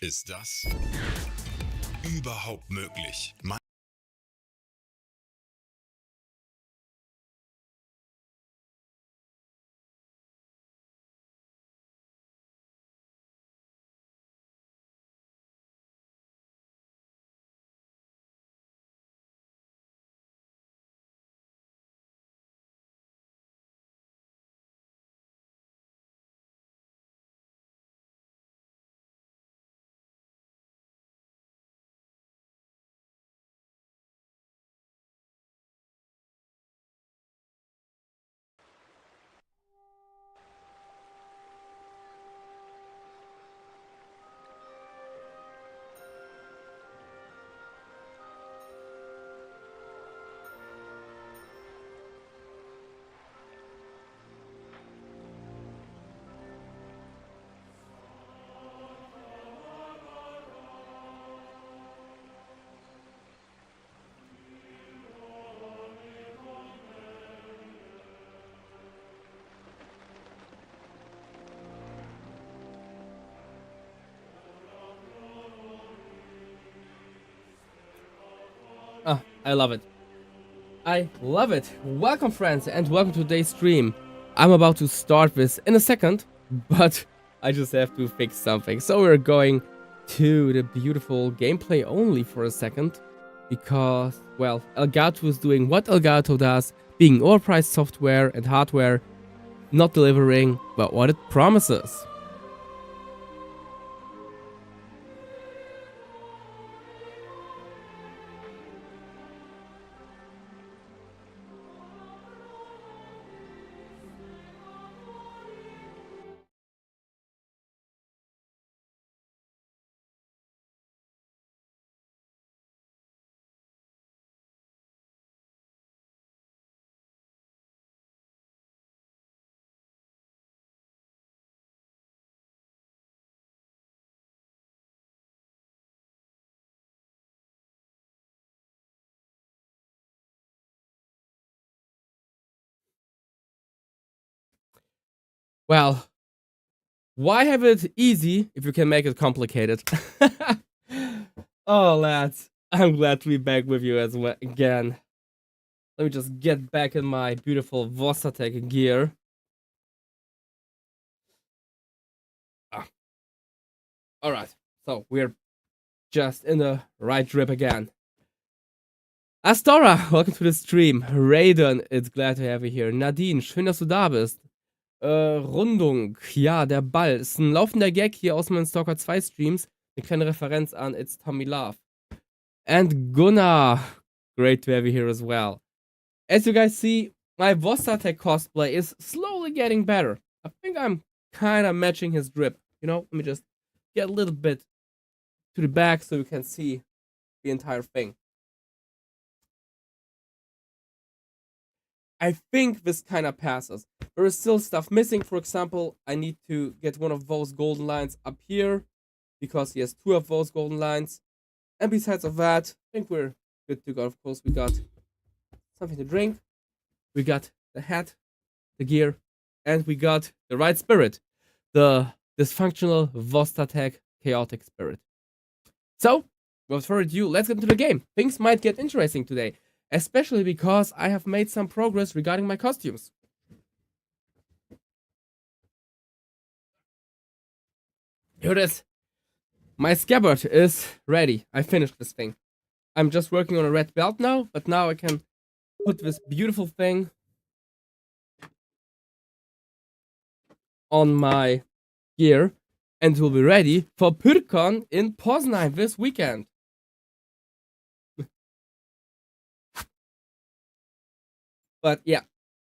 Ist das überhaupt möglich? Ah, I love it. I love it. Welcome, friends, and welcome to today's stream. I'm about to start this in a second, but I just have to fix something. So we're going to the beautiful gameplay only for a second, because, well, Elgato is doing what Elgato does, being overpriced software and hardware, not delivering, but what it promises. Well, why have it easy if you can make it complicated? Oh, lads, I'm glad to be back with you as well again. Let me just get back in my beautiful Vossatec gear. Alright, so we're just in the right drip again. Astora, welcome to the stream. Raiden, it's glad to have you here. Nadine, schön, dass du da bist. Rundung, ja, der Ball. Ist ein laufender Gag hier aus meinen Stalker 2 Streams. Eine kleine Referenz an It's Tommy Love. And Gunnar, great to have you here as well. As you guys see, my Vossatec cosplay is slowly getting better. I think I'm kind of matching his drip. You know, let me just get a little bit to the back so you can see the entire thing. I think this kind of passes. There is still stuff missing. For example, I need to get one of those golden lines up here because he has two of those golden lines. And besides of that, I think we're good to go. Of course, we got something to drink. We got the hat, the gear, and we got the right spirit. The dysfunctional Vossatec chaotic spirit. So, without further ado, let's get into the game. Things might get interesting today, especially because I have made some progress regarding my costumes. Here it is. My scabbard is ready. I finished this thing. I'm just working on a red belt now, but now I can put this beautiful thing on my gear and will be ready for PyrCon in Poznan this weekend. But yeah,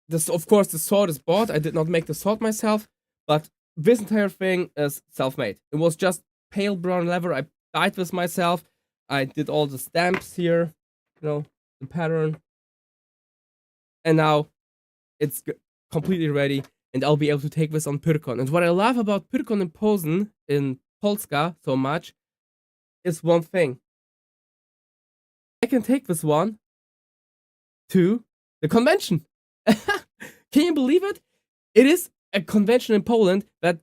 this, of course, the sword is bought. I did not make the sword myself, but this entire thing is self-made. It was just pale brown leather. I dyed this myself. I did all the stamps here, you know, the pattern. And now it's completely ready, and I'll be able to take this on PyrCon. And what I love about PyrCon in Posen, in Polska, so much, is one thing. I can take this one to the convention. Can you believe it? It is a convention in Poland that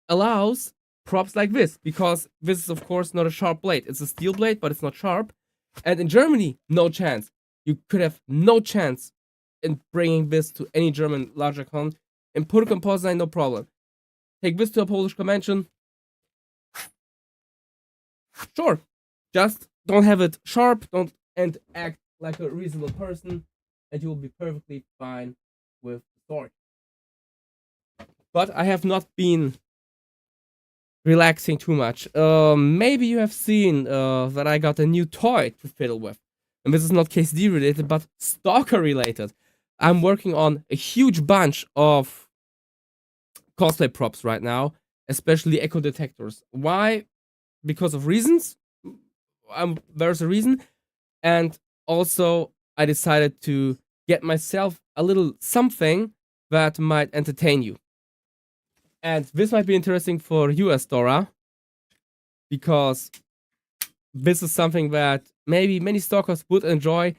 allows props like this, because this is, of course, not a sharp blade. It's a steel blade, but it's not sharp. And in Germany, no chance. You could have no chance in bringing this to any German larger con. In PyrCon Poznan, no problem. Take this to a Polish convention. Sure. Just don't have it sharp, and act like a reasonable person, and you will be perfectly fine with the story. But I have not been relaxing too much. Maybe you have seen that I got a new toy to fiddle with. And this is not KSD related, but Stalker related. I'm working on a huge bunch of cosplay props right now, especially echo detectors. Why? Because of reasons. There's a reason. And also, I decided to get myself a little something that might entertain you. And this might be interesting for you, Astora, because this is something that maybe many stalkers would enjoy.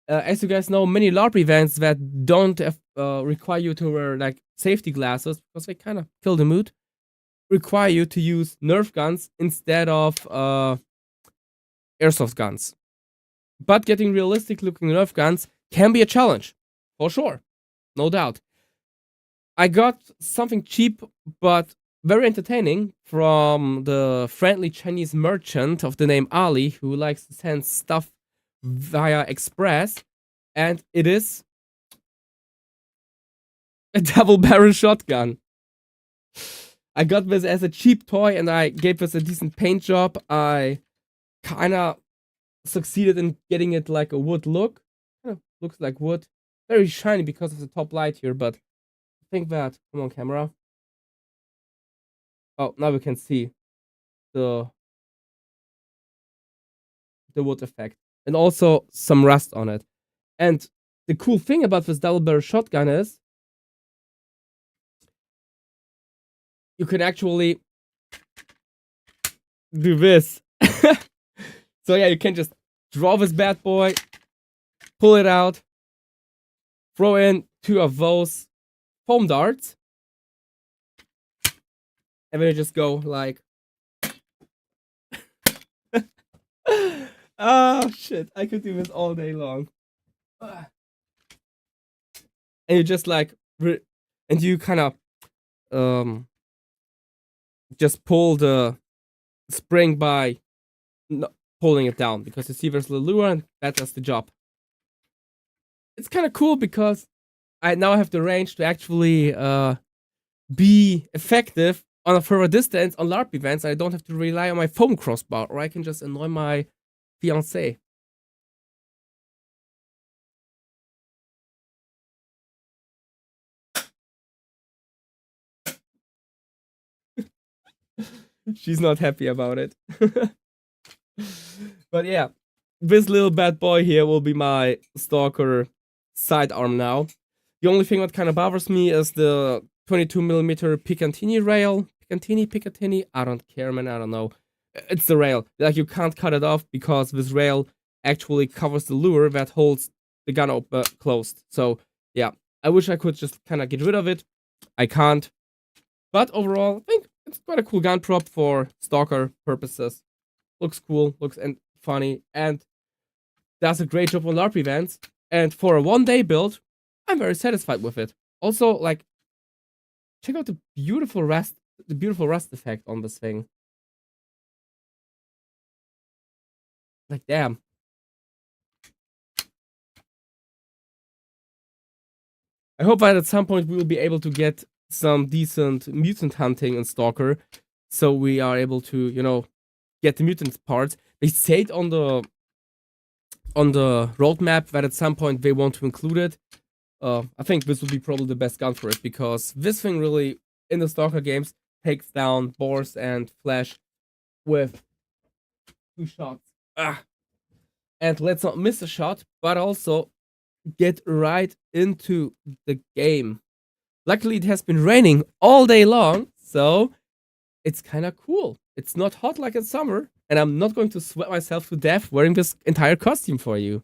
As you guys know, many LARP events that don't require you to wear like safety glasses, because they kind of kill the mood, require you to use Nerf guns instead of airsoft guns. But getting realistic looking Nerf guns can be a challenge, for sure, no doubt. I got something cheap but very entertaining from the friendly Chinese merchant of the name Ali, who likes to send stuff via express, and it is a double barrel shotgun. I got this as a cheap toy, and I gave this a decent paint job. I kinda succeeded in getting it like a wood look. Kind of looks like wood. Very shiny because of the top light here, but I think that, come on camera. Oh, now we can see the wood effect. And also some rust on it. And the cool thing about this double barrel shotgun is you can actually do this. So yeah, you can just draw this bad boy, pull it out, throw in 2 of those foam darts, and then you just go like oh shit, I could do this all day long. And you just like and you kind of just pull the spring by pulling it down, because you see there's a lure, and that does the job. It's kind of cool because I now have the range to actually be effective on a further distance on LARP events. I don't have to rely on my foam crossbar, or I can just annoy my fiancée. She's not happy about it. But yeah, this little bad boy here will be my Stalker sidearm now. The only thing that kind of bothers me is the 22mm Picatinny rail. Picatinny, I don't care, man, I don't know. It's the rail. Like, you can't cut it off because this rail actually covers the lure that holds the gun closed. So, yeah, I wish I could just kind of get rid of it. I can't. But overall, I think it's quite a cool gun prop for Stalker purposes. Looks cool, and funny, and does a great job on LARP events. And for a 1-day build, I'm very satisfied with it. Also, like, check out the beautiful rust effect on this thing. Like, damn. I hope that at some point we will be able to get some decent mutant hunting in Stalker, so we are able to, you know, get the mutant parts. They say it on the roadmap that at some point they want to include it. I think this would be probably the best gun for it, because this thing really, in the Stalker games, takes down Boars and Flash with 2 shots. And let's not miss a shot, but also get right into the game. Luckily, it has been raining all day long, so it's kind of cool. It's not hot like in summer, and I'm not going to sweat myself to death wearing this entire costume for you.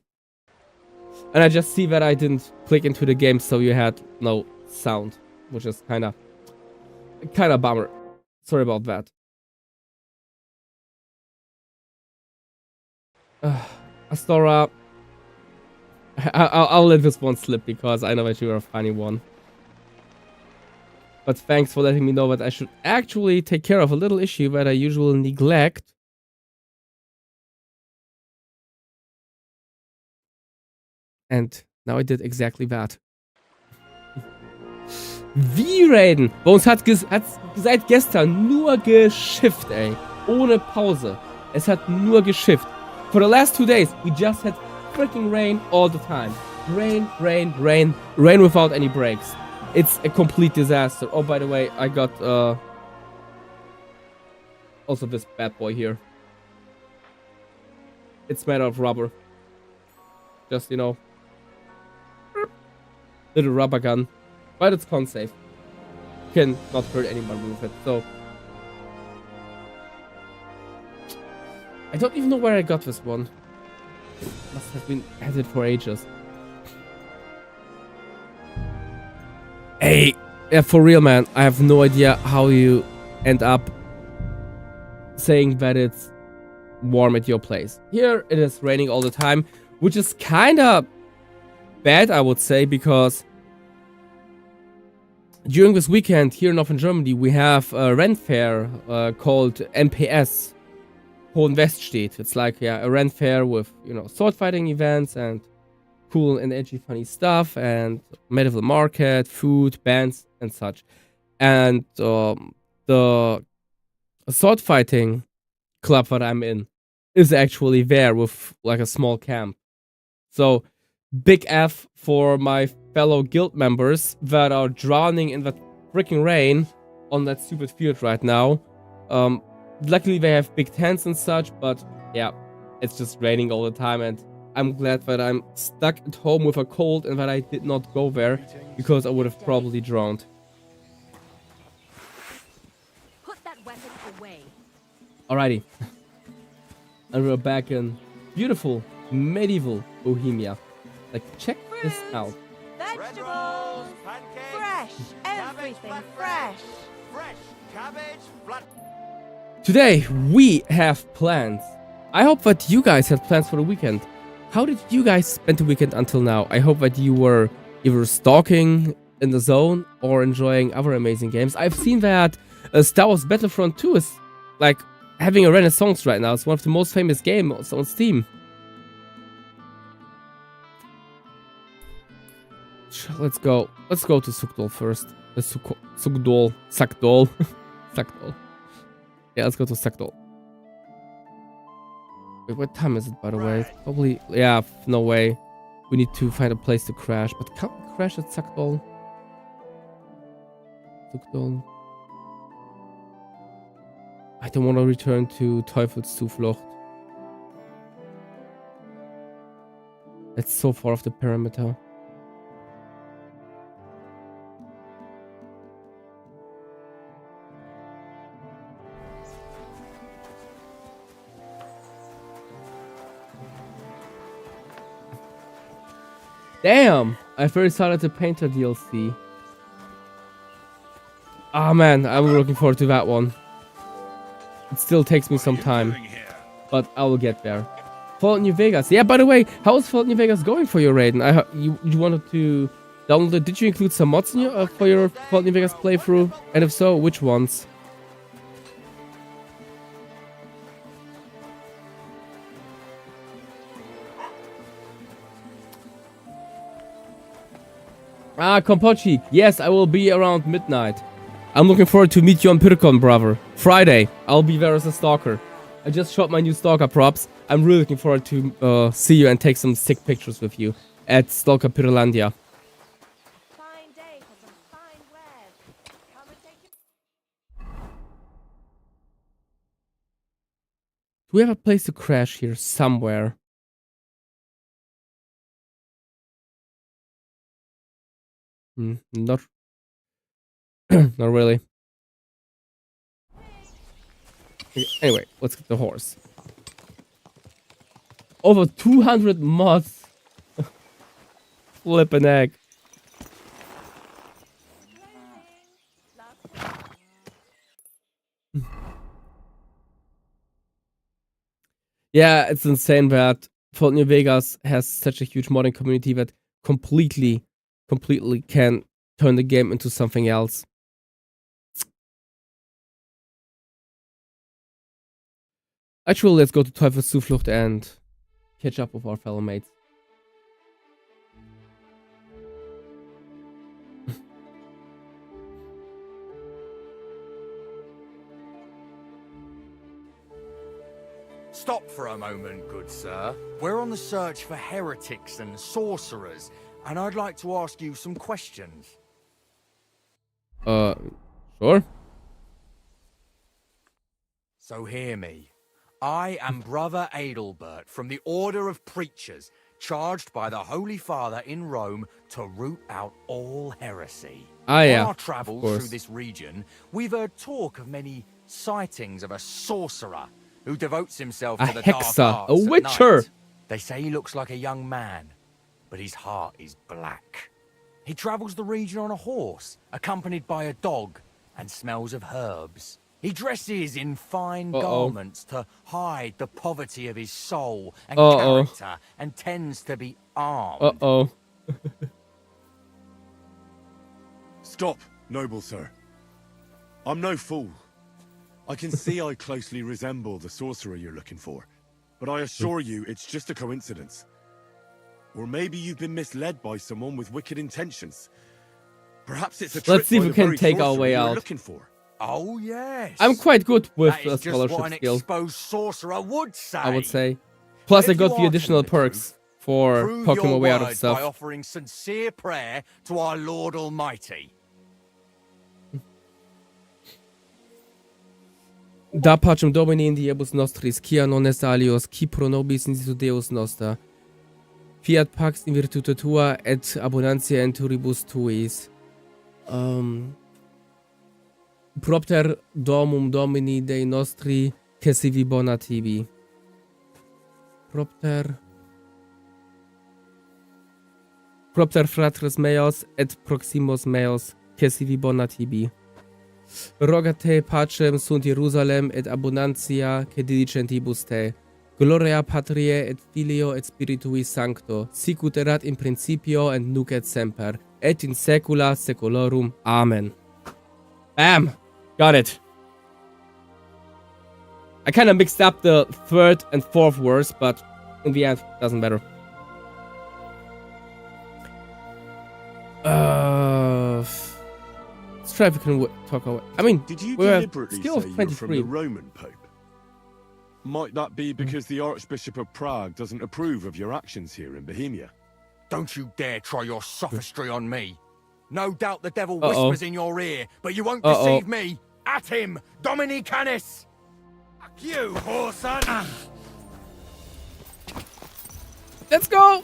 And I just see that I didn't click into the game, so you had no sound, which is kind of bummer. Sorry about that. Astora, I'll let this one slip because I know that you're a funny one. But thanks for letting me know that I should actually take care of a little issue that I usually neglect. And now I did exactly that. Wie raiden? Bei uns hat seit gestern nur geschifft, ey. Ohne Pause. Es hat nur geschifft. For the last 2 days, we just had freaking rain all the time. Rain, rain, rain. Rain without any breaks. It's a complete disaster. Oh, by the way, I got also this bad boy here. It's made out of rubber. Just, you know, little rubber gun. But it's con safe. Can not hurt anybody with it, so. I don't even know where I got this one. Must have been at it for ages. Hey, yeah, for real, man. I have no idea how you end up saying that it's warm at your place. Here it is raining all the time, which is kind of bad, I would say, because during this weekend here in Northern Germany we have a Rent fair called MPS, Hohen Weststedt. It's like, yeah, a Rent fair with, you know, sword fighting events and cool and edgy funny stuff, and medieval market, food, bands and such. And the sword fighting club that I'm in is actually there with like a small camp. So big F for my fellow guild members that are drowning in that freaking rain on that stupid field right now. Luckily they have big tents and such, but yeah, it's just raining all the time, and I'm glad that I'm stuck at home with a cold and that I did not go there, because I would have probably drowned. Put that weapon away. Alrighty. And we're back in beautiful medieval Bohemia. Like, check this out. Vegetables, fresh, everything fresh. Fresh cabbage, blood. Today we have plans. I hope that you guys have plans for the weekend. How did you guys spend the weekend until now? I hope that you were either stalking in the zone or enjoying other amazing games. I've seen that Star Wars Battlefront 2 is like having a renaissance right now. It's one of the most famous games on Steam. Let's go to Sukdol first. Sakdol. Sakdol. Yeah, let's go to Sakdol. Wait, what time is it, by the way? Probably, yeah, no way. We need to find a place to crash. But can't we crash at Sakdol? Sukdol. I don't want to return to Teufels Zuflucht. That's so far off the perimeter. Damn! I've already started the Painter DLC. Ah, man, I'm looking forward to that one. It still takes me some time, but I will get there. Fallout New Vegas. Yeah, by the way, how's Fallout New Vegas going for you, Raiden? You wanted to download it. Did you include some mods in your, for your Fallout New Vegas playthrough? And if so, which ones? Ah, Kompochi. Yes, I will be around midnight. I'm looking forward to meet you on PyroCon, brother. Friday, I'll be there as a stalker. I just shot my new stalker props. I'm really looking forward to see you and take some sick pictures with you at Stalker Pyrolandia. Fine day for some fine wares. Come and take your... Do we have a place to crash here somewhere? Not, not really. Anyway, let's get the horse. Over 200 mods. Flip an egg. Yeah, it's insane that Fallout New Vegas has such a huge modding community that completely can turn the game into something else. Actually, let's go to Teufels Zuflucht and catch up with our fellow mates. Stop for a moment, good sir. We're on the search for heretics and sorcerers, and I'd like to ask you some questions. Sure. So hear me. I am Brother Adelbert from the Order of Preachers, charged by the Holy Father in Rome to root out all heresy. Ah, yeah, On our travels through this region, we've heard talk of many sightings of a sorcerer who devotes himself to the dark hexer, arts a at witcher. night. They say he looks like a young man, but his heart is black. He travels the region on a horse, accompanied by a dog, and smells of herbs. He dresses in fine garments to hide the poverty of his soul and character, and tends to be armed. Stop, noble sir. I'm no fool. I can see I closely resemble the sorcerer you're looking for, but I assure you it's just a coincidence. Or maybe you've been misled by someone with wicked intentions. Perhaps it's a trick. Let's see if we can take our way out. Looking for. Oh yes. I'm quite good with that is just scholarship what an skill, exposed sorcerer would say. I would say. Plus, I If got you the are additional telling the perks truth, for prove poking my your way out of word stuff. by offering sincere prayer to our Lord Almighty. Da pacem Domini in diebus nostris, quia non est alios, qui pro nobis insitu Deus noster. Fiat pax in virtute tua, et abundantia in turibus tuis. Propter domum Domini Dei nostri, que sivi bona tibi. Propter fratres meos, et proximos meos, que sivi bona tibi. Rogate pacem sunt Jerusalem et abundantia que dilicentibus te. Gloria Patrie et Filio et Spiritui Sancto, sicut erat in principio et nunc et semper, et in saecula saeculorum. Amen. Bam! Got it. I kind of mixed up the third and fourth verse, but in the end, doesn't matter. Let's try if we can talk away. I mean, Did you we're at deliberately skill of say you're from the 23. Roman Pope? Might that be because the Archbishop of Prague doesn't approve of your actions here in Bohemia? Don't you dare try your sophistry on me. No doubt the devil whispers in your ear, but you won't deceive me. At him, Domini Canis! Fuck you, whoreson! Let's go!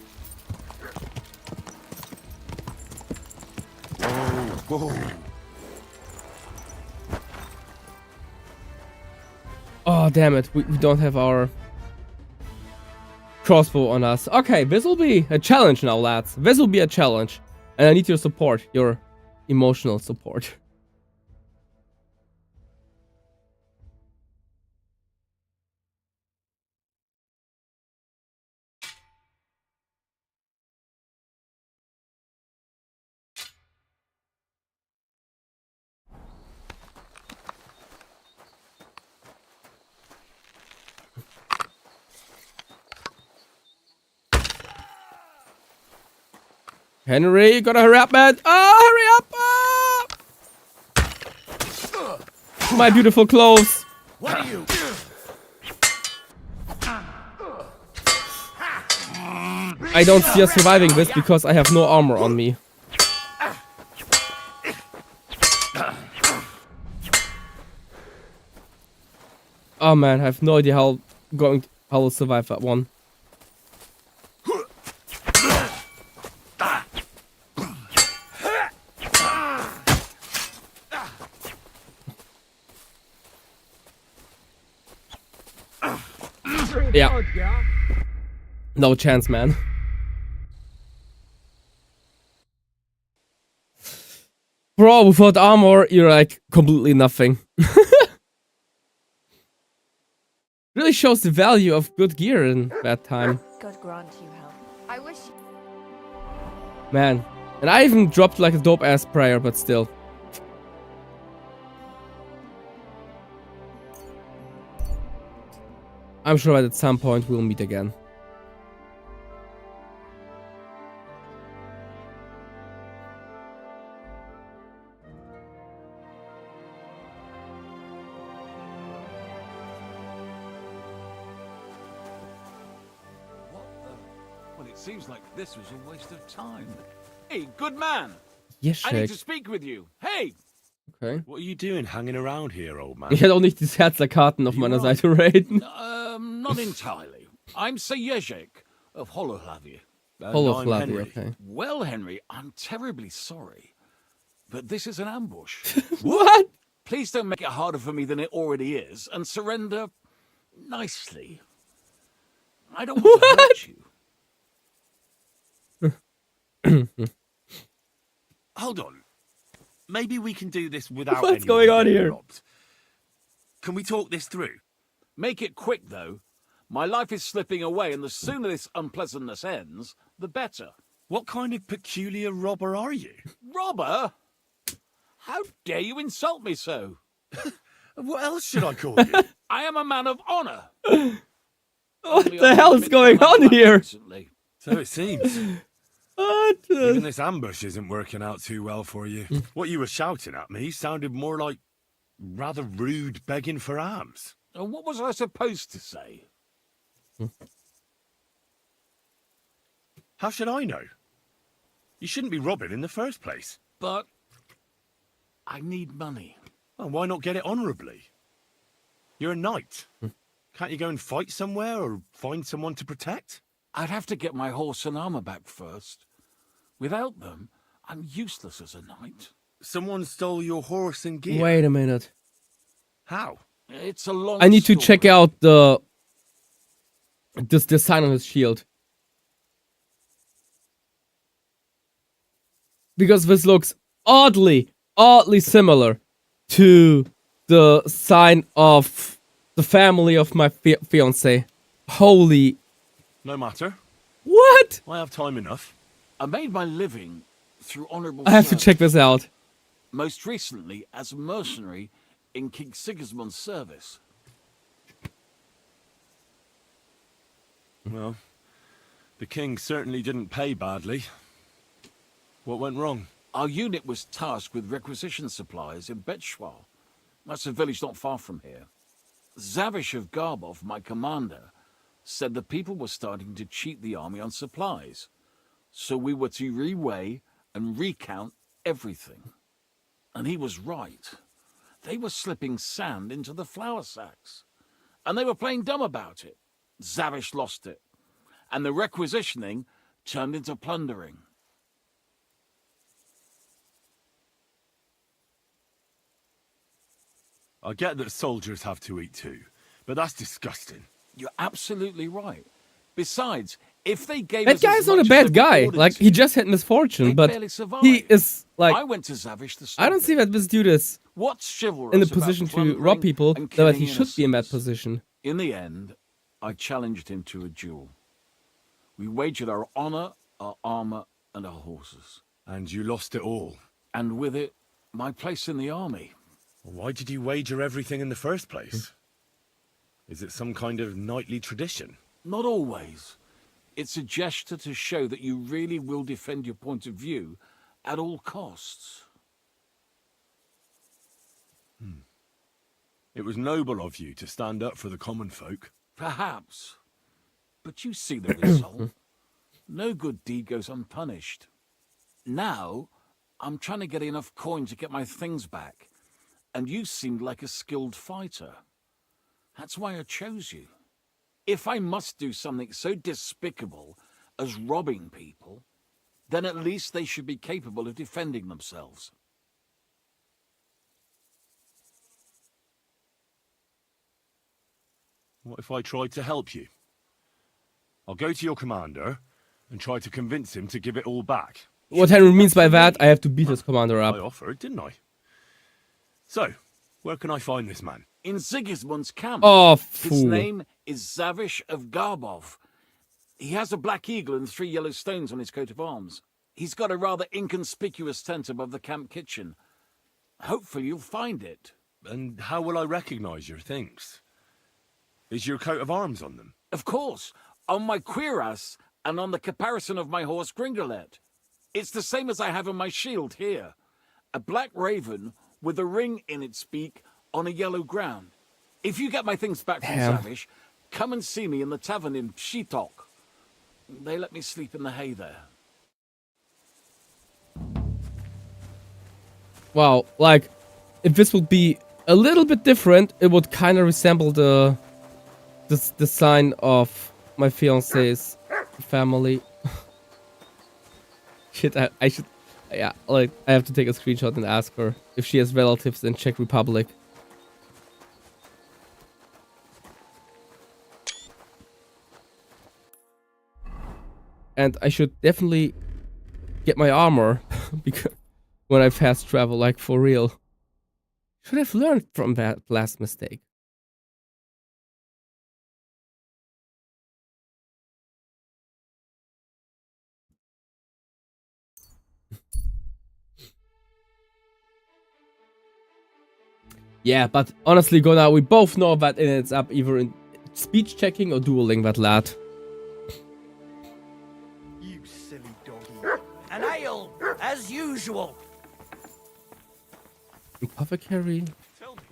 Oh, damn it. We don't have our crossbow on us. Okay, this will be a challenge now, lads. This will be a challenge. And I need your support, your emotional support. Henry, you gotta hurry up, man. Oh, hurry up. My beautiful clothes. What are you? I don't see us surviving this because I have no armor on me. Oh man, I have no idea how to survive that one. Yeah. No chance, man. Bro, without armor, you're like completely nothing. Really shows the value of good gear in that time. God grant you help. I wish. Man. And I even dropped like a dope ass prayer, but still. I'm sure that at some point we'll meet again. Well, it seems like this was a waste of time. Hey, good man! Yes, I need Shake. to speak with you. Hey! Okay. What are you doing hanging around here, old man? Ich hätte auch nicht das Herzerkarten auf meiner right. Seite raiden. Not entirely. I'm Sir Ježek of Holohlavie. And Full of I'm love, Henry. okay. Well, Henry, I'm terribly sorry, but this is an ambush. What? Please don't make it harder for me than it already is, and surrender nicely. I don't want to hurt you. Hold on. Maybe we can do this without What's anyone going on getting here? robbed. Can we talk this through? Make it quick, though. My life is slipping away, and the sooner this unpleasantness ends, the better. What kind of peculiar robber are you? Robber? How dare you insult me so? What else should I call you? I am a man of honor. What the hell is going on here? Recently. So it seems. What? Even this ambush isn't working out too well for you. What you were shouting at me sounded more like rather rude begging for alms. And what was I supposed to say? How should I know? You shouldn't be robbing in the first place. But I need money. Well, why not get it honourably? You're a knight. Can't you go and fight somewhere or find someone to protect? I'd have to get my horse and armor back first. Without them, I'm useless as a knight. Someone stole your horse and gear. Wait a minute. How? It's a long I need to story. check out this design on his shield. Because this looks oddly similar to the sign of the family of my fiance. Holy... No matter. What? I have time enough. I made my living through honourable I have to service. check this out. Most recently as a mercenary in King Sigismund's service. Well, the king certainly didn't pay badly. What went wrong? Our unit was tasked with requisition supplies in Betschwal. That's a village not far from here. Zavish of Garbov, my commander, said the people were starting to cheat the army on supplies. So we were to reweigh and recount everything. And he was right. They were slipping sand into the flour sacks. And they were playing dumb about it. Zavish lost it. And the requisitioning turned into plundering. I get that soldiers have to eat too, but that's disgusting. You're absolutely right. Besides, if they gave That us guy's as not a much as bad they were guy. ordered Like, to, he just had misfortune, they but barely survived. he is, like... I went to Zavish to stop I don't it. see that this dude is What's chivalrous in the about position to plundering rob people, and that he killing should be in that innocents? position. In the end, I challenged him to a duel. We wagered our honor, our armor, and our horses. And you lost it all. And with it, my place in the army. Why did you wager everything in the first place? Is it some kind of knightly tradition? Not always. It's a gesture to show that you really will defend your point of view at all costs. It was noble of you to stand up for the common folk. Perhaps. But you see the result. No good deed goes unpunished. Now, I'm trying to get enough coin to get my things back. And you seemed like a skilled fighter. That's why I chose you. If I must do something so despicable as robbing people, then at least they should be capable of defending themselves. What if I tried to help you? I'll go to your commander and try to convince him to give it all back. What Henry means by that, I have to beat his commander up. I offered, didn't I? So, where can I find this man? In Sigismund's camp. Oh, His fool. name is Zavish of Garbov. He has a black eagle and 3 yellow stones on his coat of arms. He's got a rather inconspicuous tent above the camp kitchen. Hopefully you'll find it. And how will I recognize your things? Is your coat of arms on them? Of course, on my cuirass and on the caparison of my horse Gringolet. It's the same as I have on my shield here. A black raven with a ring in its beak on a yellow ground. If you get my things back from Damn. Zavish, come and see me in the tavern in Pshitok. They let me sleep in the hay there. Wow, like, if this would be a little bit different, it would kind of resemble the sign of my fiance's family. Shit, I should, yeah, like, I have to take a screenshot and ask her if she has relatives in Czech Republic. And I should definitely get my armor because when I fast travel, like, for real. Should have learned from that last mistake. Yeah, but honestly, Gunnar, we both know that it ends up either in speech checking or dueling that lad. You silly doggy. An ale, as usual. Apothecary?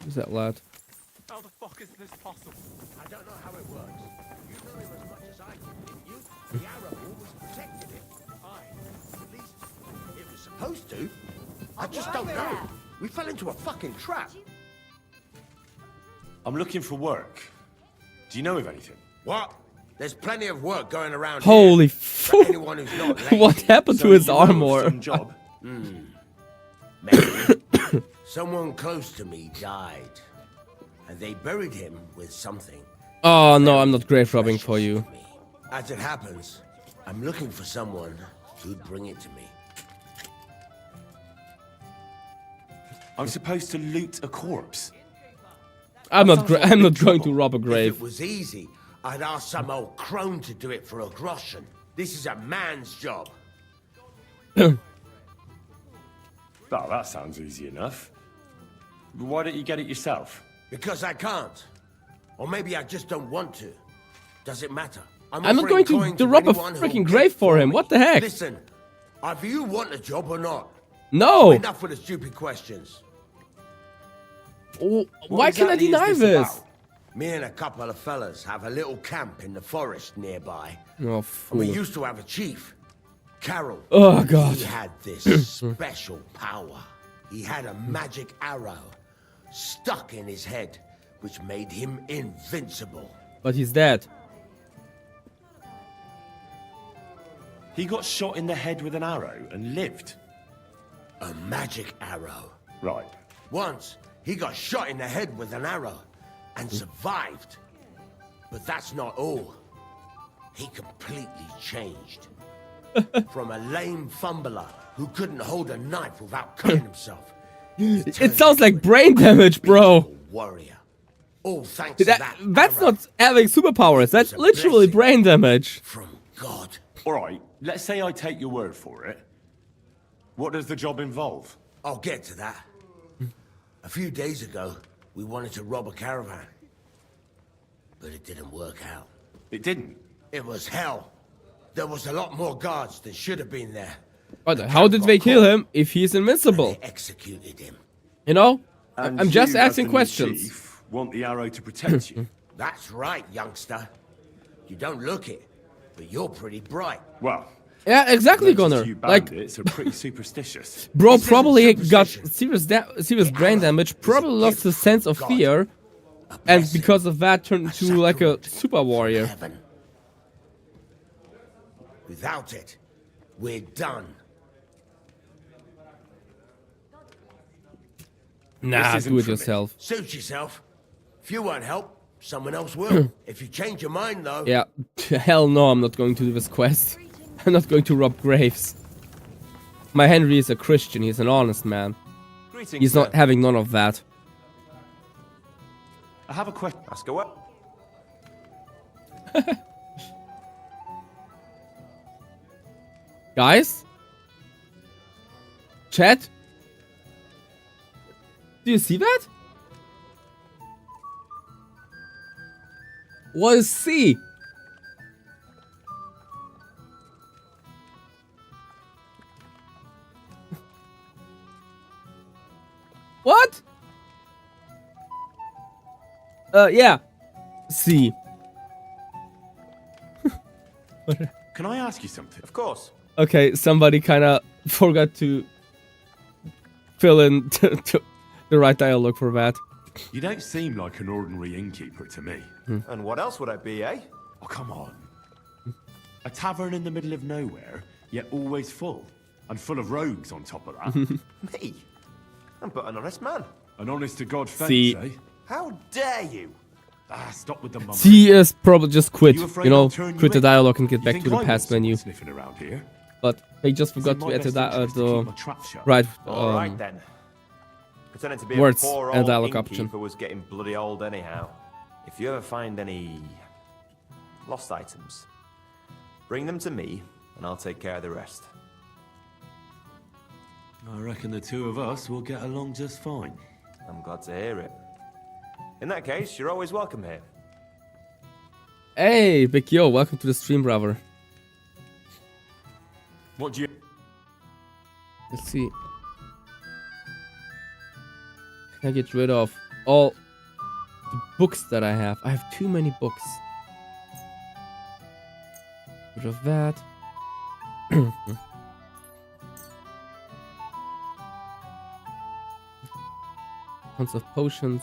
Who's that lad? How the fuck is this possible? I don't know how it works. You know him as much as I do, didn't you? The arrow always protected him. At least it was supposed to. I just don't know. We fell into a fucking trap. I'm looking for work. Do you know of anything? What? There's plenty of work going around Holy here. For fuck! anyone who's not lazy. What happened to So his you know of armor? some job? Maybe. Someone close to me died. And they buried him with something. Oh no, I'm not grave robbing for you. me. As it happens, I'm looking for someone who'd bring it to me. I'm supposed to loot a corpse. I'm not going to rob a If grave. it was easy, I'd ask some old crone to do it for a groschen. This is a man's job. Oh, that sounds easy enough. Why don't you get it yourself? Because I can't. Or maybe I just don't want to. Does it matter? I'm not offering going coin to rob a anyone who'll freaking get grave for him. me. What the heck? Listen, either you want a job or not. No! Enough with the stupid questions. Oh, why can I exactly is deny this? about? Me and a couple of fellas have a little camp in the forest nearby. Oh, And we fool. used to have a chief, Carol. Oh, God. He had this special power. He had a magic arrow stuck in his head, which made him invincible. But he's dead. He got shot in the head with an arrow and lived. A magic arrow. Right. Once, he got shot in the head with an arrow and survived. But that's not all. He completely changed. From a lame fumbler who couldn't hold a knife without cutting himself. It sounds like brain damage, bro. Warrior. All thanks to that That's arrow not having superpowers. That's a literally blessing. brain damage. from God. All right, let's say I take your word for it. What does the job involve? I'll get to that. A few days ago, we wanted to rob a caravan. But it didn't work out. It didn't. It was hell. there was a lot more guards than should have been there. But how did they kill him if he's invincible? They executed him. You know? And I'm just you, as asking the new questions. chief, want the arrow to protect you? That's right, youngster. You don't look it, but you're pretty bright. Well, Yeah, exactly, Gunnar. you Like, bandits are pretty superstitious. bro This isn't probably got superstition. serious brain damage, probably lost his sense of fear, and because of that turned into like a super warrior. Heaven. Without it, we're done. Nah, isn't do it for me. yourself. Suit yourself. If you won't help, someone else will. If you change your mind, though, Yeah, hell no, I'm not going to do this quest. I'm not going to rob graves. My Henry is a Christian, he's an honest man. He's not having none of that. I have a question. Ask away. Guys? Chat? Do you see that? What is C? What? Yeah. C. Can I ask you something? Of course. Okay, somebody kind of forgot to fill in the right dialogue for that. You don't seem like an ordinary innkeeper to me. And what else would I be, eh? Oh, come on. A tavern in the middle of nowhere, yet always full. And full of rogues on top of that. Me? I'm but an honest man. An honest-to-God See. fence, eh? How dare you? Ah, stop with the mummery. C is probably just quit, You afraid you know, I'll turn you quit the in? dialogue and get You back think to the I want past someone menu. sniffing around here? But they just It's forgot in my to enter best that interest to keep the my trap shut. right All right then. Pretending to be words a poor and old dialogue option. innkeeper was getting bloody old anyhow. If you ever find any lost items, bring them to me and I'll take care of the rest. I reckon the two of us will get along just fine. I'm glad to hear it. In that case, you're always welcome here. Hey, Big Yo, welcome to the stream, brother. What do you... Let's see. Can I get rid of all the books that I have? I have too many books. Rid of that. Tons of potions.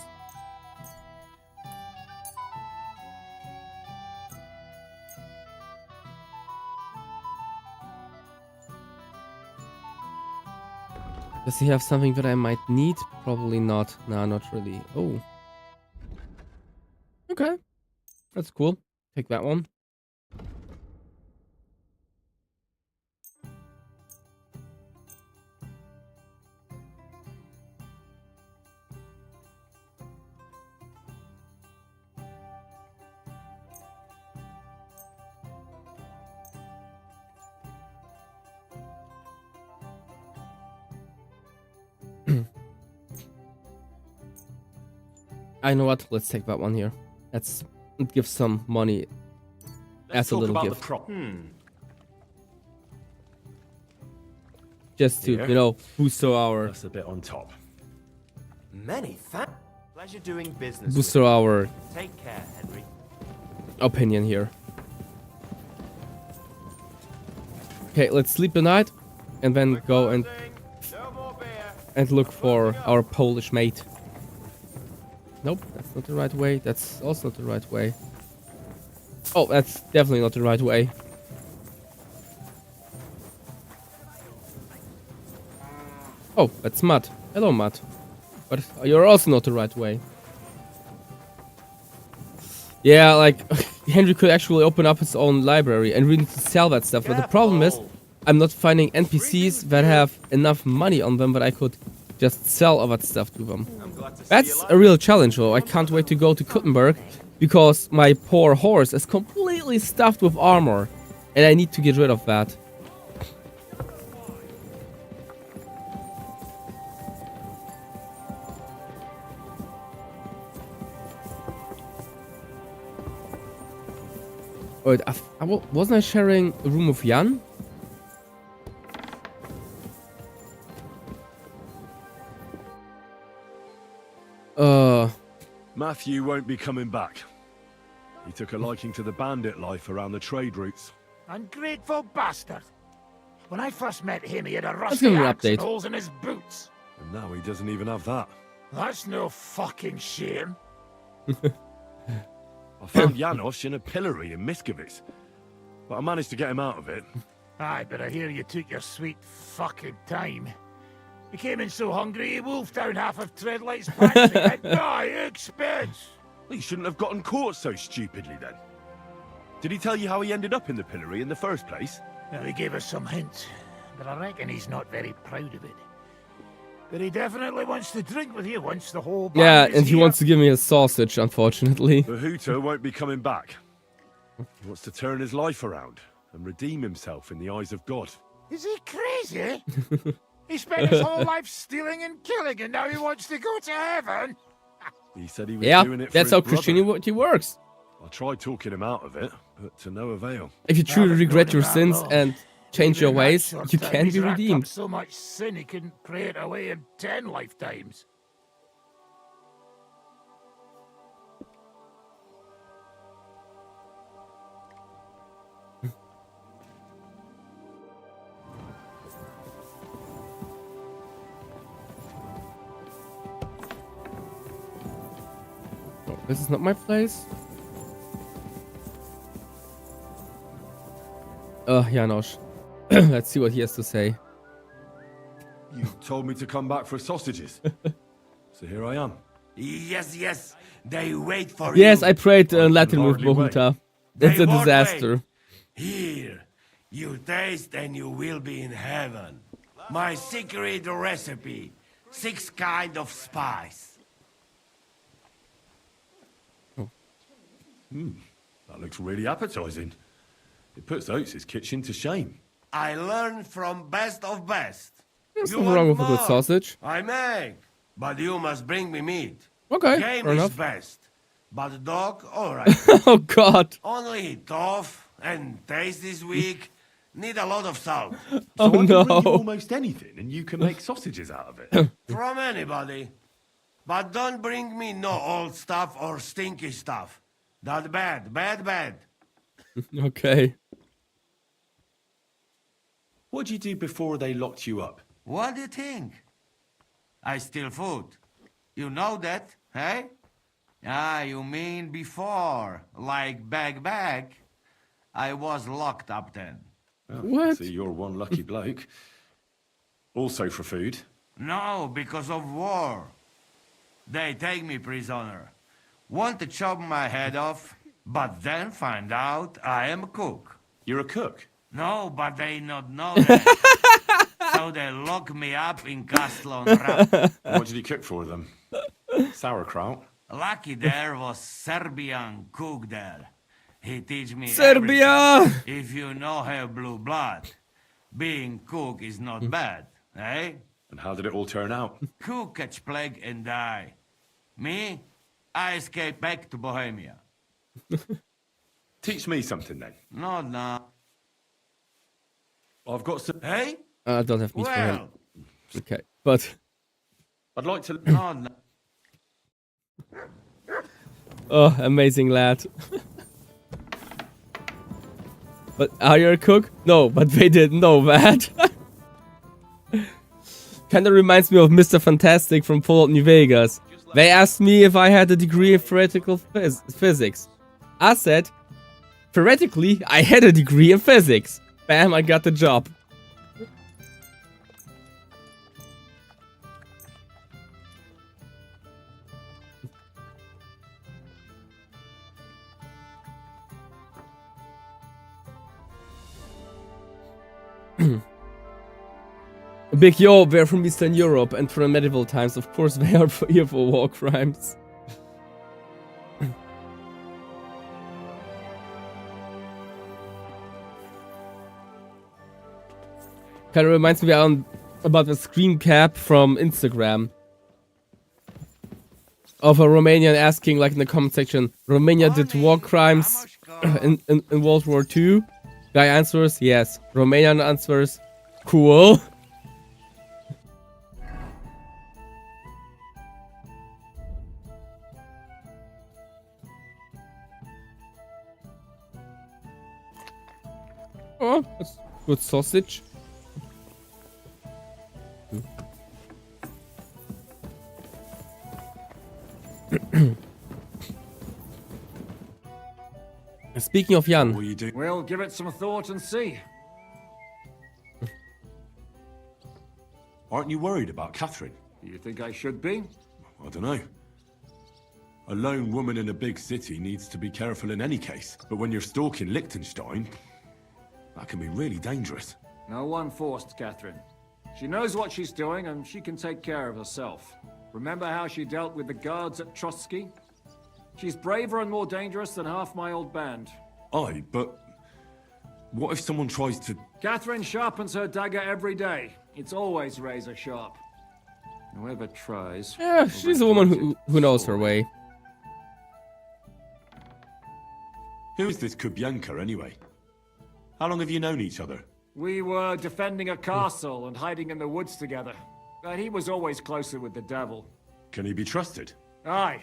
Does he have something that I might need? Probably not. Nah, not really. Oh. Okay. That's cool. Take that one. I know what. Let's take that one here. Let's give some money as a talk little about gift. the crop. Just to, Yeah. you know, boost our That's a bit on top. Many thanks. Pleasure doing business. boost with our you. Take care, Henry. opinion here. Okay, let's sleep the night and then go and No more beer. look for our Polish mate. Nope, that's not the right way. That's also not the right way. Oh, that's definitely not the right way. Oh, that's Matt. Hello, Matt. But you're also not the right way. Yeah, like, Henry could actually open up his own library and really sell that stuff. But the problem is, I'm not finding NPCs that have enough money on them that I could just sell all that stuff to them. I'm glad to see That's you a real challenge, though. I can't wait to go to Kuttenberg because my poor horse is completely stuffed with armor, and I need to get rid of that. Wait, wasn't I sharing a room with Jan? Matthew won't be coming back. He took a liking to the bandit life around the trade routes. Ungrateful bastard. When I first met him, he had a give rusty him an axe and update. holes in his boots. And now he doesn't even have that. That's no fucking shame. I found Janos in a pillory in Miskovitz, but I managed to get him out of it. Aye, but I hear you took your sweet fucking time. He came in so hungry he wolfed down half of Treadlight's pantry at my expense. He shouldn't have gotten caught so stupidly then. Did he tell you how he ended up in the pillory in the first place? Well, he gave us some hints, but I reckon he's not very proud of it. But he definitely wants to drink with you once the whole band Yeah, is and he here. wants to give me a sausage, unfortunately. The Hooter won't be coming back. He wants to turn his life around and redeem himself in the eyes of God. Is he crazy? He spent his whole life stealing and killing, and now he wants to go to heaven? He said he was Yeah, doing it for that's his how brother. Christianity works. I tried talking him out of it, but to no avail. If you truly Haven't regret gone your that sins long. and change your Even in that ways, short you time, can he's be racked up redeemed. so much sin he couldn't pray it away in 10 lifetimes. Oh, this is not my place. Janos. Let's see what he has to say. You told me to come back for sausages. So here I am. Yes, yes. They wait for you. Yes, I prayed Latin with hardly wait. Bohuta. It's They a won't disaster. wait. Here, you taste and you will be in heaven. My secret recipe. 6 kind of spice. That looks really appetizing. It puts Oates' kitchen to shame. I learned from best of best. There's You nothing wrong with want a good more? sausage. I make, but you must bring me meat. Okay, Game fair is enough. best, but dog, alright. Oh god. Only tough and taste this weak. Need a lot of salt. So Oh I can bring you no. almost anything, and you can make sausages out of it. From anybody. But don't bring me no old stuff or stinky stuff. That bad, bad, bad. Okay. What did you do before they locked you up? What do you think? I steal food. You know that, hey? Ah, you mean before, like back. I was locked up then. What? So you're one lucky bloke. Also for food. No, because of war. They take me prisoner. Want to chop my head off, but then find out I am a cook. You're a cook. No, but they not know that. So they lock me up in Castle on Rap. What did you cook for them? Sauerkraut. Lucky there was Serbian cook there. He teach me Serbia! everything. If you no have blue blood, being cook is not bad, eh? And how did it all turn out? Cook catch plague and die. Me, I escape back to Bohemia. Teach me something then. No. I've got some. Hey? I don't have meat for him. Well, Okay, but I'd like to. no. oh, amazing lad. But are you a cook? No, but they didn't know that. Kinda reminds me of Mr. Fantastic from Fallout New Vegas. They asked me if I had a degree in theoretical physics. I said, theoretically, I had a degree in physics. Bam, I got the job. Big yo, they're from Eastern Europe, and from medieval times, of course, they are here for war crimes. Kinda reminds me about the screen cap from Instagram. of a Romanian asking, like in the comment section, Romania did war crimes in World War II? Guy answers, yes. Romanian answers, cool. Oh, that's good sausage. Speaking of Jan. What are you doing? We'll give it some thought and see. Aren't you worried about Catherine? Do you think I should be? I don't know. A lone woman in a big city needs to be careful in any case. But when you're stalking Liechtenstein, that can be really dangerous. No one forced Catherine. She knows what she's doing and she can take care of herself. Remember how she dealt with the guards at Trotsky? She's braver and more dangerous than half my old band. Aye, but what if someone tries to... Catherine sharpens her dagger every day. It's always razor sharp. Whoever tries... Yeah, she's a woman who knows her way. Who is this Kubyanka, anyway? How long have you known each other? We were defending a castle and hiding in the woods together. But he was always closer with the devil. Can he be trusted? Aye.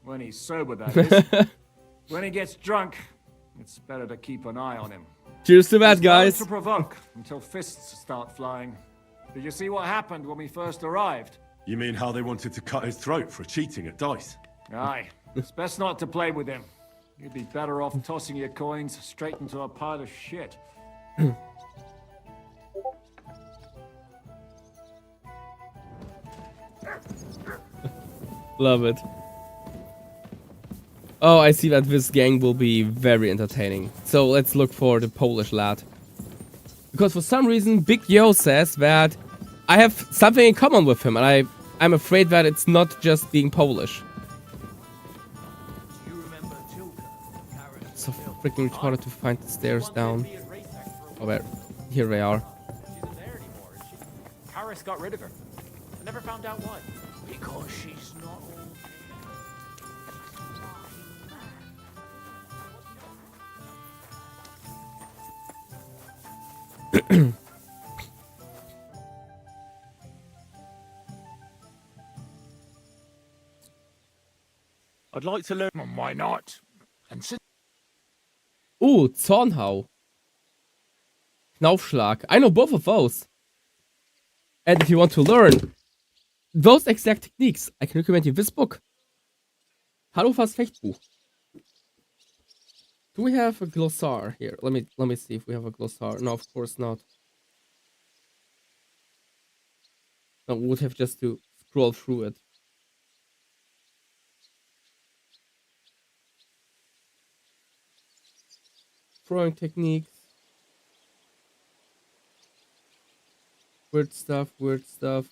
When he's sober, that is. When he gets drunk, it's better to keep an eye on him. Cheers to that, He's known guys. to provoke until fists start flying. Did you see what happened when we first arrived? You mean how they wanted to cut his throat for cheating at dice? Aye. It's best not to play with him. You'd be better off tossing your coins straight into a pile of shit. Love it. Oh, I see that this gang will be very entertaining. So let's look for the Polish lad. Because for some reason, Big Yo says that I have something in common with him, and I'm afraid that it's not just being Polish. It's so freaking retarded to find the stairs down. Oh, where? Here they are. She isn't there anymore, is she? Paris got rid of her. I never found out why. Because she's not okay. I'd like to learn... Why not? And since Zornhau. Knaufschlag. I know both of those. And if you want to learn those exact techniques, I can recommend you this book. Hannovers Fechtbuch. Do we have a glossar here? Let me see if we have a glossar. No, of course not. No, we would have just to scroll through it. Throwing techniques. Weird stuff, weird stuff.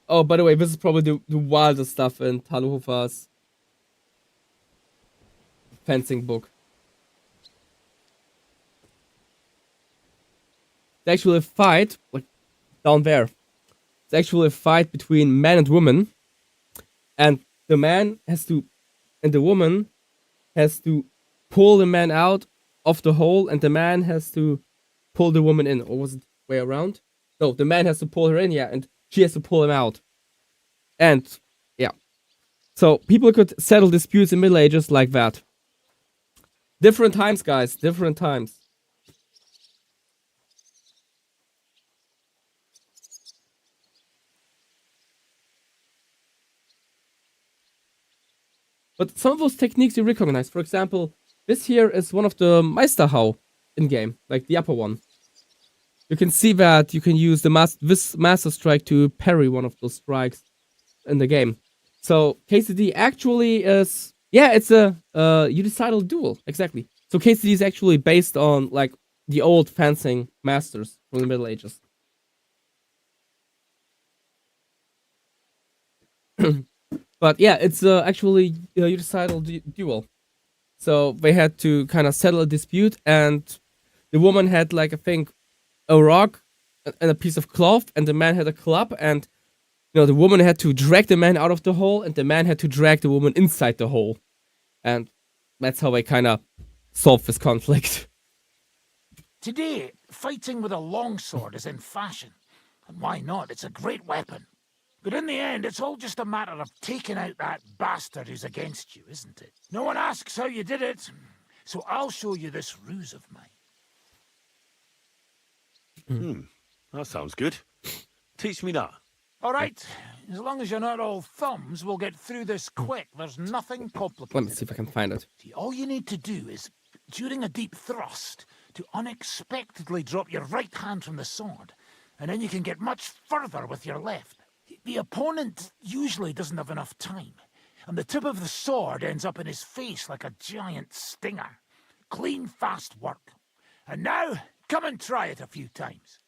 Oh, by the way, this is probably the wildest stuff in Talhofer's fencing book. It's actually a fight, like down there. It's actually a fight between man and woman. And the man has to, and the woman has to pull the man out of the hole, and the man has to pull the woman in. Or was it way around? No, the man has to pull her in, yeah, and she has to pull him out. And, yeah. So, people could settle disputes in Middle Ages like that. Different times, guys. Different times. But some of those techniques you recognize. For example, this here is one of the Meisterhau in-game. Like the upper one. You can see that you can use this Master Strike to parry one of those strikes in the game. So KCD actually is... Yeah, it's a unicidal duel. Exactly. So KCD is actually based on like the old fencing masters from the Middle Ages. But yeah, it's actually a unicidal duel. So they had to kind of settle a dispute, and the woman had, like, I think, a rock and a piece of cloth, and the man had a club, and you know the woman had to drag the man out of the hole, and the man had to drag the woman inside the hole, and that's how they kind of solved this conflict. Today, fighting with a longsword is in fashion. And why not? It's a great weapon. But in the end, it's all just a matter of taking out that bastard who's against you, isn't it? No one asks how you did it, so I'll show you this ruse of mine. That sounds good. Teach me that. All right, as long as you're not all thumbs, we'll get through this quick. There's nothing complicated. Let me see if I can find it. See, all you need to do is, during a deep thrust, to unexpectedly drop your right hand from the sword, and then you can get much further with your left. The opponent usually doesn't have enough time, and the tip of the sword ends up in his face like a giant stinger. Clean, fast work. And now, come and try it a few times.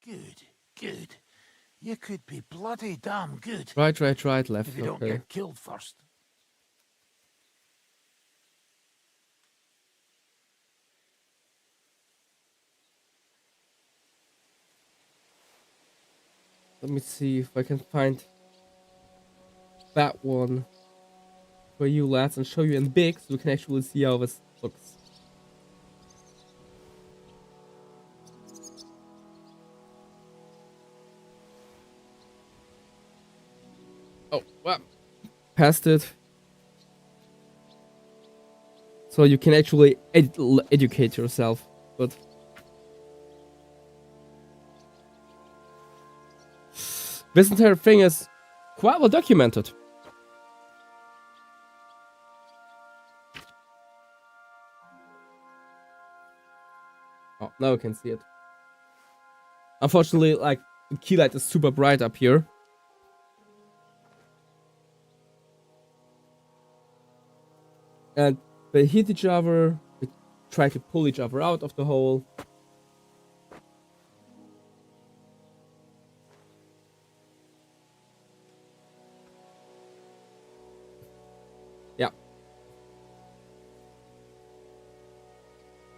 Good, good. You could be bloody damn good. Right, left. If you don't Okay. get killed first. Let me see if I can find that one for you lads and show you in big so we can actually see how this looks. Oh, well, passed it. So you can actually educate yourself, but this entire thing is quite well documented. Oh, now you can see it. Unfortunately, like, the key light is super bright up here. And they hit each other, they try to pull each other out of the hole. Yeah.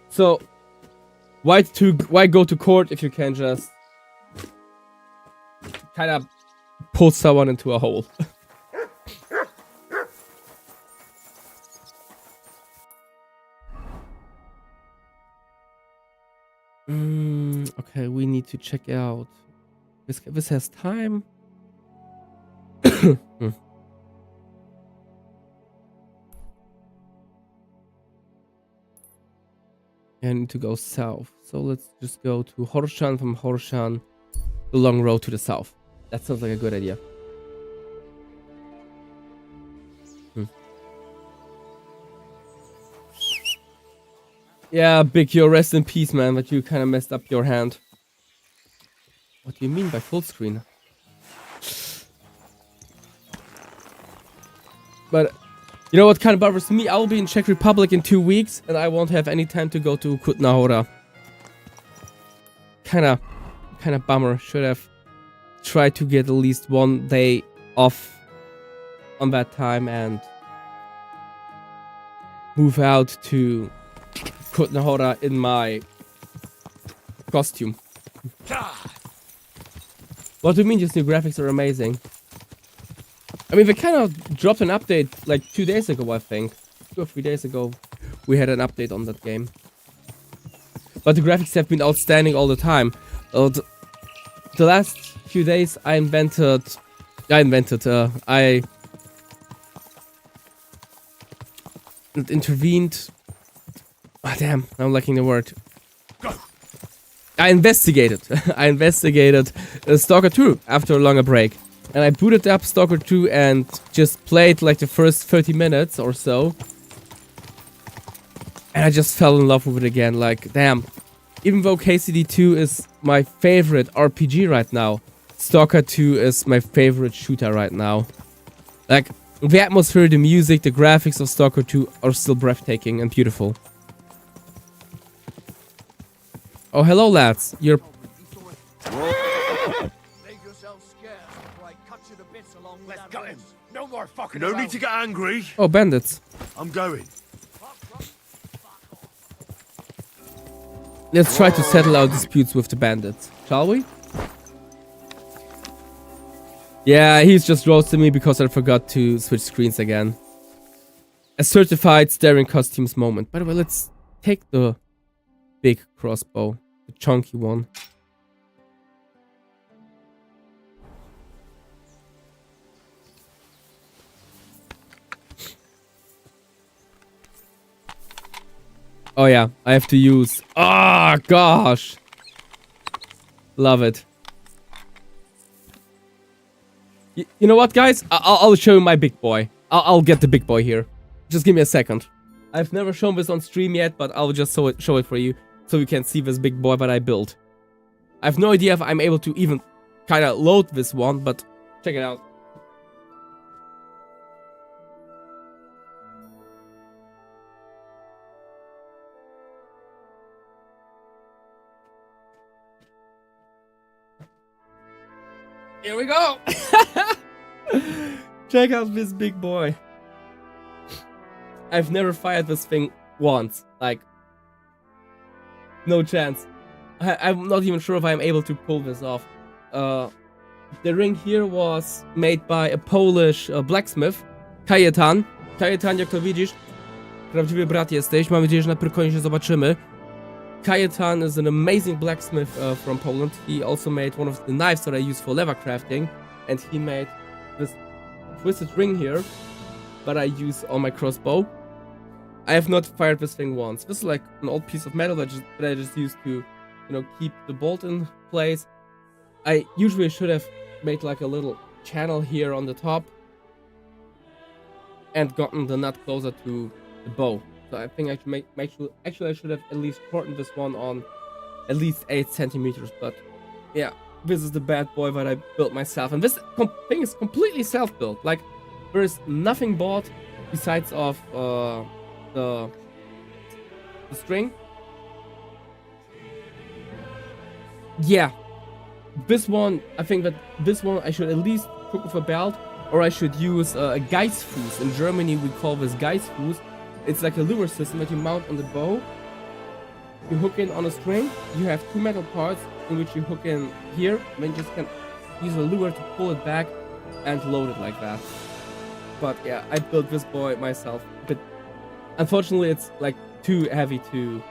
So, why go to court if you can just kind of pull someone into a hole? Okay, we need to check out. This has time. I need to go south. So let's just go to Horshan. From Horshan, the long road to the south. That sounds like a good idea. Yeah, Big, you rest in peace, man, but you kind of messed up your hand. What do you mean by full screen? But, you know what kind of bothers me? I'll be in Czech Republic in 2 weeks, and I won't have any time to go to Kutná Hora. Kind of bummer. Should have tried to get at least 1 day off on that time and move out to Kutná Hora in my costume. What do you mean just new graphics are amazing? I mean, they kind of dropped an update like 2 days ago, I think. 2 or 3 days ago, we had an update on that game. But the graphics have been outstanding all the time. The last few days I intervened. Oh, damn, I'm lacking the word. I investigated. I investigated Stalker 2 after a longer break. And I booted up Stalker 2 and just played like the first 30 minutes or so. And I just fell in love with it again. Like, damn. Even though KCD 2 is my favorite RPG right now, Stalker 2 is my favorite shooter right now. Like, the atmosphere, the music, the graphics of Stalker 2 are still breathtaking and beautiful. Oh, hello, lads. You're... Let's cut him. No more fucking No around. need to get angry. Oh, bandits. I'm going. let's try to settle our disputes with the bandits, shall we? Yeah, he's just roasting me because I forgot to switch screens again. A certified Starion costumes moment. By the way, let's take the big crossbow, the chunky one. Oh yeah, I have to use... Oh gosh! Love it. You know what, guys? I'll show you my big boy. I'll get the big boy here. Just give me a second. I've never shown this on stream yet, but I'll just show it for you so you can see this big boy that I built. I have no idea if I'm able to even kind of load this one, but check it out. Here we go! Check out this big boy. I've never fired this thing once. Like, no chance. I'm not even sure if I'm able to pull this off. The ring here was made by a Polish blacksmith, Kajetan. Kajetan, jak to widzisz, prawdziwy brat jesteś. Mam nadzieję, że na Pyrkonie się zobaczymy. Kajetan is an amazing blacksmith from Poland. He also made one of the knives that I use for leather crafting, and he made this twisted ring here that I use on my crossbow. I have not fired this thing once. This is like an old piece of metal that I just used to, you know, keep the bolt in place. I usually should have made like a little channel here on the top and gotten the nut closer to the bow. So I think I should make sure. Actually, I should have at least shortened this one on at least 8 centimeters. But yeah, this is the bad boy that I built myself, and this thing is completely self-built. Like, there is nothing bought besides of the string. Yeah, this one. I think that this one I should at least hook with a belt, or I should use a Geissfuß. In Germany, we call this Geissfuß. It's like a lure system that you mount on the bow. You hook in on a string. You have 2 metal parts in which you hook in here. And then you just can use a lure to pull it back and load it like that. But yeah, I built this boy myself. But unfortunately, it's like too heavy to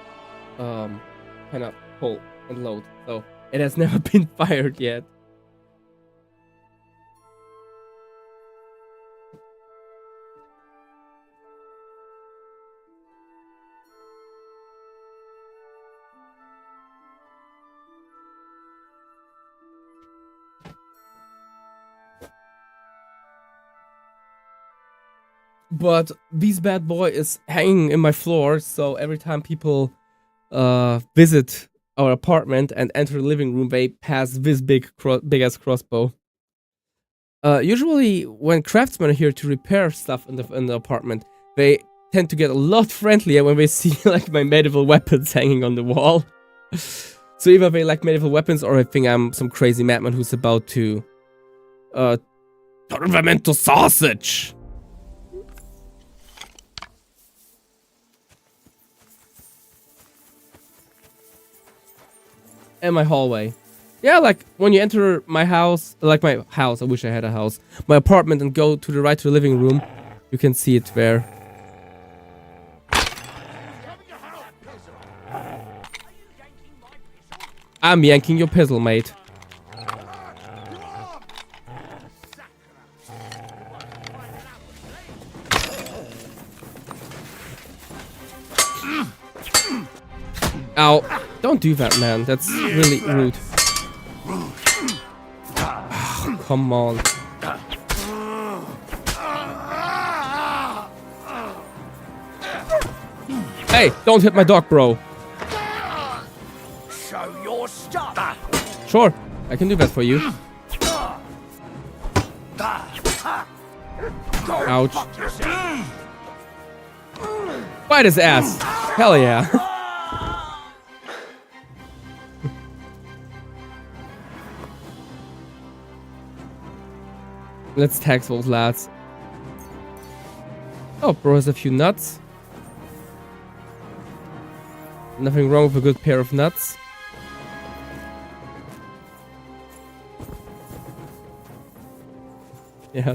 kind of pull and load. So it has never been fired yet. But this bad boy is hanging in my floor, so every time people visit our apartment and enter the living room, they pass this big ass crossbow. Usually, when craftsmen are here to repair stuff in the apartment, they tend to get a lot friendlier when they see like my medieval weapons hanging on the wall. So either they like medieval weapons, or I think I'm some crazy madman who's about to turn them into sausage. And my hallway. Yeah, like when you enter my house, like my house, I wish I had a house, my apartment, and go to the right to the living room, you can see it there. I'm yanking your pizzle, mate. Ow. Don't do that, man. That's really rude. Oh, come on. Hey, don't hit my dog, bro. Show your stuff. Sure, I can do that for you. Ouch. Bite his ass. Hell yeah. Let's tax those lads. Oh, bro has a few nuts. Nothing wrong with a good pair of nuts. Yeah.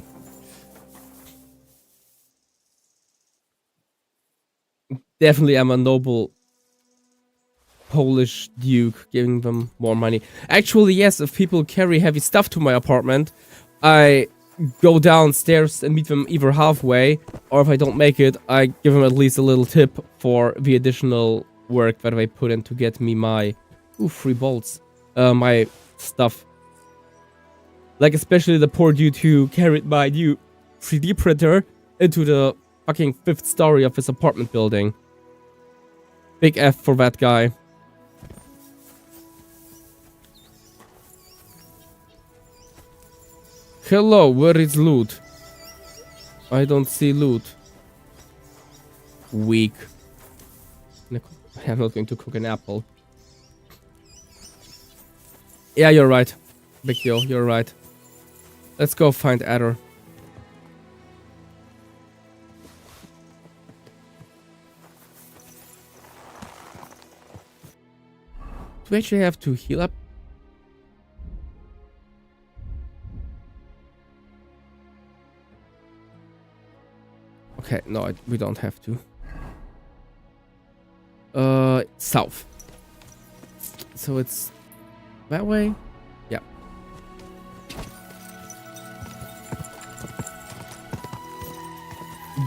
Definitely I'm a noble Polish duke, giving them more money. Actually, yes, if people carry heavy stuff to my apartment, I go downstairs and meet them either halfway, or if I don't make it, I give them at least a little tip for the additional work that they put in to get me my... Ooh, 3 bolts. My stuff. Like, especially the poor dude who carried my new 3D printer into the fucking 5th story of his apartment building. Big F for that guy. Hello, where is loot? I don't see loot. Weak. I'm not going to cook an apple. Yeah, you're right. Big deal, you're right. Let's go find Adder. Do we actually have to heal up? Okay, no, we don't have to. South. So it's that way? Yeah.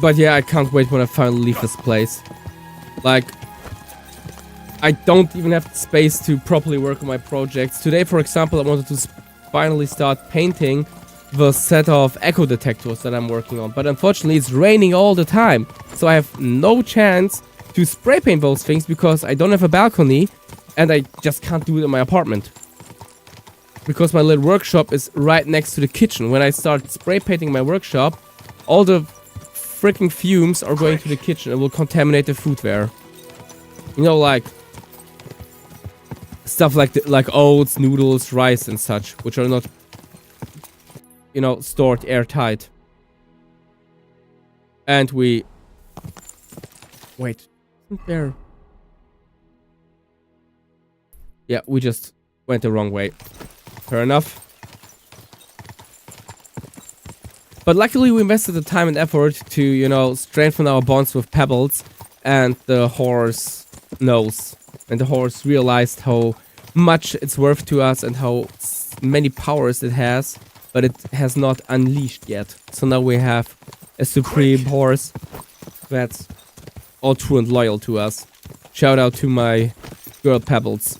But yeah, I can't wait when I finally leave this place. Like, I don't even have the space to properly work on my projects. Today, for example, I wanted to finally start painting the set of echo detectors that I'm working on. But unfortunately, it's raining all the time. So I have no chance to spray paint those things because I don't have a balcony and I just can't do it in my apartment. Because my little workshop is right next to the kitchen. When I start spray painting my workshop, all the freaking fumes are going to the kitchen and will contaminate the food there. You know, like stuff like oats, noodles, rice and such, which are not, you know, stored airtight. And we... Wait, isn't there... Yeah, we just went the wrong way. Fair enough. But luckily we invested the time and effort to, you know, strengthen our bonds with Pebbles, and the horse knows. And the horse realized how much it's worth to us and how many powers it has, but it has not unleashed yet. So now we have a supreme horse that's all true and loyal to us. Shout out to my girl Pebbles.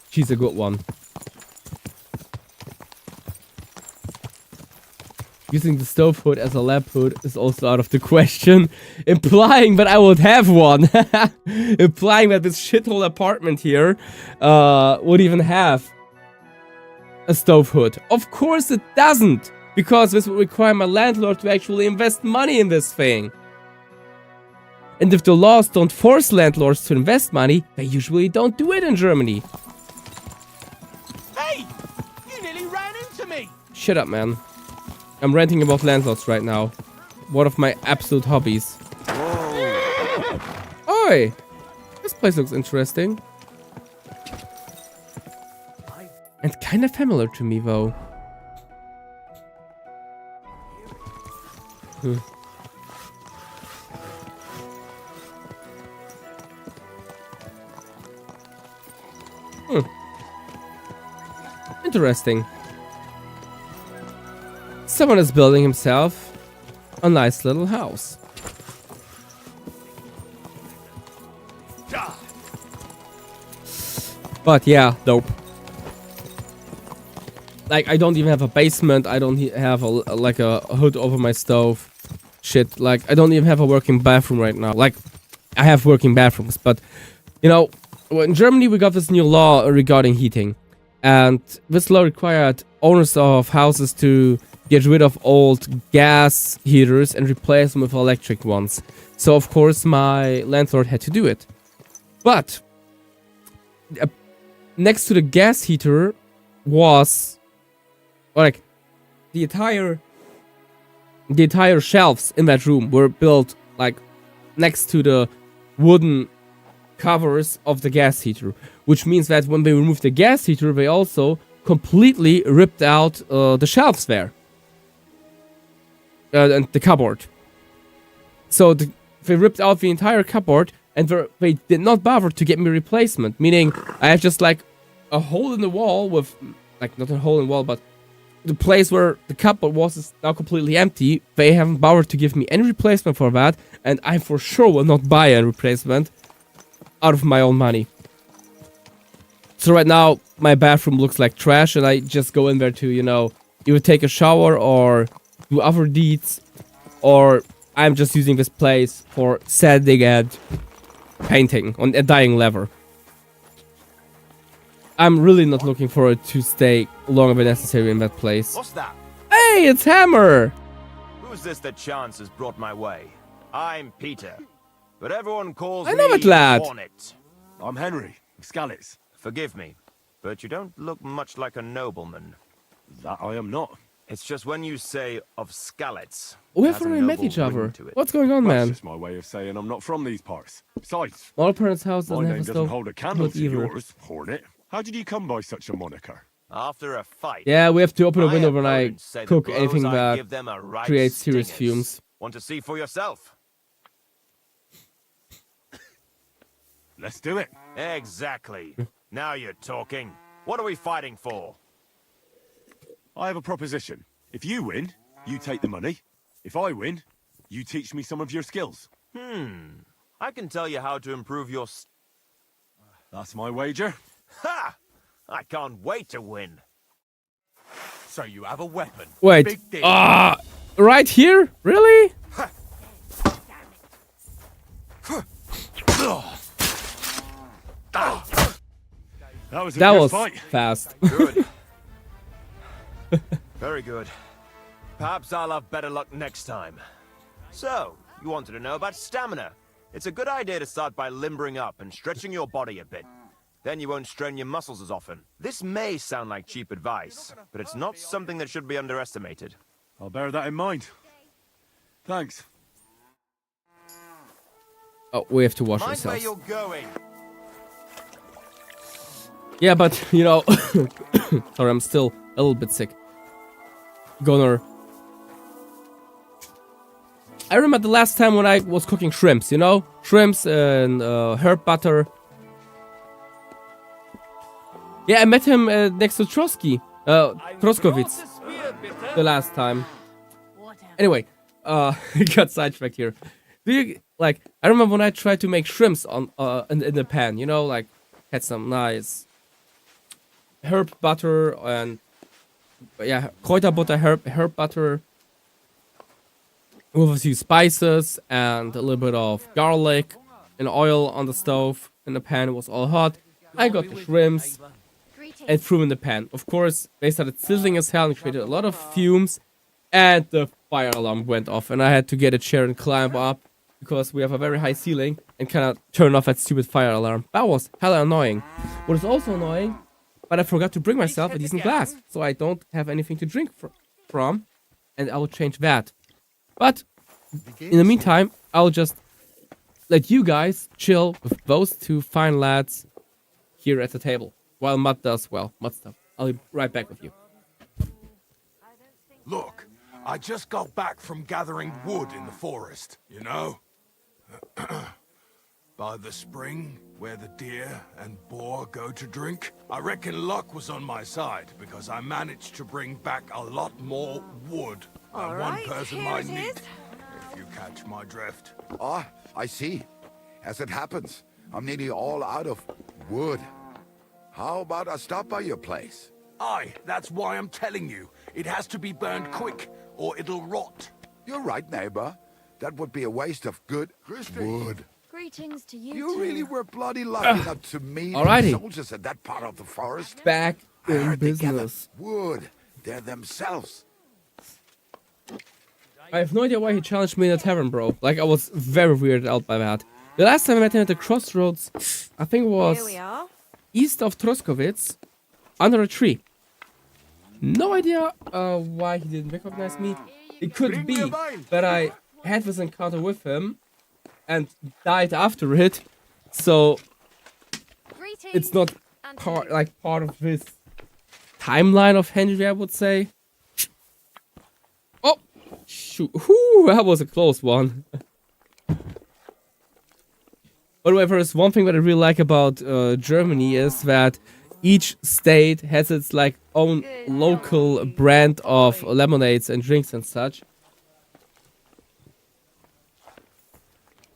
She's a good one. Using the stove hood as a lamp hood is also out of the question, implying that I would have one. Implying that this shithole apartment here would even have a stove hood. Of course it doesn't, because this would require my landlord to actually invest money in this thing. And if the laws don't force landlords to invest money, they usually don't do it in Germany. Hey! You nearly ran into me! Shut up, man. I'm ranting about landlords right now. One of my absolute hobbies. Oi! This place looks interesting. And kind of familiar to me, though. Interesting. Someone is building himself a nice little house. But yeah, nope. Like, I don't even have a basement. I don't have like a hood over my stove. Shit, like, I don't even have a working bathroom right now. Like, I have working bathrooms, but, you know, in Germany we got this new law regarding heating. And this law required owners of houses to get rid of old gas heaters and replace them with electric ones. So, of course, my landlord had to do it. But next to the gas heater was, like, the entire shelves in that room were built, like, next to the wooden covers of the gas heater, which means that when they removed the gas heater, they also completely ripped out the shelves there and the cupboard. So they ripped out the entire cupboard, and they did not bother to get me a replacement. Meaning, I have just like a hole in the wall with, like, not a hole in the wall, but the place where the cupboard was is now completely empty. They haven't bothered to give me any replacement for that, and I for sure will not buy a replacement out of my own money. So right now, my bathroom looks like trash, and I just go in there to, you know, either take a shower or do other deeds, or I'm just using this place for sanding and painting on a dying lever. I'm really not looking forward to stay longer than necessary in that place. What's that? Hey, it's Hammer! Who's this that chance has brought my way? I'm Peter, but everyone calls I know me it, lad. Hornet. I'm Henry, Scalets. Forgive me, but you don't look much like a nobleman. That I am not. It's just when you say of Scalets. We it have has a already met noble each ring other. to it. What's going on, That's man? just my way of saying I'm not from these parts. Besides, My old parents' house my doesn't have name a doesn't stove. hold a candle Not to either. yours, Hornet. How did you come by such a moniker? After a fight. Yeah, we have to open a my window when I opponents say the cook blows anything I that give them are right creates serious stingers. fumes. Want to see for yourself? Let's do it. Exactly. Now you're talking. What are we fighting for? I have a proposition. If you win, you take the money. If I win, you teach me some of your skills. I can tell you how to improve your... That's my wager. Ha! I can't wait to win. So you have a weapon. Wait. Big deal. Right here? Really? That was a That good was fight. fast. Good. Very good. Perhaps I'll have better luck next time. So, you wanted to know about stamina. It's a good idea to start by limbering up and stretching your body a bit. Then you won't strain your muscles as often. This may sound like cheap advice, but it's not something that should be underestimated. I'll bear that in mind. Thanks. Oh, we have to wash Mind where ourselves. you're going. Yeah, but, you know... Sorry, I'm still a little bit sick. Gunnar. I remember the last time when I was cooking shrimps, you know? Shrimps and herb butter. Yeah, I met him next to Trotsky. Troskowitz. The last time. Anyway, got sidetracked here. Do you, like, I remember when I tried to make shrimps on in the pan, you know? Like, had some nice herb butter and... Yeah, Kräuterbutter, herb butter. With a few spices and a little bit of garlic and oil on the stove. And the pan was all hot. I got the shrimps and threw them in the pan. Of course, they started sizzling as hell and created a lot of fumes. And the fire alarm went off. And I had to get a chair and climb up. Because we have a very high ceiling. And kind of turn off that stupid fire alarm. That was hella annoying. What is also annoying... But I forgot to bring myself a decent glass. So I don't have anything to drink from. And I will change that. But in the meantime, I'll just let you guys chill with those two fine lads here at the table. While Mutt does, well, Mutt stuff. I'll be right back with you. Look, I just got back from gathering wood in the forest, you know? By the spring, where the deer and boar go to drink. I reckon luck was on my side, because I managed to bring back a lot more wood than one person might need. If you catch my drift. Ah, I see. As it happens, I'm nearly all out of wood. How about I stop by your place? Aye, that's why I'm telling you. It has to be burned quick, or it'll rot. You're right, neighbor. That would be a waste of good wood. Greetings to you You too. really were bloody lucky not to meet Alrighty. soldiers in that part of the forest. Back I in heard they gather business. wood. They're themselves. I have no idea why he challenged me in a tavern, bro. Like, I was very weirded out by that. The last time I met him at the crossroads, I think it was Here we are. east of Troskowitz, under a tree. No idea why he didn't recognize me. It could be that I had this encounter with him and died after it. So Greetings. it's not and part of this timeline of Henry, I would say. Oh, shoot! Whew, that was a close one. By the way, there's one thing that I really like about Germany is that each state has its like own local brand of lemonades and drinks and such.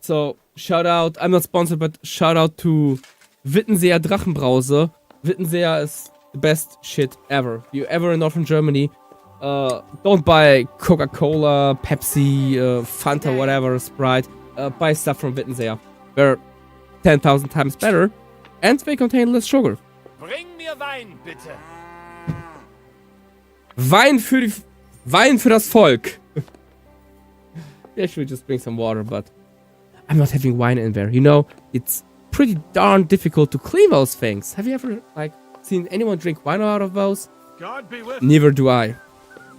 So shout out, I'm not sponsored, but shout out to Wittenseer Drachenbrause. Wittenseer is the best shit ever. If you're ever in northern Germany, don't buy Coca-Cola, Pepsi, Fanta, whatever, Sprite. Buy stuff from Wittenseer. They're 10,000 times better, and they contain less sugar. Bring mir Wein, bitte. Wein für das Volk. Yeah, should just bring some water, but I'm not having wine in there. You know, it's pretty darn difficult to clean those things. Have you ever like seen anyone drink wine out of those? God be with Neither do I.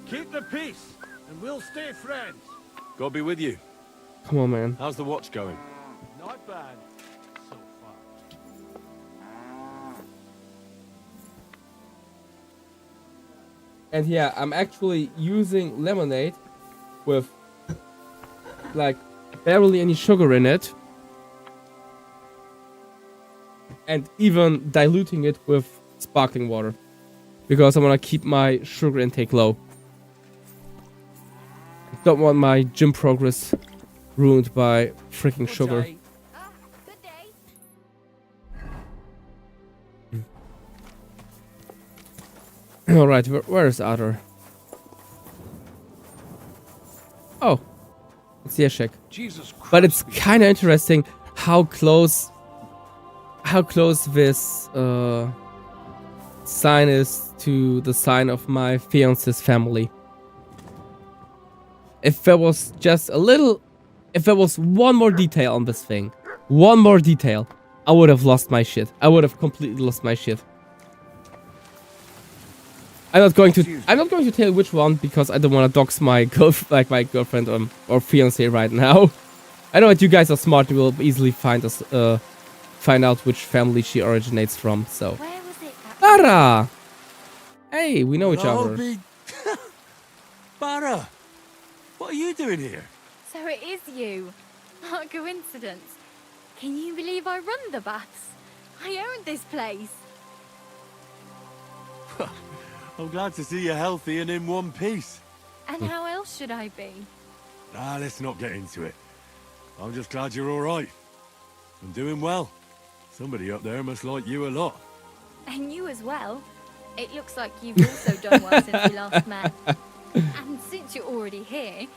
Keep the peace, and we'll stay friends. God be with you. Come on, man. How's the watch going? Not bad. So far. And yeah, I'm actually using lemonade with like barely any sugar in it. And even diluting it with sparkling water. Because I want to keep my sugar intake low. Don't want my gym progress ruined by freaking sugar. Good day. Alright, where is Otter? Oh. It's Yeshek. Jesus Christ. But it's kind of interesting how close this sign is to the sign of my fiance's family. If there was just a little, if there was one more detail on this thing, one more detail, I would have lost my shit. I would have completely lost my shit. I'm not going to tell which one because I don't want to dox my girlfriend or fiance right now. I know that you guys are smart and will easily find out which family she originates from. So, Where was it? Bara, hey, we know each other. Bara, what are you doing here? So it is you. What a coincidence. Can you believe I run the baths? I own this place. I'm glad to see you healthy and in one piece. And how else should I be? Let's not get into it. I'm just glad you're all right. I'm doing well. Somebody up there must like you a lot. And you as well. It looks like you've also done well since we last met. And since you're already here,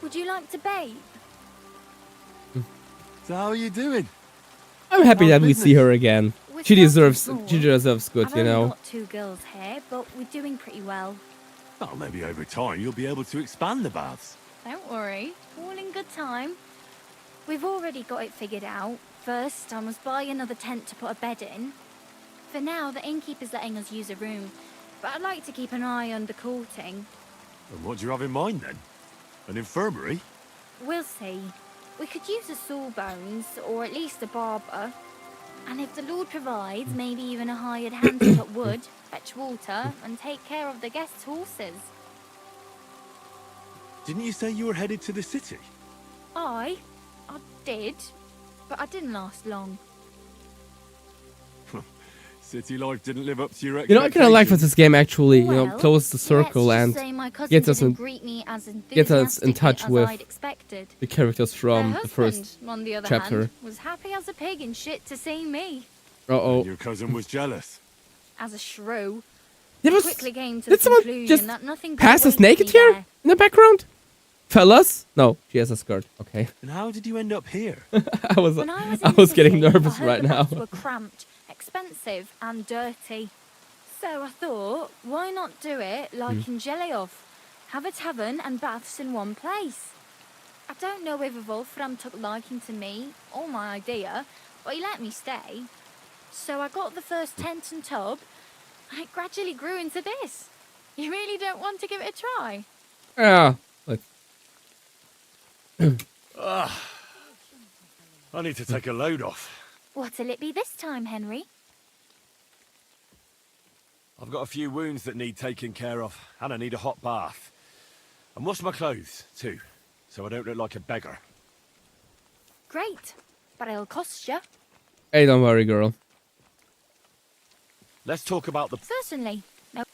would you like to bathe? So how are you doing? I'm happy that we see her again. We're She deserves starting good, I've you only know. got 2 girls here, but we're doing pretty well. Oh, maybe over time you'll be able to expand the baths. Don't worry, all in good time. We've already got it figured out. First, I must buy another tent to put a bed in. For now, the innkeeper's letting us use a room, but I'd like to keep an eye on the courting. And what do you have in mind then? An infirmary? We'll see. We could use a sawbones, or at least a barber. And if the Lord provides, maybe even a hired hand to cut wood, fetch water, and take care of the guests' horses. Didn't you say you were headed to the city? I did, but I didn't last long. City life didn't live up to your You know, I kind of like that expectations. this game actually, Well, closes the circle let's and just say my cousin gets us didn't in, greet me as gets us in enthusiastically touch as with I'd expected. the characters from Her the first husband, on the other chapter. hand, was happy as a pig in shit to see me. Uh-oh. Your cousin was jealous. As a shrew, There was, quickly came to did the someone conclusion just that nothing pass but us naked here in the background? Fellas? No, she has a skirt. Okay. And how did you end up here? I was When I was, I in the was getting city, nervous I heard right the now. baths were cramped, expensive, and dirty. So I thought, why not do it like in Jellyov? Have a tavern and baths in one place. I don't know whether Wolfram took liking to me or my idea, but he let me stay. So I got the first tent and tub, and it gradually grew into this. You really don't want to give it a try? Yeah. Like, I need to take a load off. What'll it be this time, Henry? I've got a few wounds that need taking care of, and I need a hot bath. And wash my clothes, too, so I don't look like a beggar. Great, but it'll cost you. Hey, don't worry, girl. Let's talk about the... Certainly. No.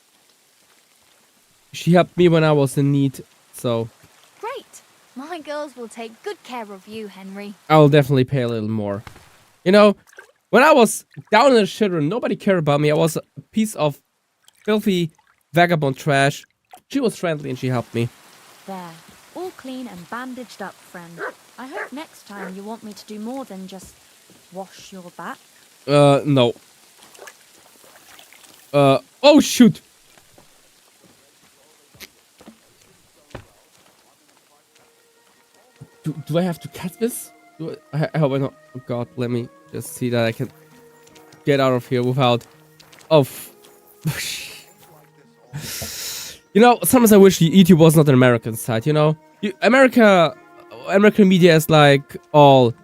She helped me when I was in need, so Great. My girls will take good care of you, Henry. I'll definitely pay a little more. You know, when I was down in the shitter, nobody cared about me. I was a piece of filthy vagabond trash. She was friendly and she helped me. There, all clean and bandaged up, friend. I hope next time you want me to do more than just wash your back. No. Oh shoot! Do I have to cut this? I hope I not. Oh god, let me just see that I can get out of here without. Oh. You know, sometimes I wish YouTube was not an American site. You know, American media is like all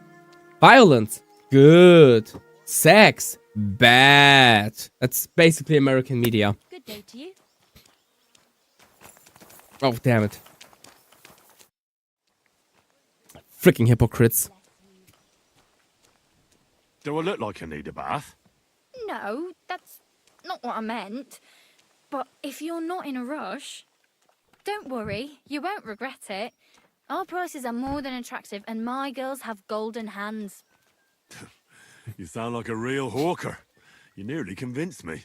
violence, good, sex, bad. That's basically American media. Good day to you. Oh, damn it. Freaking hypocrites. Do I look like I need a bath? No, that's not what I meant. But if you're not in a rush, don't worry, you won't regret it. Our prices are more than attractive and my girls have golden hands. You sound like a real hawker. You nearly convinced me.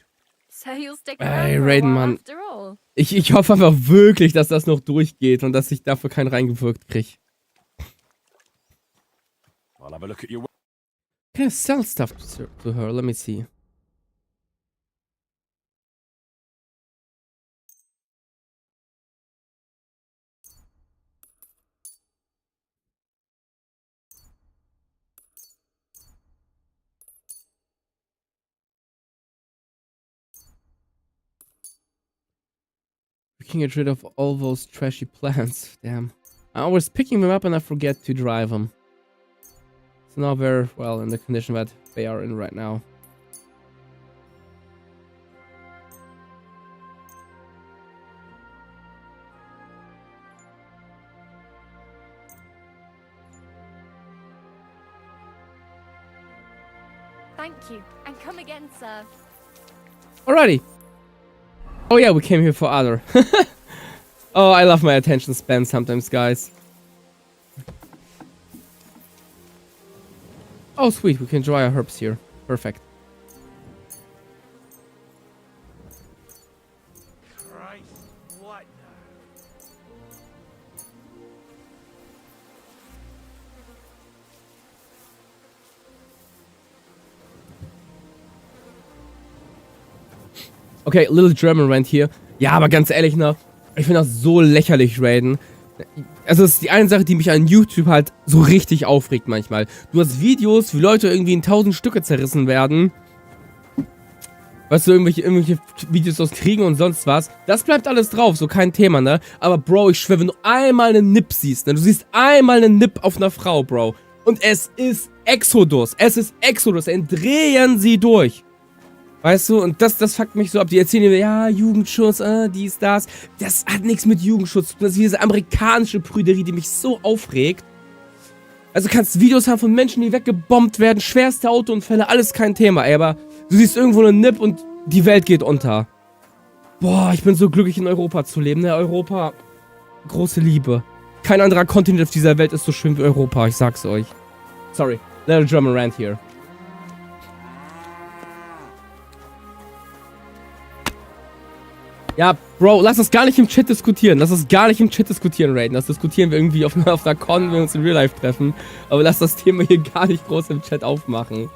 So you'll stick Ey, around for a Raiden, while Mann. after all. Ich hoffe einfach wirklich, dass das noch durchgeht und dass ich dafür keinen reingewirkt kriege. I'll have a look at your... Can I sell stuff to her? Let me see. We can get rid of all those trashy plants. Damn. I always picking them up and I forget to drive them. So now they're, well, in the condition that they are in right now. Thank you, and come again, sir. Alrighty. Oh yeah, we came here for other. Oh, I love my attention span sometimes, guys. Oh, sweet. We can dry our herbs here. Perfect. Christ, what Okay, Little German Rant hier. Ja, aber ganz ehrlich, ne? Ich finde das so lächerlich, Raiden. Also, es ist die eine Sache, die mich an YouTube halt so richtig aufregt manchmal. Du hast Videos, wie Leute irgendwie in 1000 Stücke zerrissen werden. Weißt du, irgendwelche Videos aus Kriegen und sonst was. Das bleibt alles drauf, so kein Thema, ne? Aber Bro, ich schwöre, wenn du einmal einen Nip siehst, ne? Du siehst einmal einen Nip auf einer Frau, Bro. Und es ist Exodus. Es ist Exodus. Dann drehen sie durch. Weißt du, und das fuckt mich so ab. Die erzählen mir, ja, Jugendschutz, dies, das. Das hat nichts mit Jugendschutz zu tun. Das ist diese amerikanische Prüderie, die mich so aufregt. Also du kannst Videos haben von Menschen, die weggebombt werden, schwerste Autounfälle, alles kein Thema, ey. Aber du siehst irgendwo einen Nip und die Welt geht unter. Boah, ich bin so glücklich, in Europa zu leben, ne? Europa, große Liebe. Kein anderer Kontinent auf dieser Welt ist so schön wie Europa, ich sag's euch. Sorry, little German rant here. Ja, Bro, lass das gar nicht im Chat diskutieren. Lass das gar nicht im Chat diskutieren, Raiden. Das diskutieren wir irgendwie auf einer Con, wenn wir uns in Real Life treffen. Aber lass das Thema hier gar nicht groß im Chat aufmachen.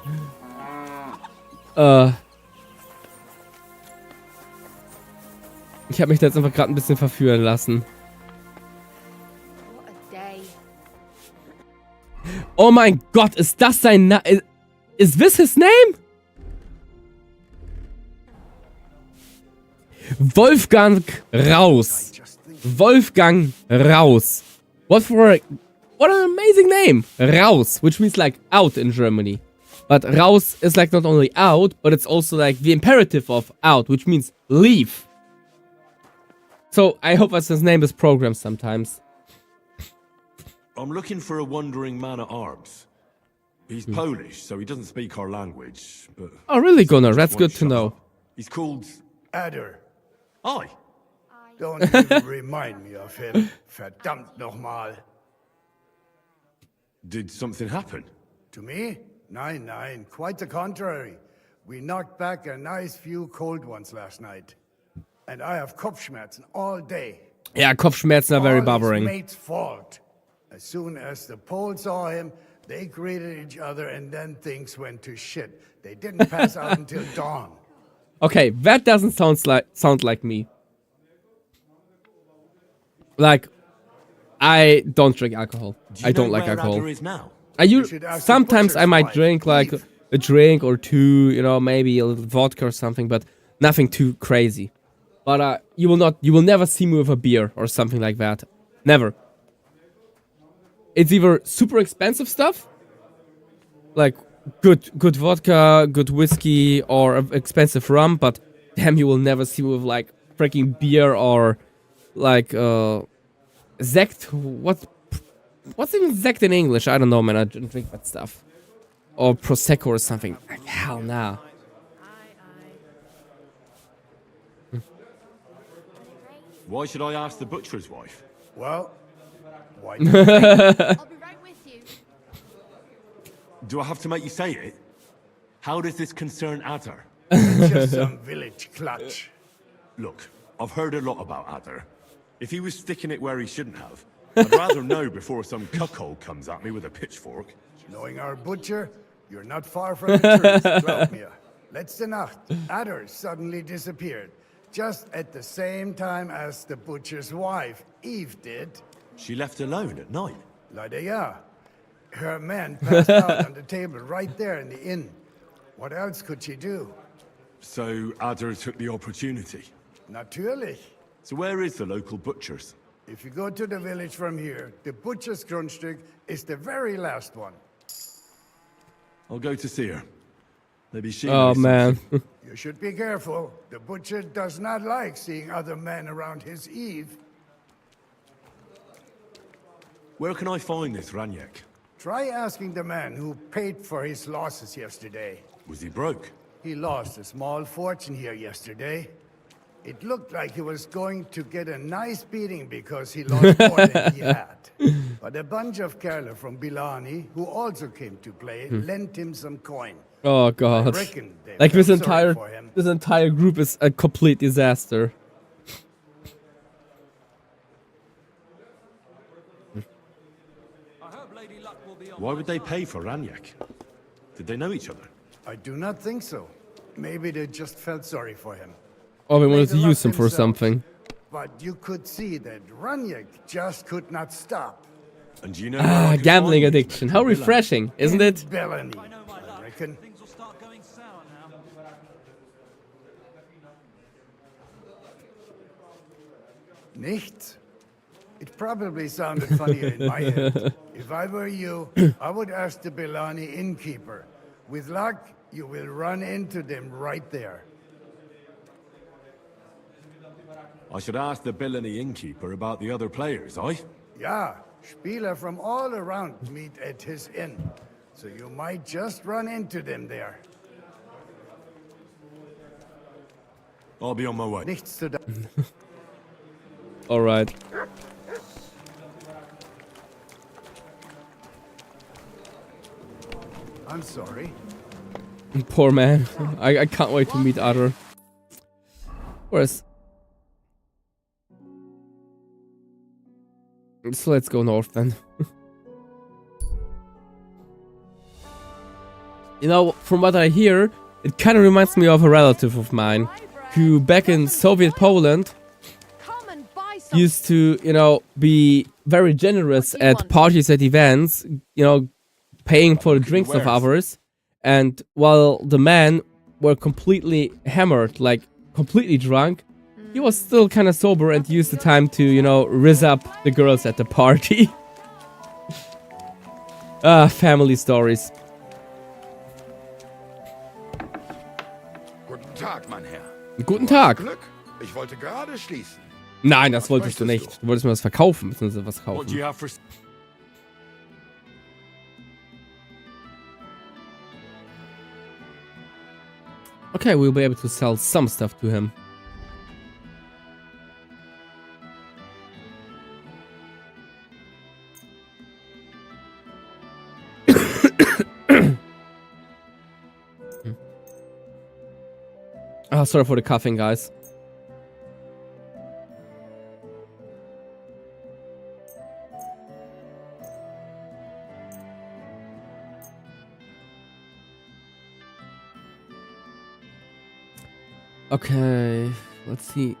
Ich habe mich da jetzt einfach gerade ein bisschen verführen lassen. Oh mein Gott, ist das sein Name? Is this his name? Wolfgang Raus. Wolfgang Raus. What an amazing name. Raus, which means like out in Germany. But raus is like not only out, but it's also like the imperative of out, which means leave. So I hope that's his name is programmed sometimes. I'm looking for a wandering man at arms. He's Polish, so he doesn't speak our language, but... Oh, really, Gunnar? That's good to know. He's called... Adder. Aye. Don't even remind me of him. Verdammt nochmal. Did something happen? To me? Nein, nein, quite the contrary. We knocked back a nice few cold ones last night. And I have Kopfschmerzen all day. Yeah, Kopfschmerzen are very bothering. All his mate's fault. As soon as the Poles saw him, they greeted each other and then things went to shit. They didn't pass out until dawn. Okay, that doesn't sound like me. Like, I don't drink alcohol. I don't like alcohol. Sometimes I might drink like a drink or two, you know, maybe a little vodka or something, but nothing too crazy. But you will never see me with a beer or something like that. Never. It's either super expensive stuff, like good vodka, good whiskey, or expensive rum, but damn, you will never see me with like freaking beer or like Sekt. What's even Sekt in English? I don't know, man. I don't drink that stuff. Or Prosecco or something. Hell nah. Why should I ask the butcher's wife? Well, why I'll be right with you. Do I have to make you say it? How does this concern Adder? Just some village clutch. Look, I've heard a lot about Adder. If he was sticking it where he shouldn't have, I'd rather know before some cuckold comes at me with a pitchfork. Knowing our butcher, you're not far from the truth, glaub mir. Letzte Nacht, Adder suddenly disappeared. Just at the same time as the butcher's wife, Eve, did. She left alone at night? Leider ja. Her man passed out on the table right there in the inn. What else could she do? So Adder took the opportunity? Natürlich. So where is the local butcher's? If you go to the village from here, the butcher's Grundstück is the very last one. I'll go to see her. Maybe she... Oh, man. You should be careful. The butcher does not like seeing other men around his Eve. Where can I find this Raniek? Try asking the man who paid for his losses yesterday. Was he broke? He lost a small fortune here yesterday. It looked like he was going to get a nice beating because he lost more than he had. But a bunch of Kerle from Bilani, who also came to play, lent him some coin. Oh god. Like this entire group is a complete disaster. Why would they pay for Raniek? Did they know each other? I do not think so. Maybe they just felt sorry for him. Or they wanted to use him for something. But you could see that Raniek just could not stop. And you know gambling addiction. How refreshing, isn't it? Bellany, I reckon. Nichts? It probably sounded funnier in my head. If I were you, I would ask the Bellani innkeeper. With luck, you will run into them right there. I should ask the Bellany innkeeper about the other players, aye? Yeah, Spieler from all around meet at his inn. So you might just run into them there. I'll be on my way. Nichts zu danken. Alright. I'm sorry. Poor man. I can't wait to meet Adder. Where's... So let's go north then. You know, from what I hear, it kind of reminds me of a relative of mine who back in Soviet Poland used to, you know, be very generous at parties, at events, you know, paying for the drinks of others. And while the men were completely hammered, like completely drunk, he was still kind of sober and used the time to, you know, rizz up the girls at the party. Family stories. Guten Tag. Glück. Ich wollte gerade schließen. Nein, das Was wolltest du möchtest nicht. Du wolltest mir was verkaufen, beziehungsweise was What do you kaufen. have for... Okay, we'll be able to sell some stuff to him. Oh, sorry for the coughing, guys. Okay, let's see.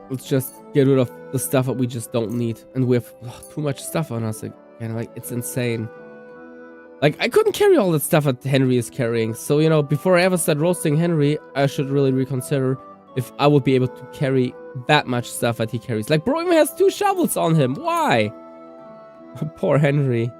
Let's just get rid of the stuff that we just don't need. And we have too much stuff on us again. Like, it's insane. Like, I couldn't carry all that stuff that Henry is carrying. So, you know, before I ever start roasting Henry, I should really reconsider if I would be able to carry that much stuff that he carries. Like, bro even has 2 shovels on him. Why? Poor Henry.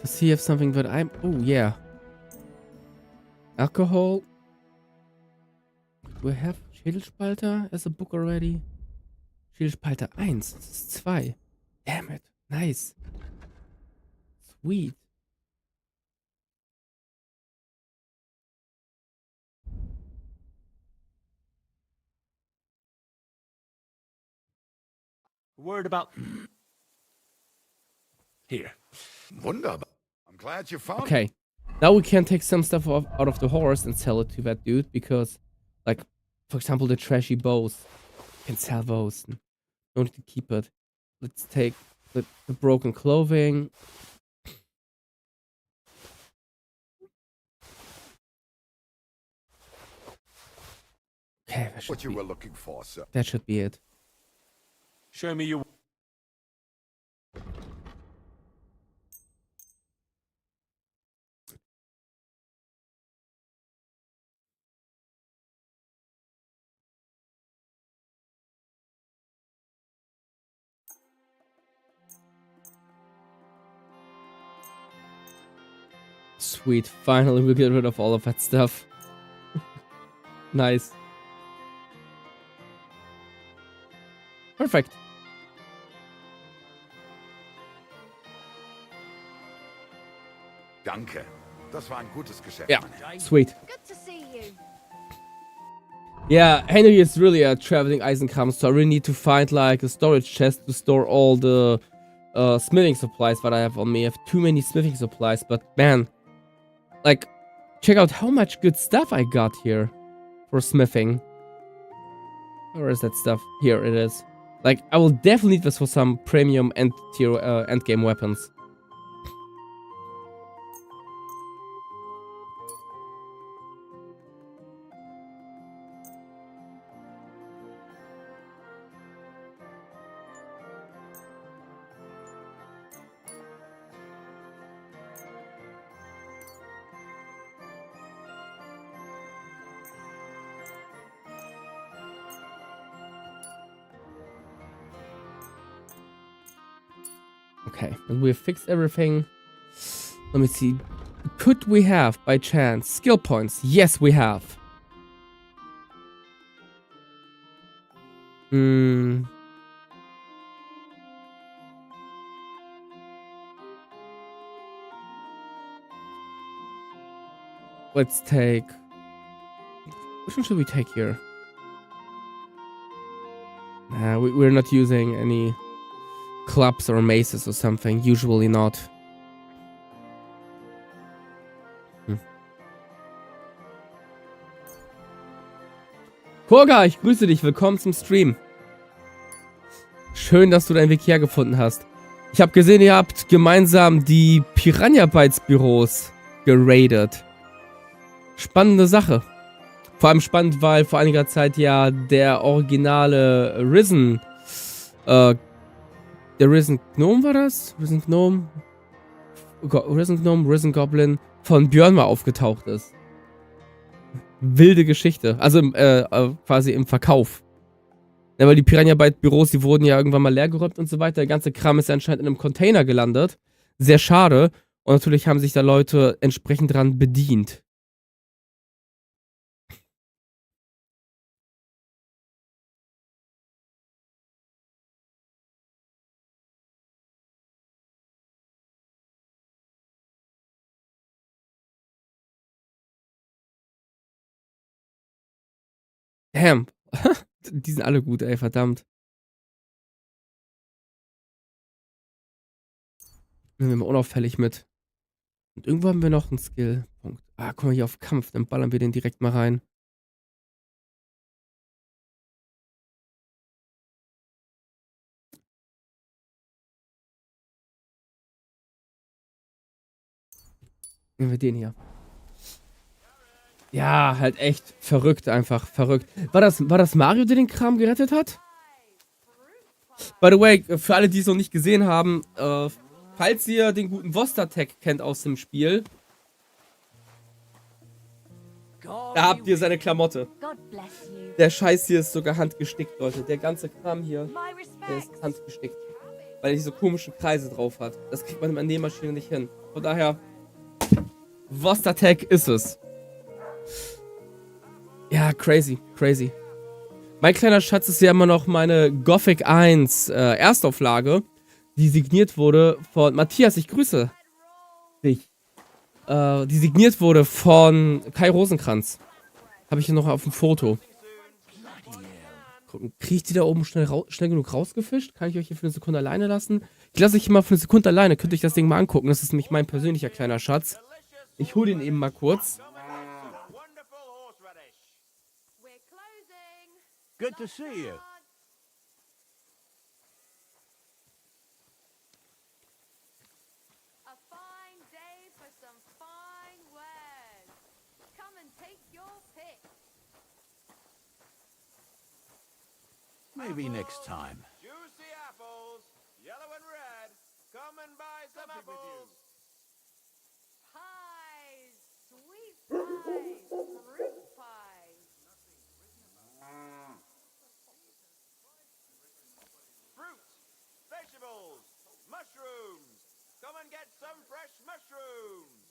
Does he have something that I'm... Oh, yeah. Alcohol. Do I have Schädelspalter as a book already? Schädelspalter 1. Das ist 2. Damn it. Nice. Sweet. Word about... Here. Wunderbar. I'm glad you found Okay. Now we can take some stuff out of the horse and sell it to that dude because, like, for example, the trashy bows. You can sell those. No need to keep it. Let's take the broken clothing. Okay, what you were looking for, sir. That should be it. Show me your... Sweet. Finally, we'll get rid of all of that stuff. Nice. Perfect. Danke. Das war ein gutes Geschäft. Yeah, Mann. sweet. Good to see you. Yeah, Henry is really a traveling Eisenkram, so I really need to find like a storage chest to store all the smithing supplies that I have on me. I have too many smithing supplies, but man, like, check out how much good stuff I got here for smithing. Where is that stuff? Here it is. Like, I will definitely need this for some premium end tier end game weapons. Okay, and we've fixed everything. Let me see. Could we have, by chance, skill points? Yes, we have. Let's take... Which one should we take here? We're not using any clubs or maces or something. Usually not. Kurga, ich grüße dich. Willkommen zum Stream. Schön, dass du deinen Weg hierher gefunden hast. Ich habe gesehen, ihr habt gemeinsam die Piranha Bytes Büros geradet. Spannende Sache. Vor allem spannend, weil vor einiger Zeit ja der originale Risen, der Risen Gnome war das? Risen Gnome, Risen Goblin von Björn mal aufgetaucht ist. Wilde Geschichte. Also quasi im Verkauf. Ja, weil die Piranha Bytes Büros, die wurden ja irgendwann mal leergeräumt und so weiter. Der ganze Kram ist anscheinend in einem Container gelandet. Sehr schade. Und natürlich haben sich da Leute entsprechend dran bedient. Damn. Die sind alle gut, ey, verdammt. Nehmen wir mal unauffällig mit. Und irgendwo haben wir noch einen Skill-Punkt. Ah, guck mal hier auf Kampf, dann ballern wir den direkt mal rein. Nehmen wir den hier. Ja, halt echt verrückt einfach, verrückt. War das Mario, der den Kram gerettet hat? By the way, für alle, die es noch nicht gesehen haben, falls ihr den guten Vostar-Tag kennt aus dem Spiel, da habt ihr seine Klamotte. Der Scheiß hier ist sogar handgestickt, Leute. Der ganze Kram hier, der ist handgestickt. Weil er diese komischen Kreise drauf hat. Das kriegt man in der Nähmaschine nicht hin. Von daher, Vostar-Tag ist es. Ja, crazy, crazy. Mein kleiner Schatz ist ja immer noch meine Gothic 1 Erstauflage, die signiert wurde von Matthias, ich grüße dich. Die signiert wurde von Kai Rosenkranz. Habe ich hier noch auf dem Foto. Kriege ich die da oben schnell genug rausgefischt? Kann ich euch hier für eine Sekunde alleine lassen? Ich lasse euch hier mal für eine Sekunde alleine. Könnt ihr euch das Ding mal angucken. Das ist nämlich mein persönlicher kleiner Schatz. Ich hole den eben mal kurz. Good to see you. A fine day for some fine wares. Come and take your pick. Maybe next time. Juicy apples, yellow and red. Come and buy some apples. Pies, sweet pies, fruit pies. Fruit, vegetables, mushrooms. Come and get some fresh mushrooms.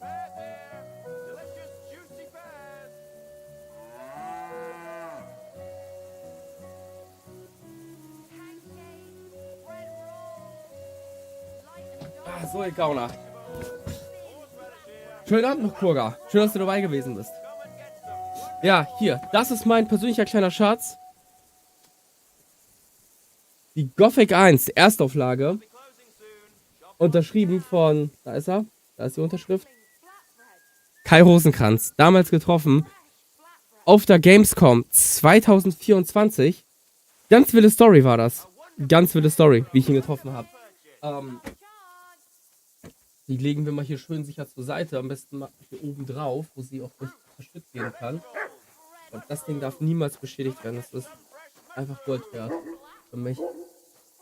Pears here, delicious juicy pears. Pancakes, bread rolls, light and Ah, so, ihr Gauner. Schönen Abend noch, Kurga. Schön, dass du dabei gewesen bist. Ja, hier. Das ist mein persönlicher kleiner Schatz. Die Gothic 1, Erstauflage. Unterschrieben von... Da ist er. Da ist die Unterschrift. Kai Rosenkranz. Damals getroffen. Auf der Gamescom 2024. Ganz wilde Story war das. Ganz wilde Story, wie ich ihn getroffen habe. Die legen wir mal hier schön sicher zur Seite. Am besten mal hier oben drauf, wo sie auch richtig verschützt werden kann. Und das Ding darf niemals beschädigt werden. Das ist einfach Gold wert für mich.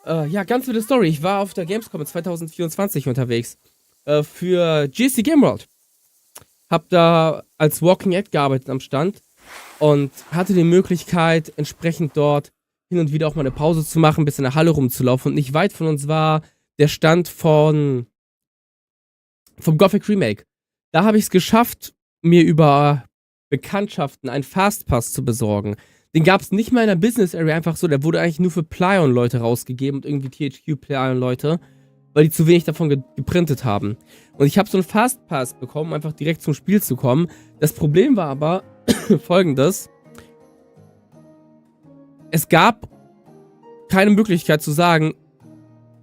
Ja, ganz wilde Story. Ich war auf der Gamescom 2024 unterwegs. Für GSC Game World. Hab da als Walking Ad gearbeitet am Stand. Und hatte die Möglichkeit, entsprechend dort hin und wieder auch mal eine Pause zu machen, ein bisschen in der Halle rumzulaufen. Und nicht weit von uns war der Stand vom Gothic Remake. Da habe ich es geschafft, mir über Bekanntschaften einen Fastpass zu besorgen. Den gab es nicht mal in der Business Area einfach so. Der wurde eigentlich nur für Plaion-Leute rausgegeben und irgendwie THQ Plaion-Leute, weil die zu wenig davon geprintet haben. Und ich habe so einen Fastpass bekommen, einfach direkt zum Spiel zu kommen. Das Problem war aber folgendes. Es gab keine Möglichkeit zu sagen,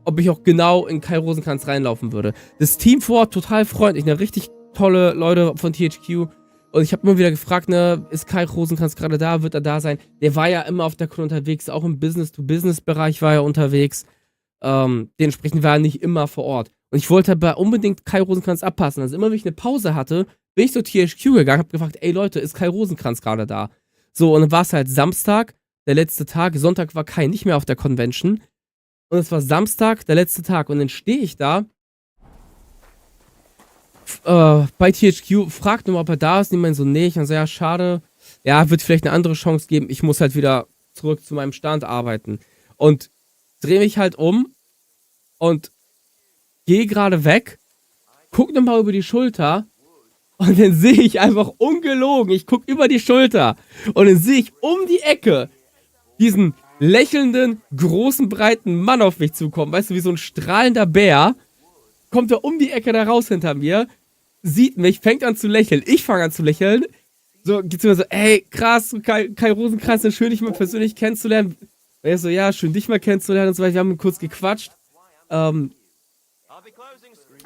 ob ich auch genau in Kai Rosenkranz reinlaufen würde. Das Team vor Ort total freundlich, ne, richtig tolle Leute von THQ. Und ich habe immer wieder gefragt, ne, ist Kai Rosenkranz gerade da, wird er da sein? Der war ja immer auf der Con unterwegs, auch im Business-to-Business-Bereich war er unterwegs. Dementsprechend war er nicht immer vor Ort. Und ich wollte aber unbedingt Kai Rosenkranz abpassen. Also immer, wenn ich eine Pause hatte, bin ich zu THQ gegangen, hab gefragt, ey Leute, ist Kai Rosenkranz gerade da? So, und dann war es halt Samstag, der letzte Tag. Sonntag war Kai nicht mehr auf der Convention. Und es war Samstag, der letzte Tag. Und dann stehe ich da bei THQ, fragt nur, ob er da ist. Und die meinen so, nee. Ich dann so, ja, schade. Ja, wird vielleicht eine andere Chance geben. Ich muss halt wieder zurück zu meinem Stand arbeiten. Und drehe mich halt um und gehe gerade weg, guck nochmal über die Schulter und dann sehe ich einfach ungelogen, ich guck über die Schulter und dann sehe ich um die Ecke diesen lächelnden, großen, breiten Mann auf mich zukommen, weißt du, wie so ein strahlender Bär, kommt er um die Ecke da raus hinter mir, sieht mich, fängt an zu lächeln, ich fange an zu lächeln, so geht's mir so, ey, krass, Kai Rosenkranz, schön, dich mal persönlich kennenzulernen. Und er so, ja, schön, dich mal kennenzulernen und so weiter, wir haben kurz gequatscht.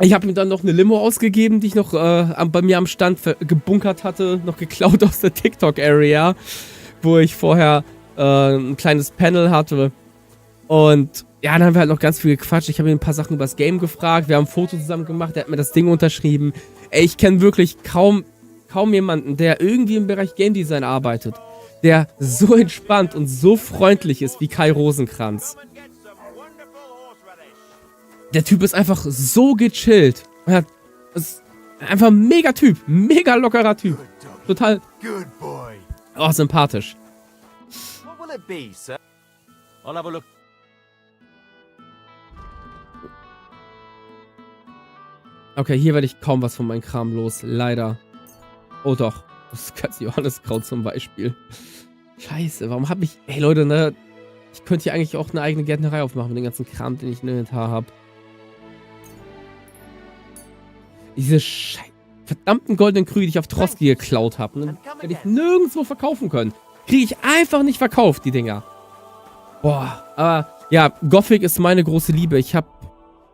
Ich habe ihm dann noch eine Limo ausgegeben, die ich noch bei mir am Stand gebunkert hatte, noch geklaut aus der TikTok-Area, wo ich vorher ein kleines Panel hatte. Und ja, dann haben wir halt noch ganz viel gequatscht. Ich habe ihm ein paar Sachen über das Game gefragt. Wir haben ein Foto zusammen gemacht. Er hat mir das Ding unterschrieben. Ey, ich kenne wirklich kaum jemanden, der irgendwie im Bereich Game Design arbeitet, der so entspannt und so freundlich ist wie Kai Rosenkranz. Der Typ ist einfach so gechillt. Ist einfach ein mega Typ. Mega lockerer Typ. Total sympathisch. What will it be, sir? I'll have a look. Okay, hier werde ich kaum was von meinem Kram los. Leider. Oh doch. Das ganze Johanniskraut zum Beispiel. Scheiße, warum habe ich... Ey Leute, ne? Ich könnte hier eigentlich auch eine eigene Gärtnerei aufmachen mit dem ganzen Kram, den ich im Inventar habe. Diese verdammten goldenen Krüge, die ich auf Trotzki geklaut habe, ne? Hätte ich nirgendwo verkaufen können. Kriege ich einfach nicht verkauft, die Dinger. Boah, aber ja, Gothic ist meine große Liebe. Ich habe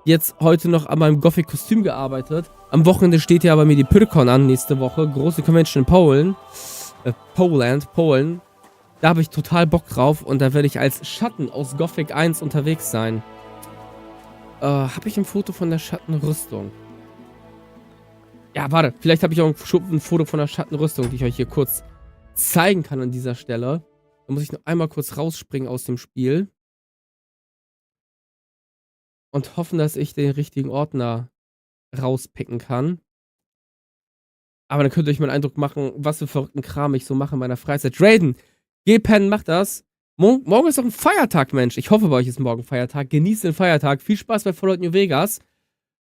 jetzt heute noch an meinem Gothic-Kostüm gearbeitet. Am Wochenende steht ja bei mir die Pyrkon an, nächste Woche. Große Convention in Polen. Polen. Da habe ich total Bock drauf und da werde ich als Schatten aus Gothic 1 unterwegs sein. Habe ich ein Foto von der Schattenrüstung? Ja, warte, vielleicht habe ich auch ein Foto von der Schattenrüstung, die ich euch hier kurz zeigen kann an dieser Stelle. Da muss ich noch einmal kurz rausspringen aus dem Spiel. Und hoffen, dass ich den richtigen Ordner rauspicken kann. Aber dann könnt ihr euch mal einen Eindruck machen, was für verrückten Kram ich so mache in meiner Freizeit. Drayden, geh pennen, mach das. Morgen ist doch ein Feiertag, Mensch. Ich hoffe, bei euch ist morgen Feiertag. Genießt den Feiertag. Viel Spaß bei Fallout New Vegas.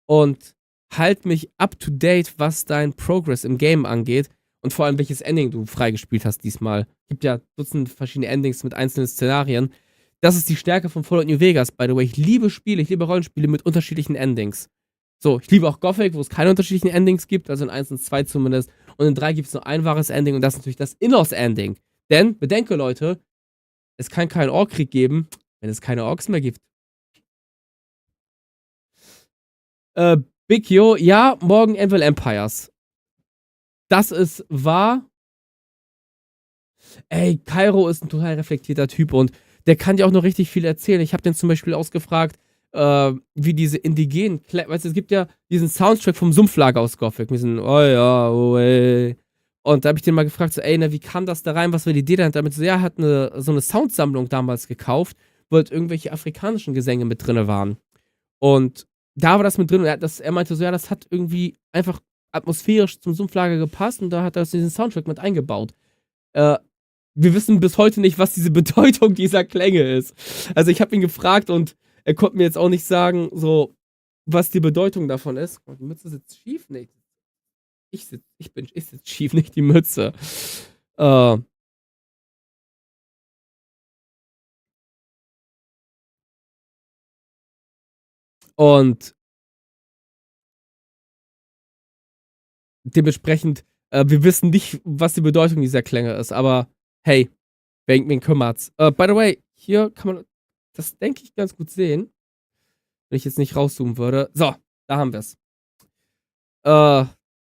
Und halt mich up to date, was dein Progress im Game angeht. Und vor allem, welches Ending du freigespielt hast diesmal. Gibt ja Dutzend verschiedene Endings mit einzelnen Szenarien. Das ist die Stärke von Fallout New Vegas, by the way. Ich liebe Spiele, ich liebe Rollenspiele mit unterschiedlichen Endings. So, ich liebe auch Gothic, wo es keine unterschiedlichen Endings gibt, also in 1 und 2 zumindest. Und in 3 gibt es nur ein wahres Ending und das ist natürlich das Innos-Ending. Denn, bedenke Leute, es kann keinen Orkkrieg geben, wenn es keine Orks mehr gibt. Big Yo, ja, morgen Evil Empires. Das ist wahr. Ey, Kairo ist ein total reflektierter Typ und der kann dir auch noch richtig viel erzählen. Ich habe den zum Beispiel ausgefragt, wie diese indigenen, weißt du, es gibt ja diesen Soundtrack vom Sumpflager aus Gothic, diesen, oh ja, oh ey. Und da habe ich den mal gefragt, so, ey, wie kam das da rein, was war die Idee damit? So, ja, er hat so eine Soundsammlung damals gekauft, wo halt irgendwelche afrikanischen Gesänge mit drin waren. Und da war das mit drin und er meinte so, ja, das hat irgendwie einfach atmosphärisch zum Sumpflager gepasst und da hat er diesen Soundtrack mit eingebaut. Wir wissen bis heute nicht, was diese Bedeutung dieser Klänge ist. Also ich habe ihn gefragt und er konnte mir jetzt auch nicht sagen, so, was die Bedeutung davon ist. Oh, die Mütze sitzt schief? Nee. Ich sitze schief, nicht die Mütze. Und dementsprechend, wir wissen nicht, was die Bedeutung dieser Klänge ist, aber hey, wen kümmert's? By the way, hier kann man das, denke ich, ganz gut sehen. Wenn ich jetzt nicht rauszoomen würde. So, da haben wir es.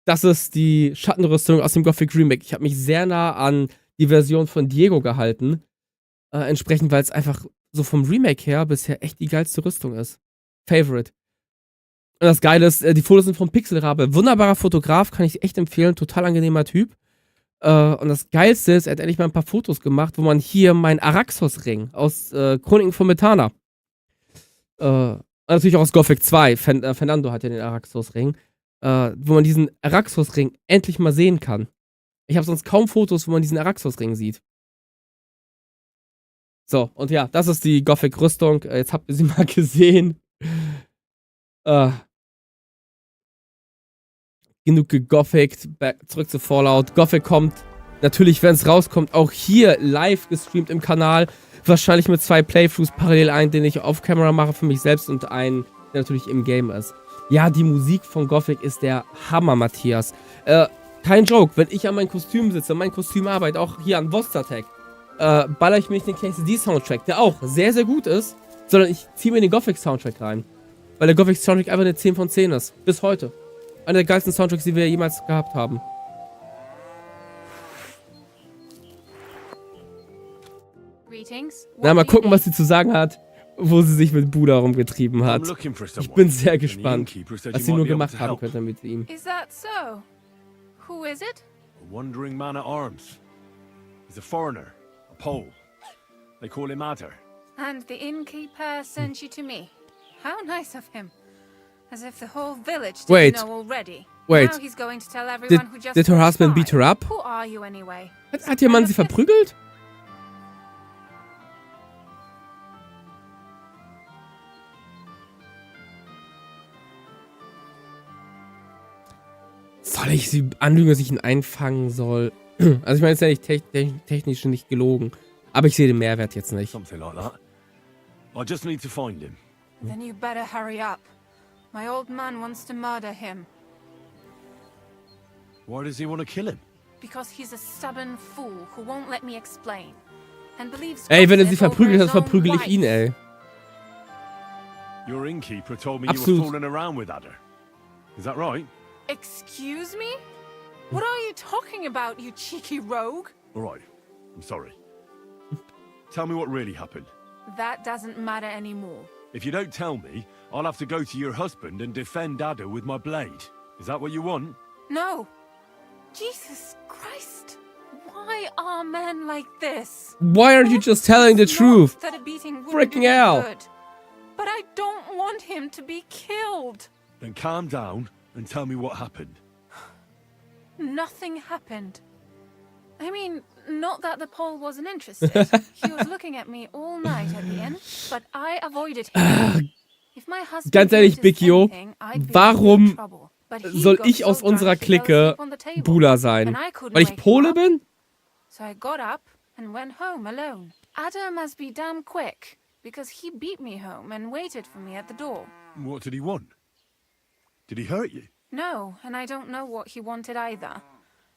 Das ist die Schattenrüstung aus dem Gothic Remake. Ich habe mich sehr nah an die Version von Diego gehalten. Entsprechend, weil es einfach so vom Remake her bisher echt die geilste Rüstung ist. Favorite. Und das Geile ist, die Fotos sind vom Pixelrabe. Wunderbarer Fotograf, kann ich echt empfehlen. Total angenehmer Typ. Und das Geilste ist, er hat endlich mal ein paar Fotos gemacht, wo man hier meinen Araxos-Ring aus Chroniken von Metana. Natürlich auch aus Gothic 2. Fernando hat ja den Araxos-Ring. Wo man diesen Araxos-Ring endlich mal sehen kann. Ich habe sonst kaum Fotos, wo man diesen Araxos-Ring sieht. So, und ja, das ist die Gothic-Rüstung. Jetzt habt ihr sie mal gesehen. Genug gegothict. Zurück zu Fallout. Gothic kommt natürlich, wenn es rauskommt, auch hier live gestreamt im Kanal. Wahrscheinlich mit 2 Playthroughs parallel, einen, den ich off-camera mache für mich selbst und einen, der natürlich im Game ist. Ja, die Musik von Gothic ist der Hammer, Matthias. Kein Joke, wenn ich an meinem Kostüm sitze, an meinem Kostüm arbeite, auch hier an Vostatek, baller ich mir nicht den KCD-Soundtrack, der auch sehr, sehr gut ist, sondern ich ziehe mir den Gothic-Soundtrack rein. Weil der Gothic-Soundtrack einfach eine 10 von 10 ist. Bis heute. Einer der geilsten Soundtracks, die wir jemals gehabt haben. Na, mal gucken, was sie zu sagen hat, wo sie sich mit Buddha rumgetrieben hat. Ich bin sehr gespannt, was sie nur gemacht haben könnte mit ihm. Is that so? Who is it? A wandering man at arms. He's a foreigner, a Pole. They call him Adder. And the innkeeper sent you to me. How nice of him. As if the whole village didn't know already. Wait. Now he's going to tell everyone who just Did her husband beat her up? Who are you anyway? Hat ihr Mann sie verprügelt? Soll ich sie anlügen, dass ich ihn einfangen soll? Also ich meine, es ist ja nicht technisch nicht gelogen. Aber ich sehe den Mehrwert jetzt nicht. Something like that. I just need to find him. Then you better hurry up. My old man wants to murder him. Why does he want to kill him? Because he's a stubborn fool who won't let me explain. And believes Ey, wenn er sie gossip over verprügelt hat, his own verprügel ich ihn, wife. ey. Your innkeeper told me Absolut. you were fooling around with Adder. Is that right? Excuse me? What are you talking about, you cheeky rogue? All right. I'm sorry. Tell me what really happened. That doesn't matter anymore. If you don't tell me, I'll have to go to your husband and defend Adder with my blade. Is that what you want? No. Jesus Christ. Why are men like this? Why aren't you just telling the truth? That a beating wouldn't Freaking do him hell. good. But I don't want him to be killed. Then calm down and tell me what happened. Nothing happened. I mean, not that the Pole wasn't interested. He was looking at me all night at the inn, but I avoided him. If my husband Ganz ehrlich, noticed Bikio, anything, I'd be in warum big trouble. But he soll got ich so aus drunk unserer he fell Clique asleep on the table, Bula sein? and I couldn't Weil ich wake him Pole up. bin? So I got up and went home alone. Adam must be damn quick, because he beat me home and waited for me at the door. What did he want? Did he hurt you? No, and I don't know what he wanted either.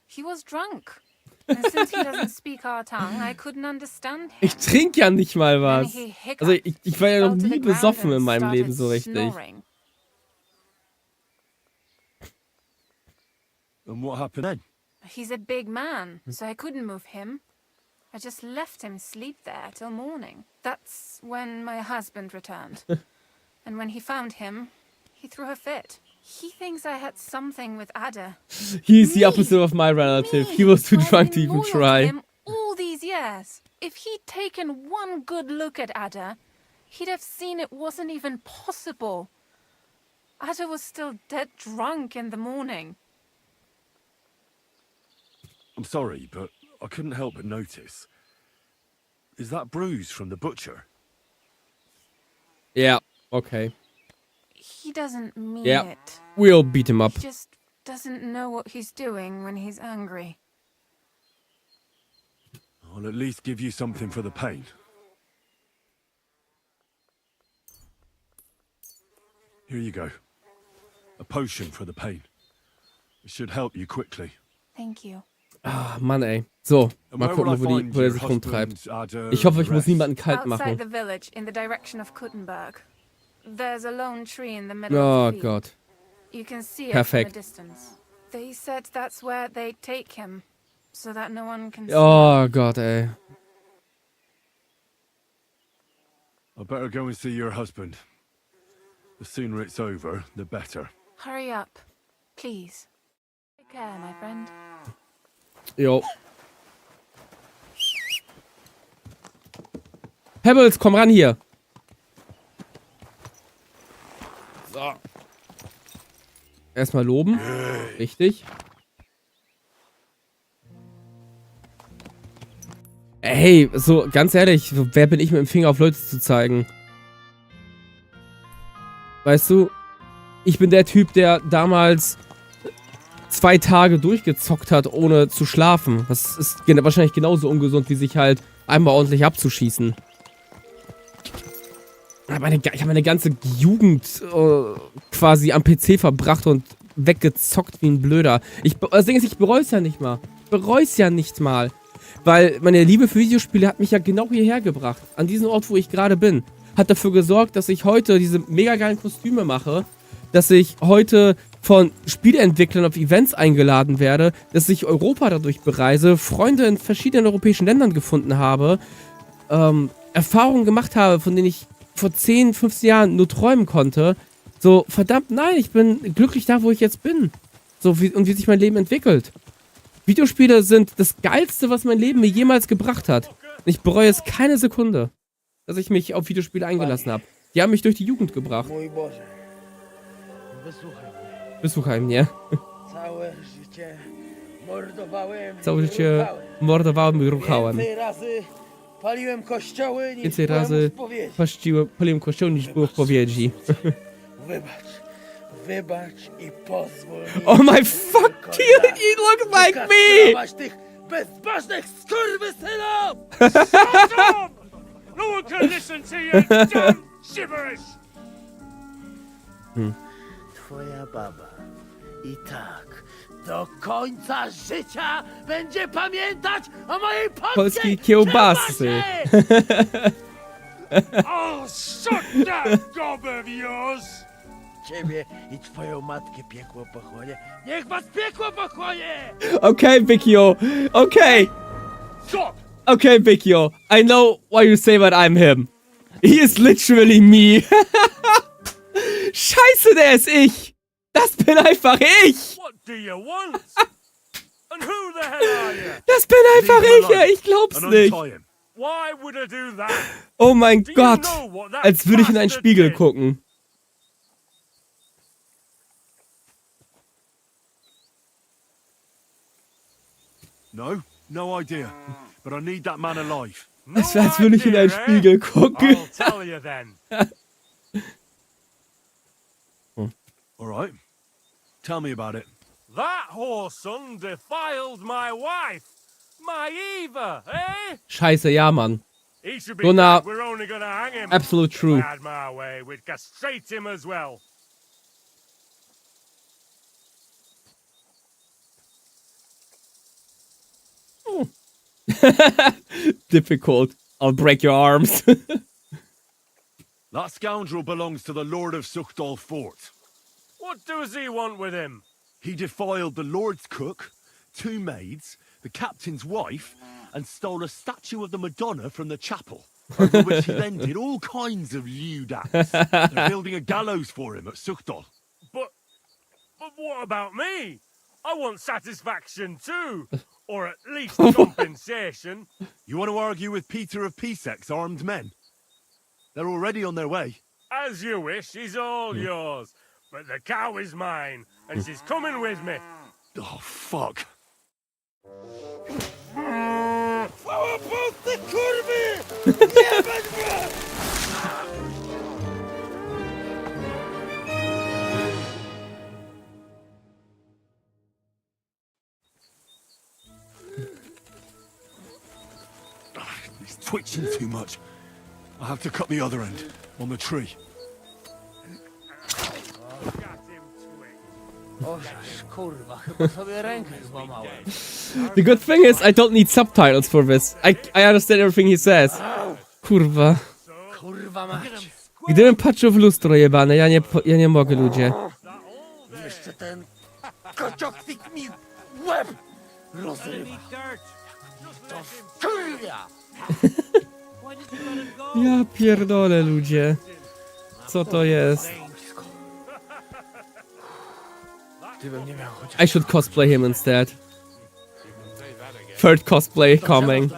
He was drunk. And since he doesn't speak our tongue, I couldn't understand him. Ich trinke ja nicht mal Then was. he hiccuped, Also ich war ja noch fell to nie the ground besoffen in and meinem started Leben so richtig. snoring. And what happened then? He's a big man, so I couldn't move him. I just left him sleep there till morning. That's when my husband returned. And when he found him, he threw a fit. He thinks I had something with Ada. He's the opposite of my relative. He was too drunk to even Loyal to try. him all these years. If he'd taken one good look at Ada, he'd have seen it wasn't even possible. Ada was still dead drunk in the morning. I'm sorry, but I couldn't help but notice. Is that bruise from the butcher? Yeah, okay. He doesn't mean Yeah, it. we'll beat him up. He just doesn't know what he's doing when he's angry. I'll at least give you something for the pain. Here you go. A potion for the pain. It should help you quickly. Thank you. Ah, Mann, ey. So, mal gucken, wo der sich rumtreibt. Ich hoffe, ich muss niemanden kalt machen. Outside the village, in the direction of Kuttenberg. There's a lone tree in the middle Oh of the field. Gott. You can see it Perfekt. from a distance. They said that's where they take him, so that no one can see Oh Gott, ey. I better go and see your husband. The sooner it's over, the better. Hurry up, please. Take care, my friend. Jo. Pebbles, komm ran hier. So. Erstmal loben. Richtig. Hey, so ganz ehrlich, wer bin ich mit dem Finger auf Leute zu zeigen? Weißt du, ich bin der Typ, der damals 2 Tage durchgezockt hat, ohne zu schlafen. Das ist wahrscheinlich genauso ungesund, wie sich halt einmal ordentlich abzuschießen. Ich habe meine ganze Jugend quasi am PC verbracht und weggezockt wie ein Blöder. Das Ding ist, ich bereue es ja nicht mal. Ich bereue es ja nicht mal. Weil meine Liebe für Videospiele hat mich ja genau hierher gebracht. An diesen Ort, wo ich gerade bin. Hat dafür gesorgt, dass ich heute diese mega geilen Kostüme mache. Dass ich heute von Spieleentwicklern auf Events eingeladen werde. Dass ich Europa dadurch bereise. Freunde in verschiedenen europäischen Ländern gefunden habe. Erfahrungen gemacht habe, von denen ich vor 10, 15 Jahren nur träumen konnte. So, verdammt, nein, ich bin glücklich da, wo ich jetzt bin. So, wie sich mein Leben entwickelt. Videospiele sind das Geilste, was mein Leben mir jemals gebracht hat. Und ich bereue es keine Sekunde, dass ich mich auf Videospiele eingelassen habe. Die haben mich durch die Jugend gebracht. Wysłuchaj mnie. Całe życie mordowałem i ruchałem. Więcej razy paliłem kościoły niż było spowiedzi. Wybacz i pozwól mi. Oh my fuck, dude, you look like me! Tych bezbożnych skurwysynów! Shut up! No one can listen to you, damn gibberish! Twoja baba i tak do końca życia będzie pamiętać o mojej polskiej kiełbasy. Oh, shut that gob of yours! Ciebie i twoją matkę piekło pochłonie. Niech was piekło pochłonie! Okay, Bikio. Okay. Stop! Okay, Bikio. I know why you say that I'm him. He is literally me. Scheiße, der ist ich. Das bin einfach ich. What do you want? And who the hell are you? Das bin einfach ich. Ich glaub's nicht. Why would I do that? Oh mein Gott. Als würde ich in einen Spiegel gucken. No idea. But I need that man alive. Es wäre, als würde ich in einen Spiegel gucken. I'll tell you then. All right. Tell me about it. That whoreson defiled my wife, my Eva, eh? Scheiße, ja, Mann. He should be So nah. dead. We're only gonna hang him. Absolute true. If I had my way, we'd castrate him as well. Difficult. I'll break your arms. That scoundrel belongs to the Lord of Suchdol Fort. What does he want with him? He defiled the Lord's cook, 2 maids, the captain's wife, and stole a statue of the Madonna from the chapel, over which he then did all kinds of lewd acts. They're building a gallows for him at Suchdol. But what about me? I want satisfaction too. Or at least compensation. You want to argue with Peter of Pisek's armed men? They're already on their way. As you wish, she's all yours. But the cow is mine, and she's coming with me. Oh, fuck. He's twitching too much. I'll have to cut the other end, on the tree. Got him twicked. The good thing is I don't need subtitles for this. I understand everything he says. Kurwa. Gdybym patrzył w lustro jebane, ja nie mogę, ludzie. Jeszcze ten kocioknik mi łeb rozrywa. To wkurwia! Ja pierdolę, ludzie. Co to jest? I should cosplay him instead. Third cosplay coming.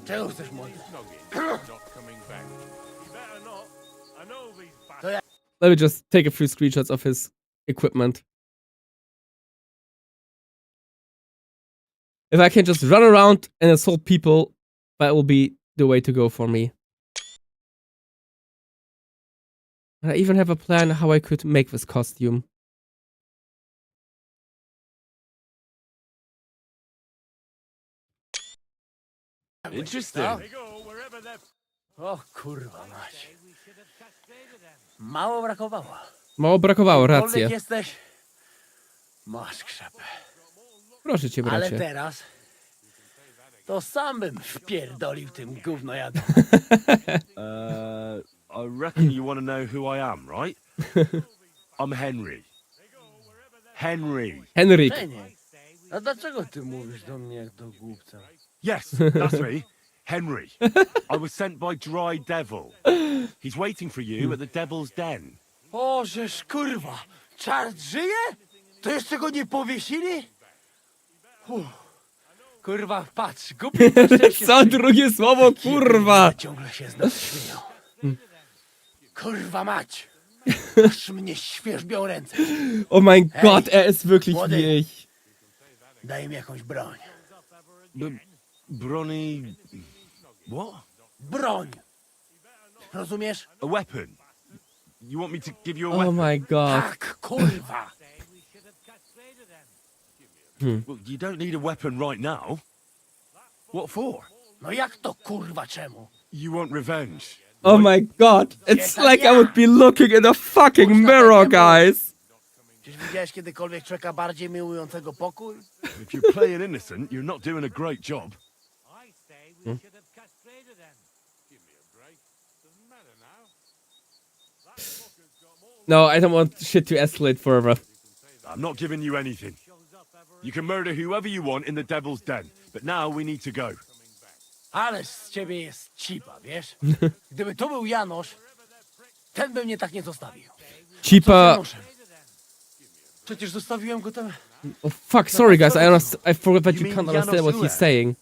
Czego chcesz, młody? Let me just take a few screenshots of his equipment. If I can just run around and assault people, that will be the way to go for me. I even have a plan how I could make this costume. Interesting. O kurwa mać. Mało brakowało. Mało brakowało, Kimkolwiek rację. jesteś, masz krzepę. Proszę cię, Ale bracie. teraz to sam bym wpierdolił tym gównojadom. I reckon you want to know who I am, right? I'm Henry. Henry. Henryk. A dlaczego ty mówisz do mnie jak do głupca? Yes, that's me. Henry. I was sent by Dry Devil. He's waiting for you at the Devil's Den. O, żeż kurwa! Czart żyje? To jeszcze go nie powiesili? Kurwa, patrz, głupi to szczęście. Co drugie słowo, kurwa? Ciągle się z nas śmieją. Kurwa mać! Aż mnie świerzbią ręce. Oh mein Hey, Gott, er ist wirklich młody. wie ich. Daj mi jakąś broń. Bronny... What? Broń! Rozumiesz? A weapon. You want me to give you a Oh weapon? my God. Tak, kurwa! Well, you don't need a weapon right now. What for? No jak to kurwa czemu? You want revenge. Oh my God. It's like I would be looking in a fucking mirror, guys. Czyż widziałeś kiedykolwiek człowieka bardziej miłującego pokój? If you're playing innocent, you're not doing a great job. No, I don't want shit to escalate further. I'm not giving you anything. You can murder whoever you want in the Devil's Den, but now we need to go. Ale z ciebie jest cipa, wiesz? Gdyby to był Janosz, ten by mnie tak nie zostawił. Cipa. Przecież zostawiłem go tam. Oh fuck, sorry guys, I forgot that you can't understand what he's saying.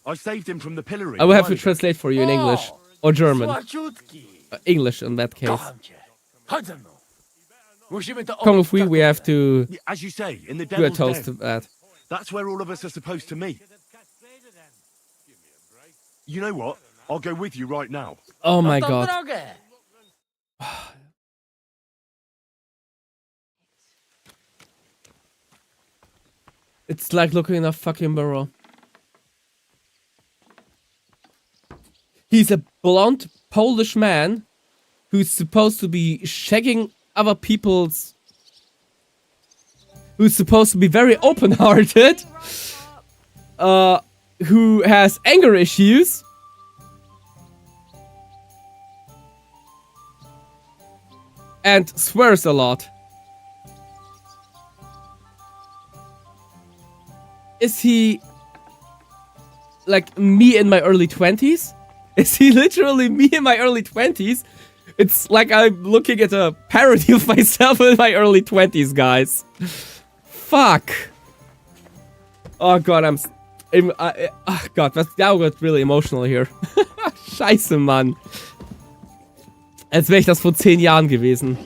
I saved him from the pillory. I will have to translate for you in English. Or German. Słaciutki. English in that case. Kocham cię. Chodź ze mną. Musimy to Come with me, we have to As you say, in the do a Devil's toast to Den. that. That's where all of us are supposed to meet. You know what? I'll go with you right now. Oh my No to God. drogę. It's like looking in a fucking mirror. He's a blonde Polish man who's supposed to be shagging other people's... Who's supposed to be very open-hearted. Who has anger issues. And swears a lot. Is he like me in my early 20s? Is he literally me in my early 20s? It's like I'm looking at a parody of myself in my early 20s, guys. Fuck. Oh god, oh god, that got really emotional here. Scheiße, Mann. Als wäre ich das vor 10 Jahren gewesen.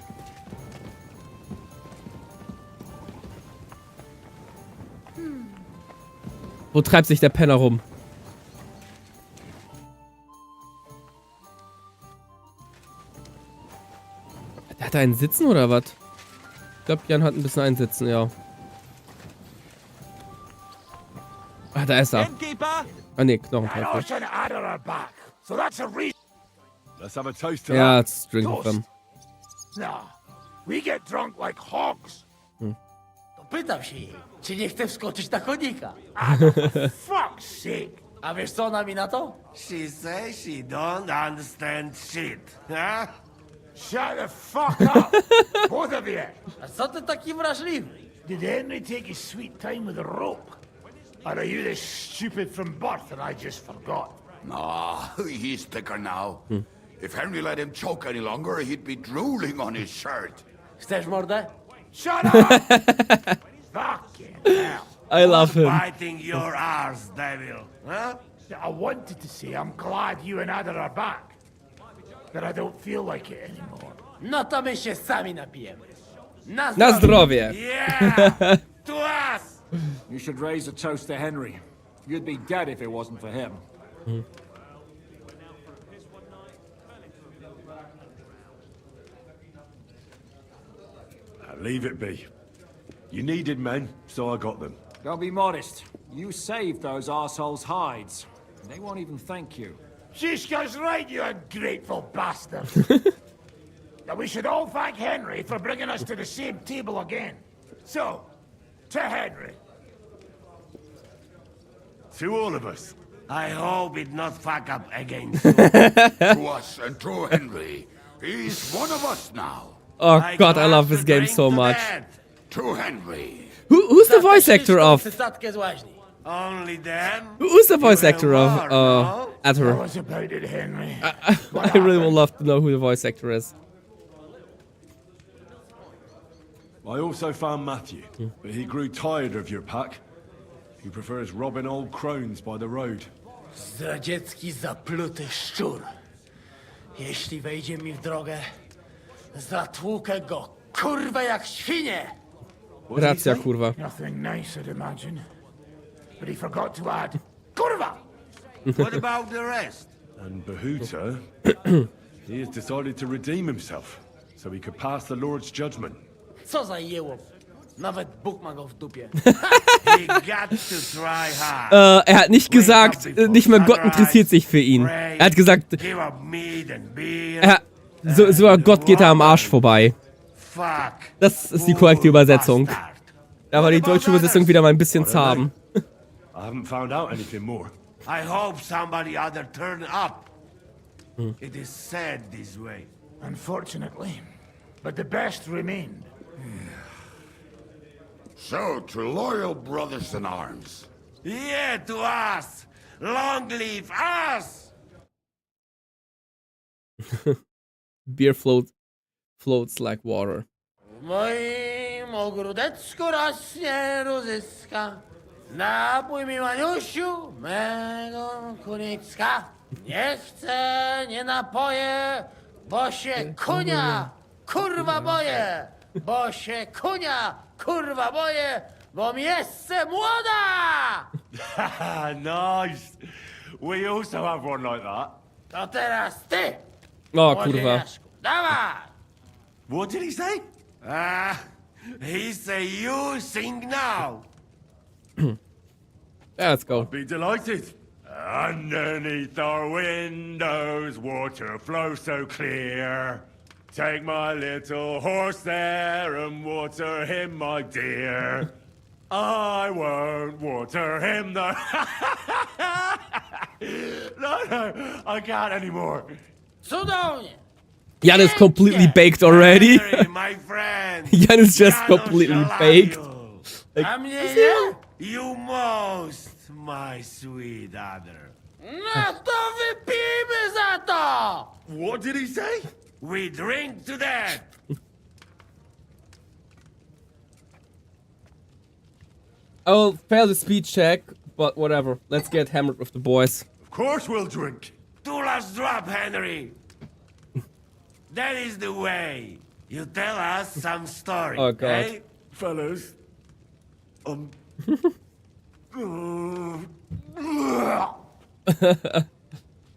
Wo treibt sich der Penner rum? Der hat einen Sitzen oder was? Ich glaube, Jan hat ein bisschen einen Sitzen, ja. Ah, da ist er. Ah ne, Knochentafel. Let's have a toast to Ja, that. let's drink with them. No. We get drunk like hogs. Pytam się jej, czy nie chce wskoczyć na konika. Fuck's sake. A wiesz co ona mi na to? She says she don't understand shit, huh? Shut the fuck up, both of you. A co ty taki wrażliwy? Did Henry take his sweet time with a rope? Or are you this stupid from birth and I just forgot? Ah, he's thicker now. If Henry let him choke any longer, he'd be drooling on his shirt. Chcesz mordę? Shut up! Fucking hell. I love him. Biting your arse, devil, huh? I wanted to say I'm glad you and Ada are back. But I don't feel like it anymore. No to my się sami napijemy. Na zdrowie. Yeah! To us! You should raise a toast to Henry. You'd be dead if it wasn't for him. Leave it be. You needed men, so I got them. Don't be modest. You saved those assholes' hides. They won't even thank you. Shishka's right, you ungrateful bastard. Now we should all thank Henry for bringing us to the same table again. So, to Henry. To all of us. I hope it not fuck up again. To us and to Henry. He's one of us now. Oh god, I love this game so much. To Henry. Who's the voice actor of? Only them? Who's the voice actor of Adher? What's about it, Henry? I really would love to know who the voice actor is. I also found Matthew, but he grew tired of your pack. He prefers robbing old crones by the road. Zdradziecki, zapluty szczur. Jeśli wejdzie mi w drogę, zatłukę go, kurwa, jak świnie! Racja, kurwa. Nothing nice, I'd imagine. But he forgot to add, kurwa! What about the rest? And Bahuta, he has decided to redeem himself, so he could pass the Lord's judgment. Co za jełop. Nawet Bóg ma go w dupie. He got to try hard. Er hat nicht gesagt, nicht mal Gott interessiert sich für ihn. Er hat gesagt, Give up meat and beer. sogar Gott geht da am Arsch vorbei. Fuck. Das ist die korrekte Übersetzung. Da war die deutsche Übersetzung wieder mal ein bisschen zahm. I haven't found out anything more. I hope somebody other turn up. It is said this way. Unfortunately. But the best remained. So, to loyal brothers in arms. Yeah, to us. Long live us. Beer floats like water. W moim ogródeczku rośnie różyska. Napój mi, Maniusiu, mego kunicka. Nie chcę, nie napoję, bo się kunia, kurwa boję. Bo się kunia, kurwa boję, bo miejsce młoda! Nice. We also have one like that. To teraz ty, O kurwa. młodzieniaszku. Dawaj! What did he say? He say you sing now. Yeah, let's go. Be delighted. Underneath our windows, water flows so clear. Take my little horse there and water him, my dear. I won't water him, though. No, I can't anymore. Cudownie! Jan is completely baked already. My friend. Jan is just completely baked. Like, A mnie nie? You most, my sweet other. No to wypijmy za to! What did he say? We drink to that. I will fail the speed check, but whatever. Let's get hammered with the boys. Of course we'll drink. Two last drop, Henry. That is the way. You tell us some story, Oh, God. eh? Fellas.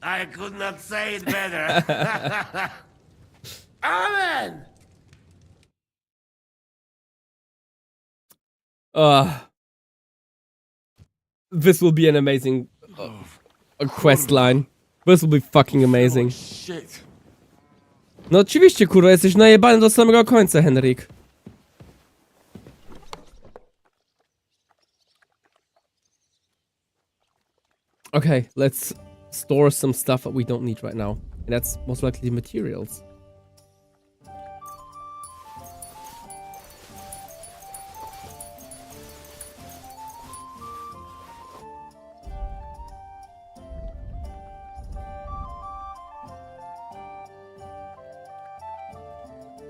I could not say it better. Amen! This will be an amazing quest line. This will be fucking amazing. Shit. No oczywiście, kurwa, jesteś najebany do samego końca, Henryk. Okay, let's store some stuff that we don't need right now. And that's most likely materials.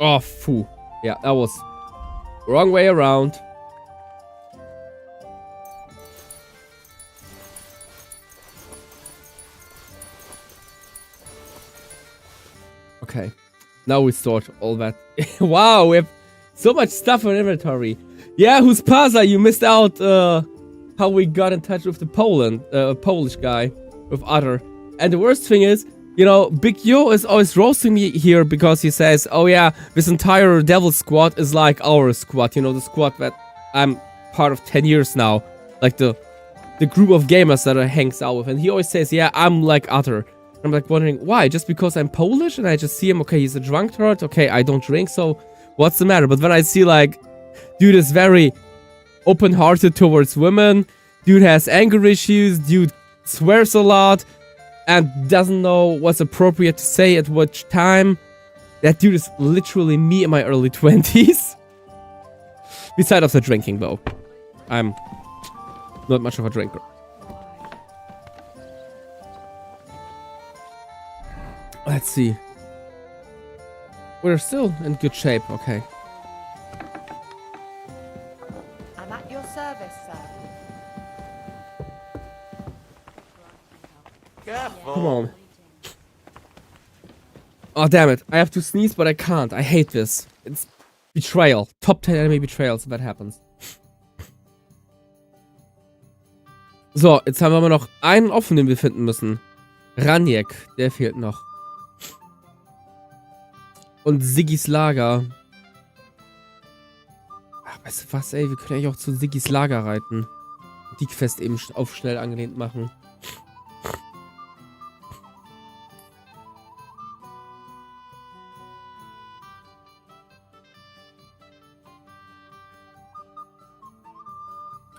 Oh, phew. Yeah, that was wrong way around. Okay, now we sort all that. Wow, we have so much stuff in inventory. Yeah, Huspaza, you missed out how we got in touch with the Polish guy, with Otter. And the worst thing is, you know, Big Yo is always roasting me here because he says, oh yeah, this entire Devil squad is like our squad. You know, the squad that I'm part of 10 years now. Like the group of gamers that I hangs out with. And he always says, yeah, I'm like Otter. I'm like wondering, why? Just because I'm Polish and I just see him, okay, he's a drunk turd. Okay, I don't drink, so what's the matter? But when I see like, dude is very open-hearted towards women. Dude has anger issues. Dude swears a lot. And doesn't know what's appropriate to say at which time. That dude is literally me in my early 20s. Besides of the drinking, though. I'm not much of a drinker. Let's see. We're still in good shape, okay. I'm at your service, sir. Careful. Come on. Oh, damn it. I have to sneeze, but I can't. I hate this. It's betrayal. Top 10 enemy betrayals, if that happens. So, jetzt haben wir noch einen offen, den wir finden müssen. Ranjek, der fehlt noch. Und Siggis Lager. Ach, weißt du was, ey? Wir können eigentlich auch zu Siggis Lager reiten. Die Quest eben auf schnell angelehnt machen.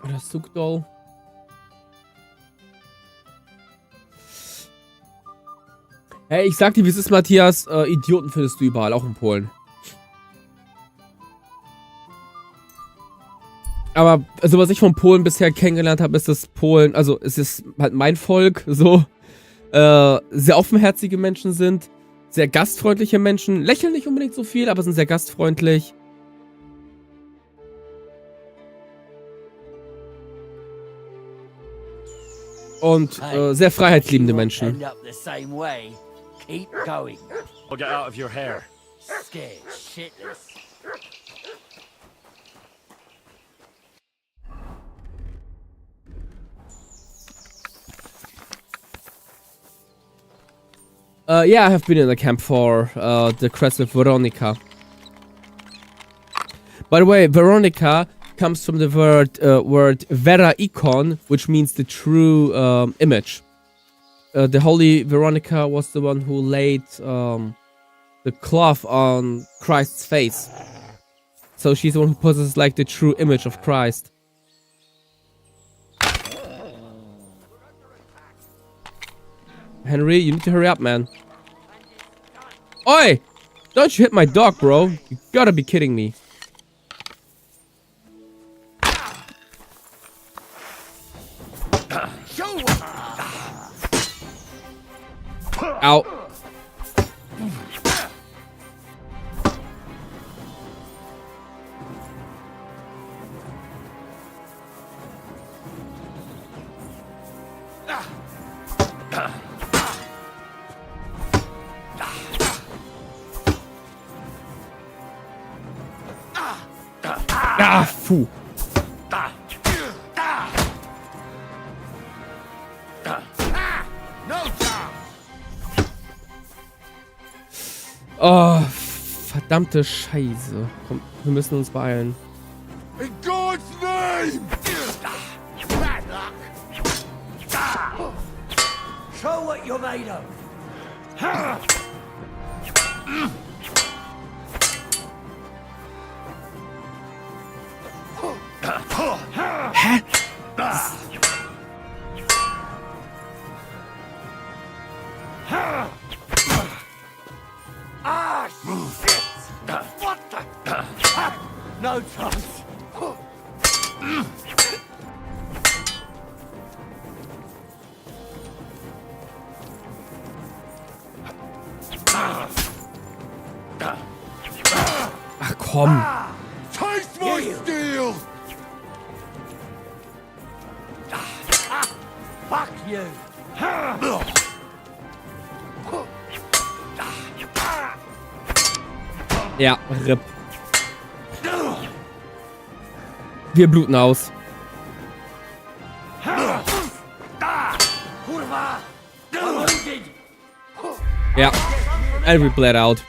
Oder Sugdol. Hey, ich sag dir, wie es ist, Matthias. Idioten findest du überall, auch in Polen. Aber, also was ich von Polen bisher kennengelernt habe, ist, dass Polen, also es ist halt mein Volk, so, sehr offenherzige Menschen sind, sehr gastfreundliche Menschen, lächeln nicht unbedingt so viel, aber sind sehr gastfreundlich. Und sehr freiheitsliebende Menschen. Keep going. I'll get out of your hair. Scared shitless. Yeah, I have been in the camp for the quest with Veronica. By the way, Veronica comes from the word Vera Icon, which means the true image. The Holy Veronica was the one who laid the cloth on Christ's face. So she's the one who possesses like the true image of Christ. Henry, you need to hurry up, man. Oi! Don't you hit my dog, bro. You gotta be kidding me. Ow. Ah, phew. Oh, verdammte Scheiße. Komm, wir müssen uns beeilen. In God's name! Bad luck! Show what you're made of! What the? No chance. Ach komm. Taste my steel! Fuck you. Ja, RIP. Wir bluten aus. Ja, and we bled out.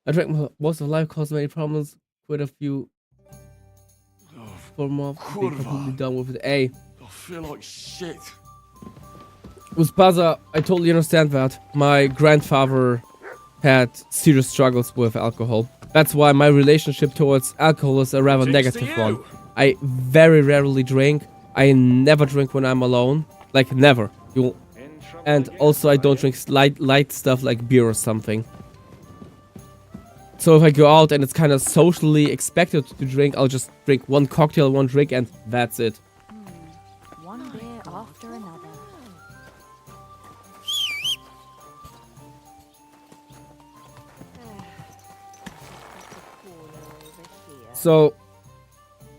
I drank most of life, caused many problems. Quite a few. For more, be completely done with it. Ey. I feel like shit. Uspaza, I totally understand that. My grandfather had serious struggles with alcohol. That's why my relationship towards alcohol is a rather negative one. I very rarely drink. I never drink when I'm alone. Like, never. And also, I don't drink light stuff like beer or something. So if I go out and it's kind of socially expected to drink, I'll just drink one cocktail, one drink, and that's it. One beer after another. So,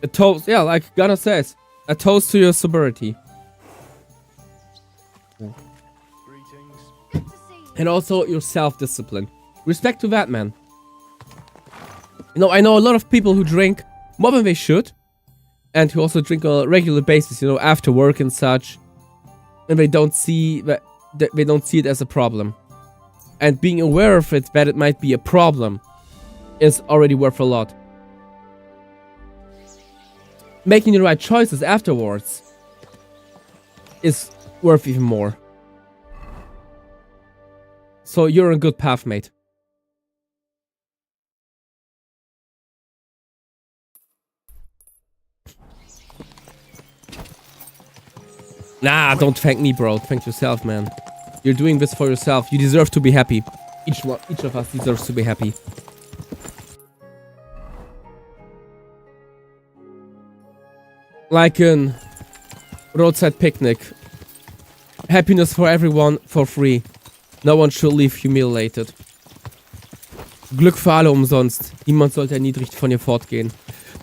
a toast, yeah, like Gunnar says, a toast to your sobriety. And also your self-discipline. Respect to that, man. You know, I know a lot of people who drink more than they should. And who also drink on a regular basis, you know, after work and such. And they don't see it as a problem. And being aware of it, that it might be a problem, is already worth a lot. Making the right choices afterwards is worth even more. So you're on a good path, mate. Nah, don't thank me, bro. Thank yourself, man. You're doing this for yourself. You deserve to be happy. Each of us deserves to be happy. Like a roadside picnic. Happiness for everyone for free. No one should leave humiliated. Glück für alle umsonst. Niemand sollte erniedrigt von ihr fortgehen.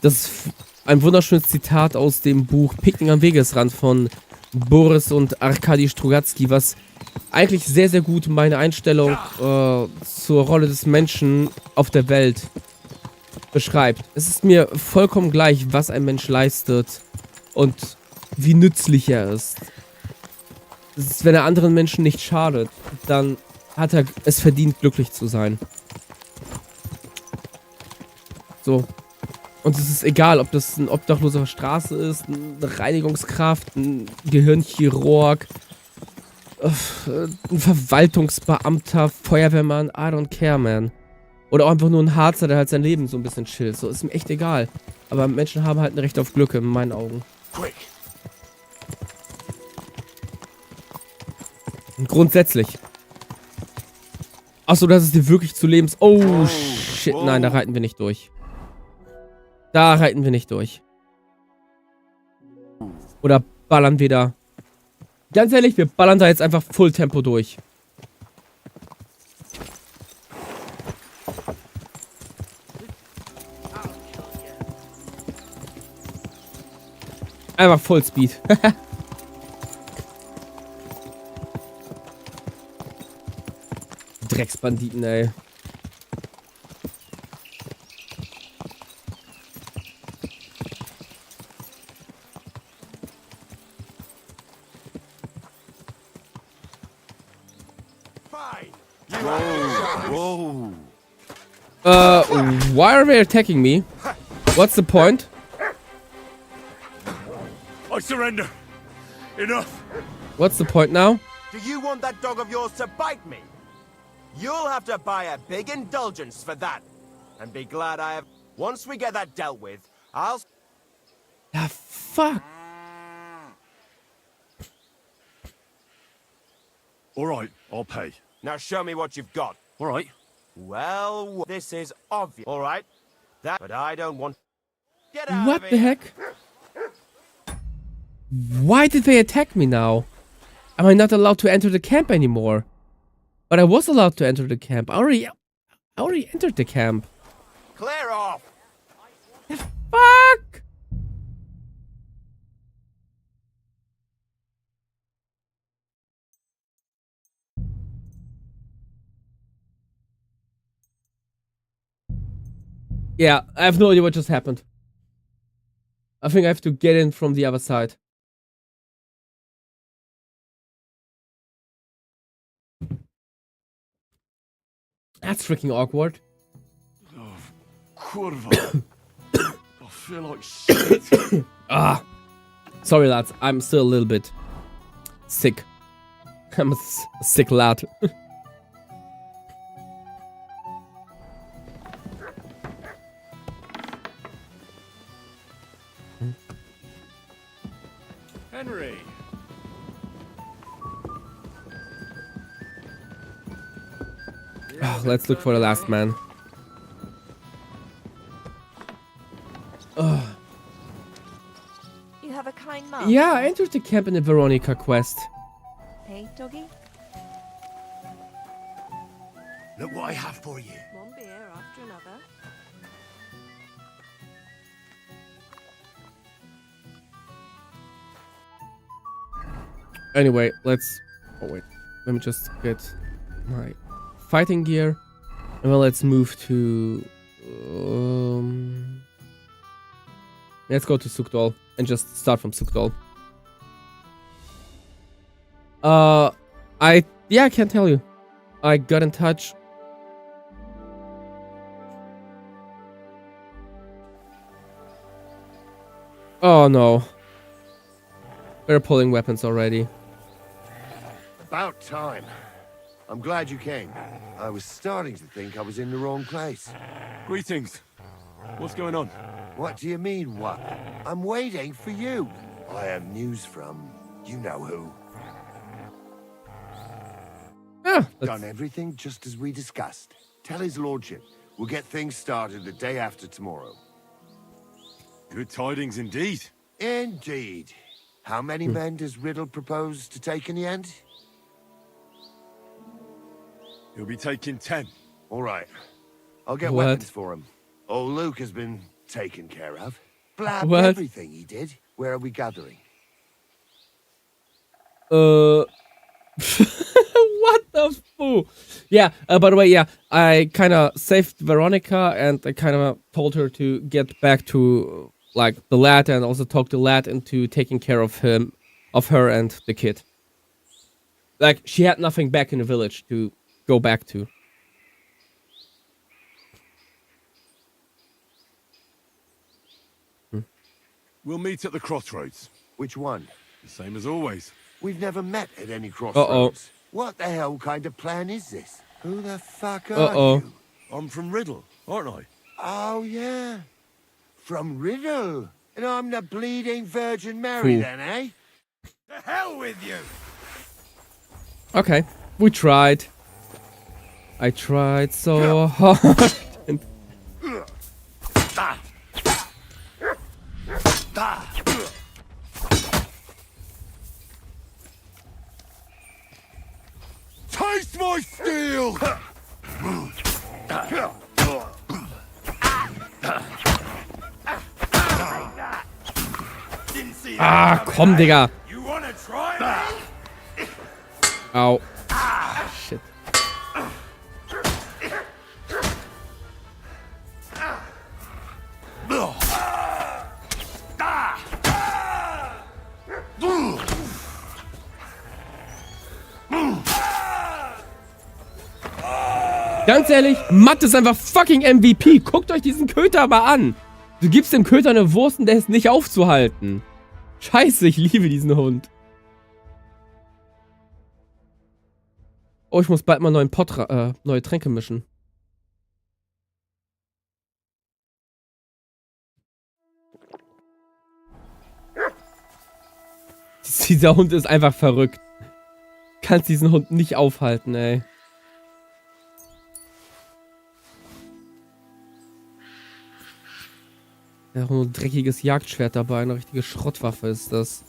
Das ist ein wunderschönes Zitat aus dem Buch Picknick am Wegesrand von Boris und Arkadi Strugatsky, was eigentlich sehr, sehr gut meine Einstellung zur Rolle des Menschen auf der Welt beschreibt. Es ist mir vollkommen gleich, was ein Mensch leistet und wie nützlich er ist. Wenn er anderen Menschen nicht schadet, dann hat er es verdient, glücklich zu sein. So. Und es ist egal, ob das ein Obdachloser auf der Straße ist, eine Reinigungskraft, ein Gehirnchirurg, ein Verwaltungsbeamter, Feuerwehrmann, I don't care, man. Oder auch einfach nur ein Harzer, der halt sein Leben so ein bisschen chillt. So, ist mir echt egal. Aber Menschen haben halt ein Recht auf Glück, in meinen Augen. Grundsätzlich. Achso, das ist dir wirklich zu lebens... Oh, shit, nein, da reiten wir nicht durch. Da reiten wir nicht durch. Oder ballern wir da... Ganz ehrlich, wir ballern da jetzt einfach Full-Tempo durch. Einfach Fullspeed. Drecksbanditen, ey. Why are they attacking me? What's the point? I surrender. Enough. What's the point now? Do you want that dog of yours to bite me? You'll have to buy a big indulgence for that. And be glad I have... Once we get that dealt with, I'll... Ah, fuck? All right, I'll pay. Now show me what you've got. All right. Well, this is obvious. All right. But I don't want... Get out What of the here. heck? Why did they attack me now? Am I not allowed to enter the camp anymore? But I was allowed to enter the camp. I already entered the camp. Clear off. Fuck! Yeah, I have no idea what just happened. I think I have to get in from the other side. That's freaking awkward. Oh, kurva. I feel like shit. Sorry lads, I'm still a little bit sick. I'm a sick lad. Henry. Let's look for the last man. You have a kind mom. Yeah, I entered the camp in the Veronica quest. Hey, doggy. Look what I have for you. One beer after another. Anyway, let's... Oh wait, let me just get my fighting gear. And then let's move to... let's go to Sukdol and just start from Sukdol. I can't tell you. I got in touch. Oh no. They're pulling weapons already. About time. I'm glad you came. I was starting to think I was in the wrong place. Greetings. What's going on? What do you mean, what? I'm waiting for you. I have news from you know who. Done everything just as we discussed. Tell his lordship we'll get things started the day after tomorrow. Good tidings indeed. Indeed. How many men does Riddle propose to take in the end? He'll be taking 10. All right. I'll get What? weapons for him. Old Luke has been taken care of. Blabbed What? everything he did. Where are we gathering? What the fool? Yeah, by the way, yeah, I kind of saved Veronica and I kind of told her to get back to, like, the lad and also talk the lad into taking care of her and the kid. Like, she had nothing back in the village to go back to. We'll meet at the crossroads. Which one? The same as always. We've never met at any crossroads. Uh-oh. What the hell kind of plan is this? Who the fuck are you? I'm from Riddle, aren't I? Oh, yeah. From Riddle. And I'm the bleeding Virgin Mary Cool. then, eh? The hell with you! Okay, we tried. I tried so hard. And Taste my steel! komm, Digga. You wanna try me? Au. Shit. Ganz ehrlich, Matt ist einfach fucking MVP. Guckt euch diesen Köter mal an. Du gibst dem Köter eine Wurst und der ist nicht aufzuhalten. Scheiße, ich liebe diesen Hund. Oh, ich muss bald mal neue Tränke mischen. Dieser Hund ist einfach verrückt. Kannst diesen Hund nicht aufhalten, ey. Ja, nur ein dreckiges Jagdschwert dabei. Eine richtige Schrottwaffe ist das.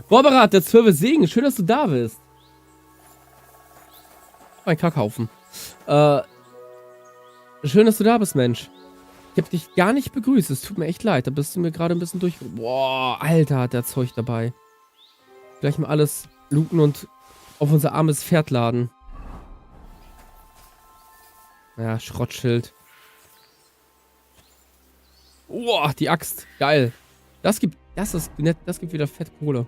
Borberat, der 12 Segen. Schön, dass du da bist. Ein Kackhaufen. Schön, dass du da bist, Mensch. Ich hab dich gar nicht begrüßt. Es tut mir echt leid. Da bist du mir gerade ein bisschen durch... Boah, Alter, hat der Zeug dabei. Gleich mal alles looten und auf unser armes Pferd laden. Ja, Schrottschild. Boah, die Axt. Geil. Das gibt wieder fett Kohle.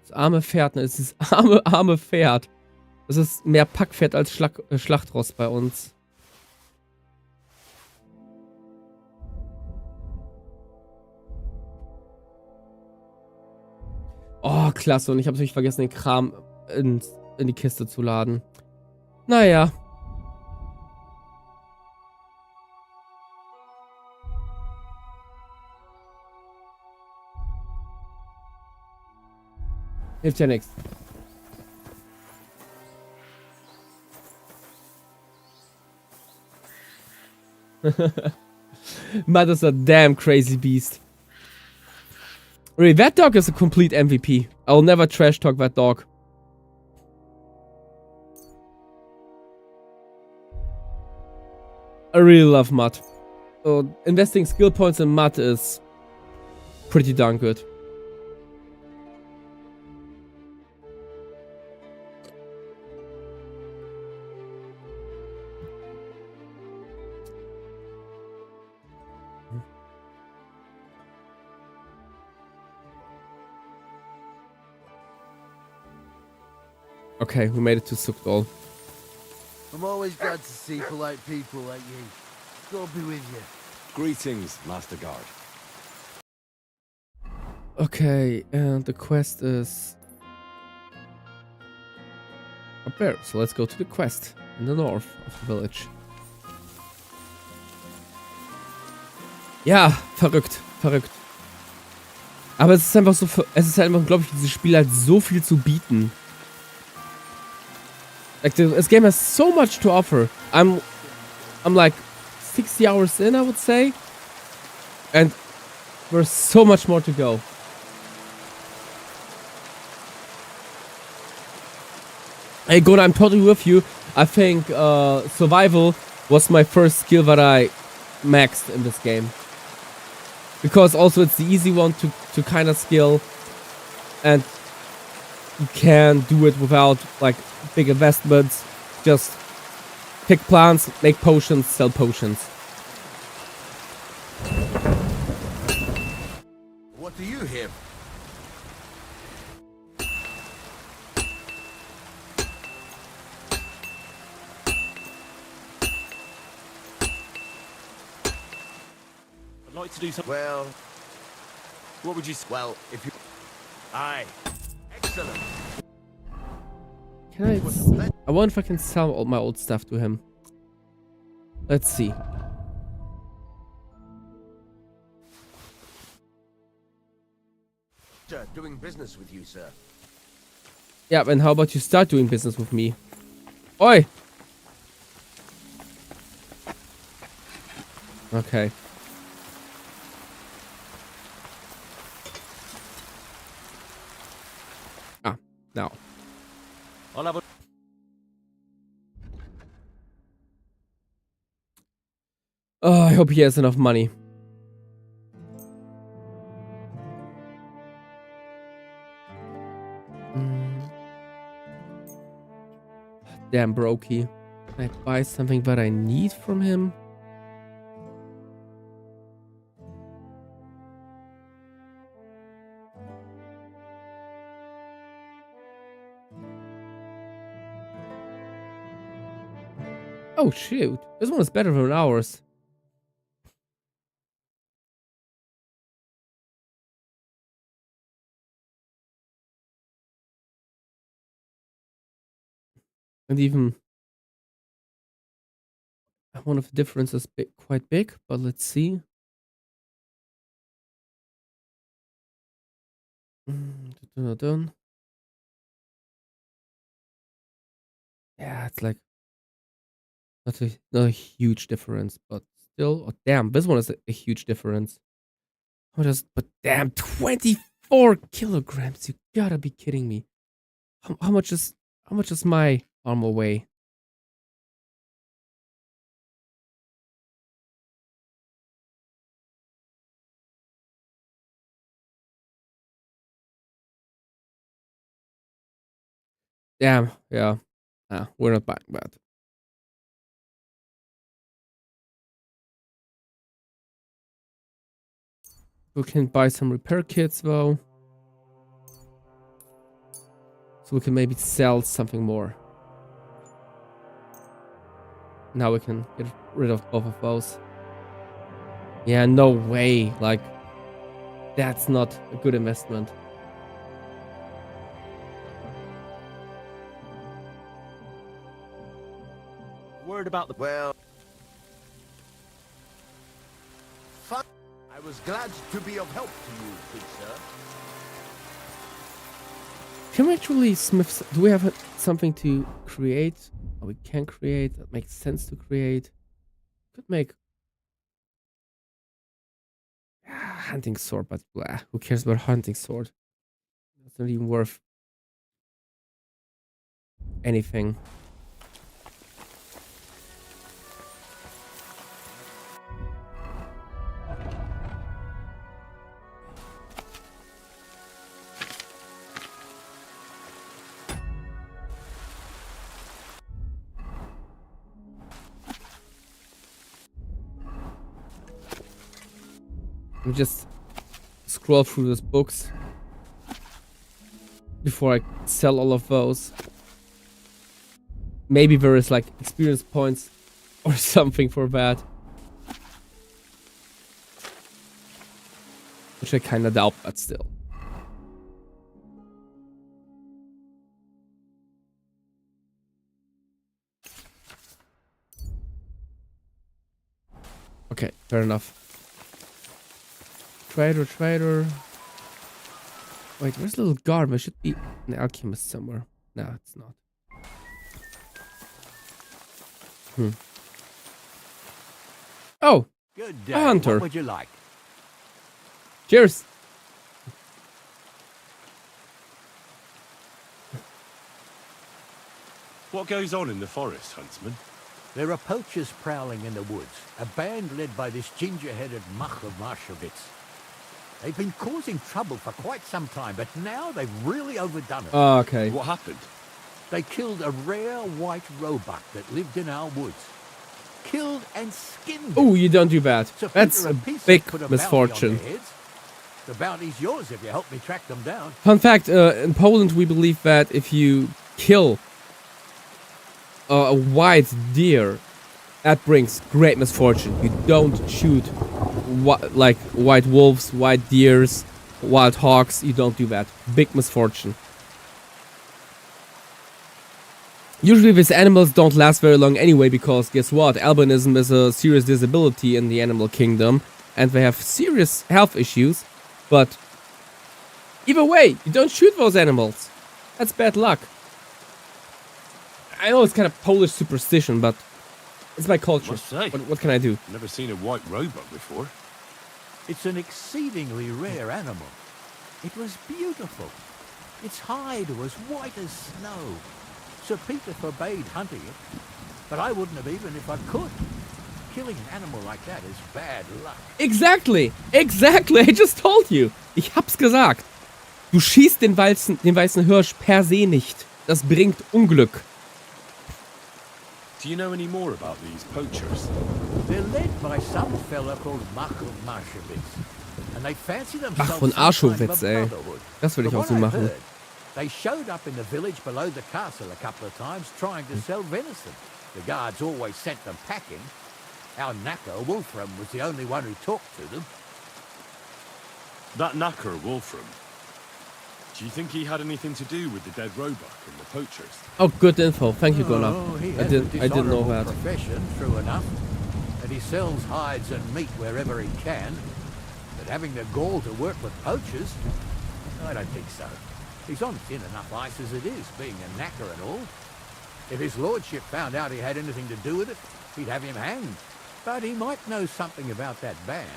Das arme Pferd, ne? Es ist das arme Pferd. Das ist mehr Packpferd als Schlachtross bei uns. Oh, klasse. Und ich habe natürlich vergessen, den Kram in die Kiste zu laden. Naja. Hilft ja nichts. Matt is a damn crazy beast. Really, that dog is a complete MVP. I'll never trash talk that dog. I really love Matt. So, investing skill points in Matt is pretty darn good. Okay, we made it to Sukdol. I'm always glad to see polite people like you. God be with you. Greetings, Master Guard. Okay, and the quest is up there. So let's go to the quest in the north of the village. Ja, verrückt. Aber es ist einfach so, es ist halt einfach, glaube ich, dieses Spiel hat so viel zu bieten. Like this game has so much to offer. I'm like 60 hours in, I would say. And there's so much more to go. Hey, Gunnar, I'm totally with you. I think survival was my first skill that I maxed in this game. Because also it's the easy one to kind of skill. And you can do it without like big investments. Just pick plants, make potions, sell potions. What do you hear? I'd like to do something. Well, What would you say? well, if you... Aye. Excellent. Can I wonder if I can sell all my old stuff to him. Let's see. Doing business with you, sir. Yeah, and how about you start doing business with me? Oi! Okay. Ah, now. I'll have a... Oh, I hope he has enough money. Damn, brokey. Can I buy something that I need from him? Oh shoot, this one is better than ours. And even one of the differences is quite big, but let's see. Yeah, it's like not a huge difference, but still. Oh, damn, this one is a huge difference. But damn, 24 kilograms. You gotta be kidding me. How much is my armor weigh? Damn, yeah. We're not buying that. We can buy some repair kits though. So we can maybe sell something more. Now we can get rid of both of those. Yeah, no way. Like, that's not a good investment. Word about the... Well... Fuck. I was glad to be of help to you, good sir. Can we actually smith... Do we have something to create? Oh, we can create. That makes sense to create. Could make... hunting sword, but blah. Who cares about hunting sword? It's not even worth anything. Let me just scroll through those books before I sell all of those. Maybe there is like experience points or something for that. Which I kinda doubt, but still. Okay, fair enough. Trader. Wait, where's the little guard? There should be an alchemist somewhere. No, it's not. Oh! Good day. A hunter. What would you like? Cheers! What goes on in the forest, huntsman? There are poachers prowling in the woods, a band led by this ginger-headed muck of Marshowitz. They've been causing trouble for quite some time, but now they've really overdone it. Oh, okay. What happened? They killed a rare white roebuck that lived in our woods. Killed and skinned it. Oh, you don't do that. Sir That's Peter a Apisa big put a misfortune. bounty on their heads. The bounty's yours if you help me track them down. Fun fact, in Poland we believe that if you kill a white deer, that brings great misfortune. You don't shoot like white wolves, white deers, wild hogs. You don't do that. Big misfortune. Usually these animals don't last very long anyway, because guess what? Albinism is a serious disability in the animal kingdom, and they have serious health issues. But either way, you don't shoot those animals. That's bad luck. I know it's kind of Polish superstition, but it's my culture. What can I do? Never seen a white roebuck before. It's an exceedingly rare animal. It was beautiful. Its hide was white as snow. Sir Peter forbade hunting it, but I wouldn't have even if I could. Killing an animal like that is bad luck. Exactly! Exactly! I just told you! Ich hab's gesagt! Du schießt den weißen Hirsch per se nicht. Das bringt Unglück. Do you know any more about these poachers? They're led by some fella called Mach of Marshowitz, and they fancy themselves Ach, von Arschowitz, ey. Das will ich auch so machen. They showed up in the village below the castle a couple of times trying to sell venison. The guards always sent them packing. Our knacker, Wolfram, was the only one who talked to them. That knacker, Wolfram. Do you think he had anything to do with the dead roebuck and the poachers? Oh, good info. Thank you, Gunnar. I didn't know that. Profession, true enough. And he sells hides and meat wherever he can. But having the gall to work with poachers, I don't think so. He's on thin enough ice as it is, being a knacker and all. If his lordship found out he had anything to do with it, he'd have him hanged. But he might know something about that band.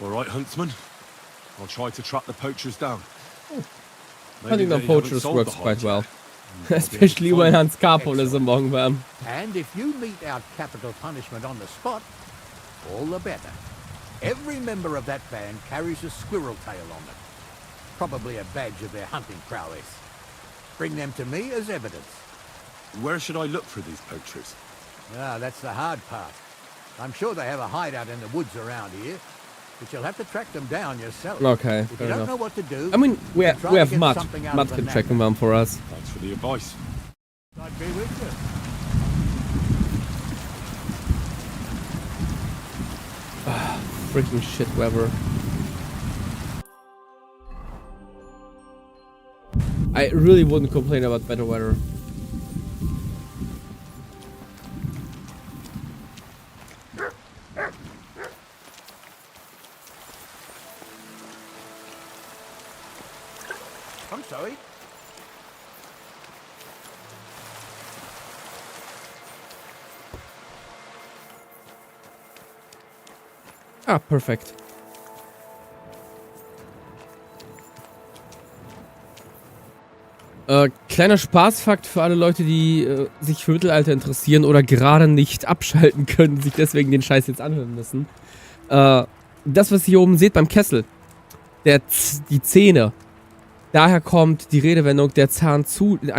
All right, huntsman. I'll try to track the poachers down. I think the poachers works quite well. Especially when Hans Carpol is among them. And if you mete out capital punishment on the spot, all the better. Every member of that band carries a squirrel tail on them. Probably a badge of their hunting prowess. Bring them to me as evidence. Where should I look for these poachers? Ah, that's the hard part. I'm sure they have a hideout in the woods around here, but you'll have to track them down yourself. Okay, if you don't know what to do, I mean, we have Mud. something out Mud of the can knacker. track them down for us. Thanks for the advice. I'd be with you. Freaking shit weather. I really wouldn't complain about better weather. I'm sorry. Ah, perfekt. Kleiner Spaßfakt für alle Leute, die sich für Mittelalter interessieren oder gerade nicht abschalten können, sich deswegen den Scheiß jetzt anhören müssen. Das, was ihr hier oben seht beim Kessel, die Zähne, daher kommt die Redewendung ein Zahn zulegen.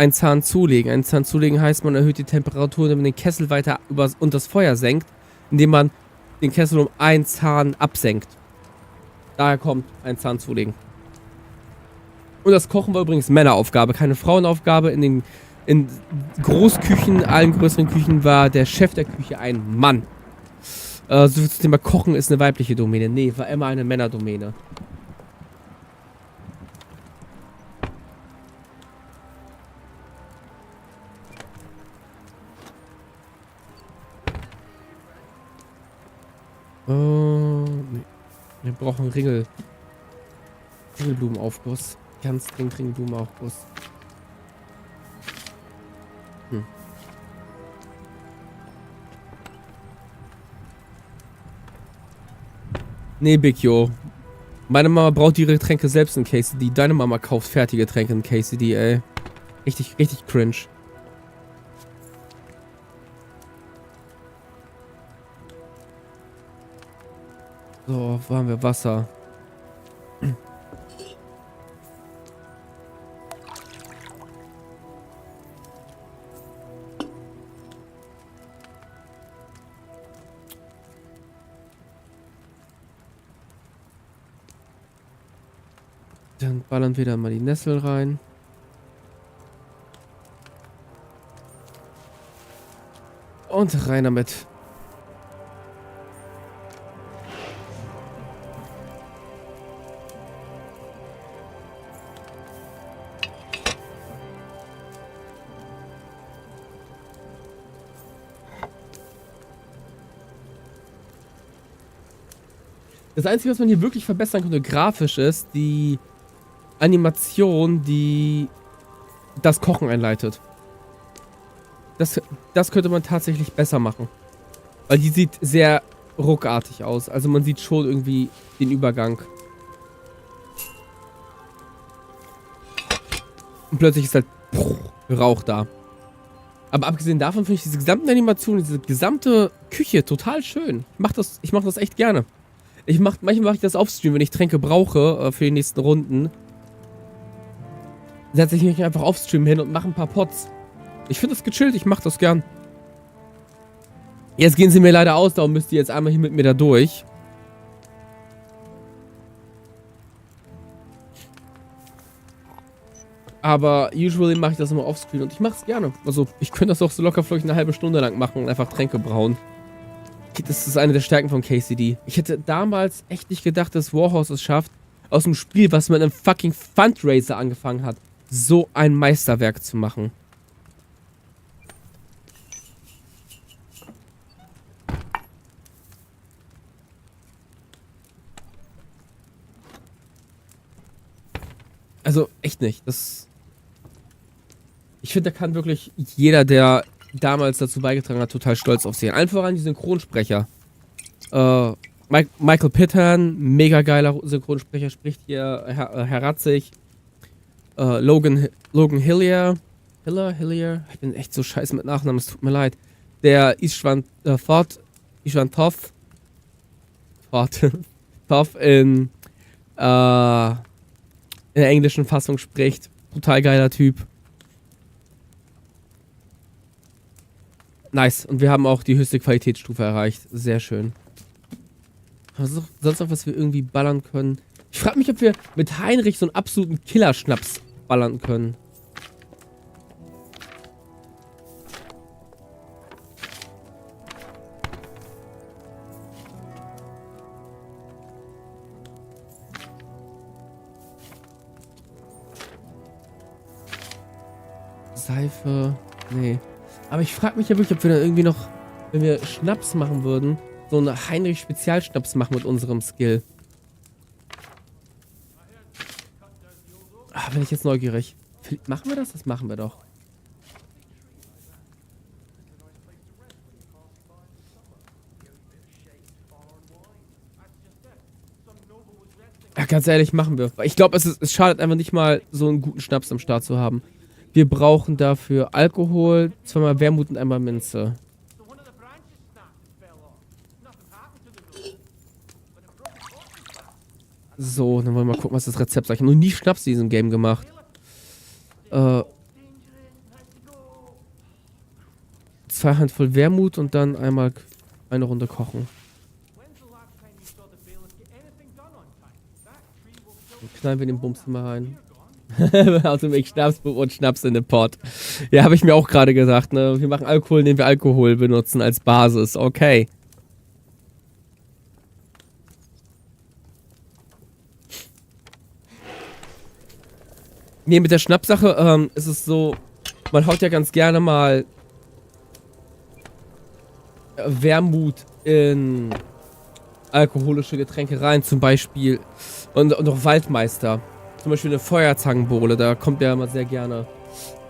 Ein Zahn zulegen heißt, man erhöht die Temperatur, indem man den Kessel weiter unter das Feuer senkt, indem man den Kessel um einen Zahn absenkt. Daher kommt ein Zahn zulegen. Und das Kochen war übrigens Männeraufgabe, keine Frauenaufgabe. In Großküchen, allen größeren Küchen war der Chef der Küche ein Mann. So viel zum Thema Kochen ist eine weibliche Domäne. Nee, war immer eine Männerdomäne. Nee. Wir brauchen Ringelblumenaufguss. Ganz dringend Ringelblumenaufguss. Nee, Big Yo. Meine Mama braucht ihre Tränke selbst in KCD. Deine Mama kauft fertige Tränke in KCD, ey. Richtig cringe. So, wo haben wir Wasser? Dann ballern wir da mal die Nessel rein. Und rein damit. Das Einzige, was man hier wirklich verbessern könnte, grafisch ist, die Animation, die das Kochen einleitet. Das könnte man tatsächlich besser machen. Weil die sieht sehr ruckartig aus. Also man sieht schon irgendwie den Übergang. Und plötzlich ist halt Rauch da. Aber abgesehen davon finde ich diese gesamten Animationen, diese gesamte Küche total schön. Ich mach das echt gerne. Manchmal mache ich das auf Stream, wenn ich Tränke brauche für die nächsten Runden. Setze ich mich einfach auf Stream hin und mache ein paar Pots. Ich finde das gechillt, ich mache das gern. Jetzt gehen sie mir leider aus, darum müsst ihr jetzt einmal hier mit mir da durch. Aber usually mache ich das immer offscreen und ich mache es gerne. Also ich könnte das auch so locker vielleicht eine halbe Stunde lang machen und einfach Tränke brauen. Das ist eine der Stärken von KCD. Ich hätte damals echt nicht gedacht, dass Warhorse es schafft, aus dem Spiel, was mit einem fucking Fundraiser angefangen hat, so ein Meisterwerk zu machen. Also, echt nicht. Ich finde, da kann wirklich jeder, der damals dazu beigetragen hat, total stolz auf sich. Allen voran die Synchronsprecher. Michael Pittern, mega geiler Synchronsprecher, spricht hier Heratzig. Logan Hillier. Ich bin echt so scheiße mit Nachnamen, es tut mir leid. Der Ishwan Toth in der englischen Fassung spricht. Total geiler Typ. Nice. Und wir haben auch die höchste Qualitätsstufe erreicht. Sehr schön. Was ist sonst noch, was wir irgendwie ballern können? Ich frage mich, ob wir mit Heinrich so einen absoluten Killerschnaps ballern können. Seife. Nee. Aber ich frage mich ja wirklich, ob wir da irgendwie noch, wenn wir Schnaps machen würden, so einen Heinrich-Spezialschnaps machen mit unserem Skill. Ah, bin ich jetzt neugierig. Machen wir das? Das machen wir doch. Ja, ganz ehrlich, machen wir. Ich glaube, es schadet einfach nicht mal, so einen guten Schnaps am Start zu haben. Wir brauchen dafür Alkohol, zweimal Wermut und einmal Minze. So, dann wollen wir mal gucken, was das Rezept sagt. Ich habe noch nie Schnaps in diesem Game gemacht. 2 Handvoll Wermut und dann einmal eine Runde kochen. Dann knallen wir den Bums mal rein. Also ich Schnapsbub und Schnaps in den Pot. Ja, habe ich mir auch gerade gesagt, ne? Wir machen Alkohol, indem wir Alkohol benutzen als Basis. Okay. Nee, mit der Schnappsache ist es so, man haut ja ganz gerne mal Wermut in alkoholische Getränke rein, zum Beispiel. Und auch Waldmeister. Zum Beispiel eine Feuerzangenbowle, da kommt ja immer sehr gerne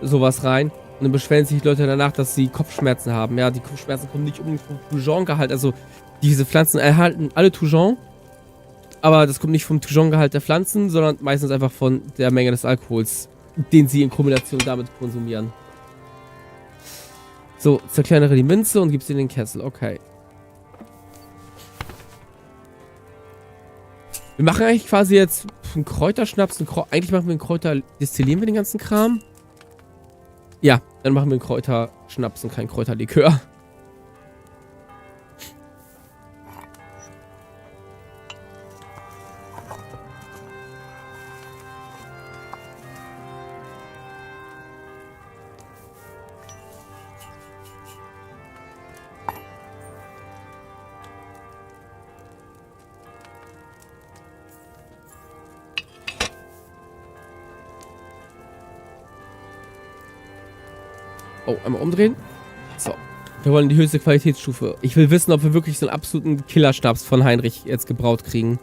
sowas rein. Und dann beschweren sich die Leute danach, dass sie Kopfschmerzen haben. Ja, die Kopfschmerzen kommen nicht unbedingt vom Toujon-Gehalt. Also diese Pflanzen erhalten alle Toujon. Aber das kommt nicht vom Toujon-Gehalt der Pflanzen, sondern meistens einfach von der Menge des Alkohols, den sie in Kombination damit konsumieren. So, zerkleinere die Minze und gib sie in den Kessel. Okay. Wir machen eigentlich quasi jetzt einen Kräuterschnaps. Eigentlich machen wir einen Kräuter... Destillieren wir den ganzen Kram? Ja, dann machen wir einen Kräuterschnaps und kein Kräuterlikör. Oh, einmal umdrehen. So. Wir wollen die höchste Qualitätsstufe. Ich will wissen, ob wir wirklich so einen absoluten Killerschnaps von Heinrich jetzt gebraut kriegen.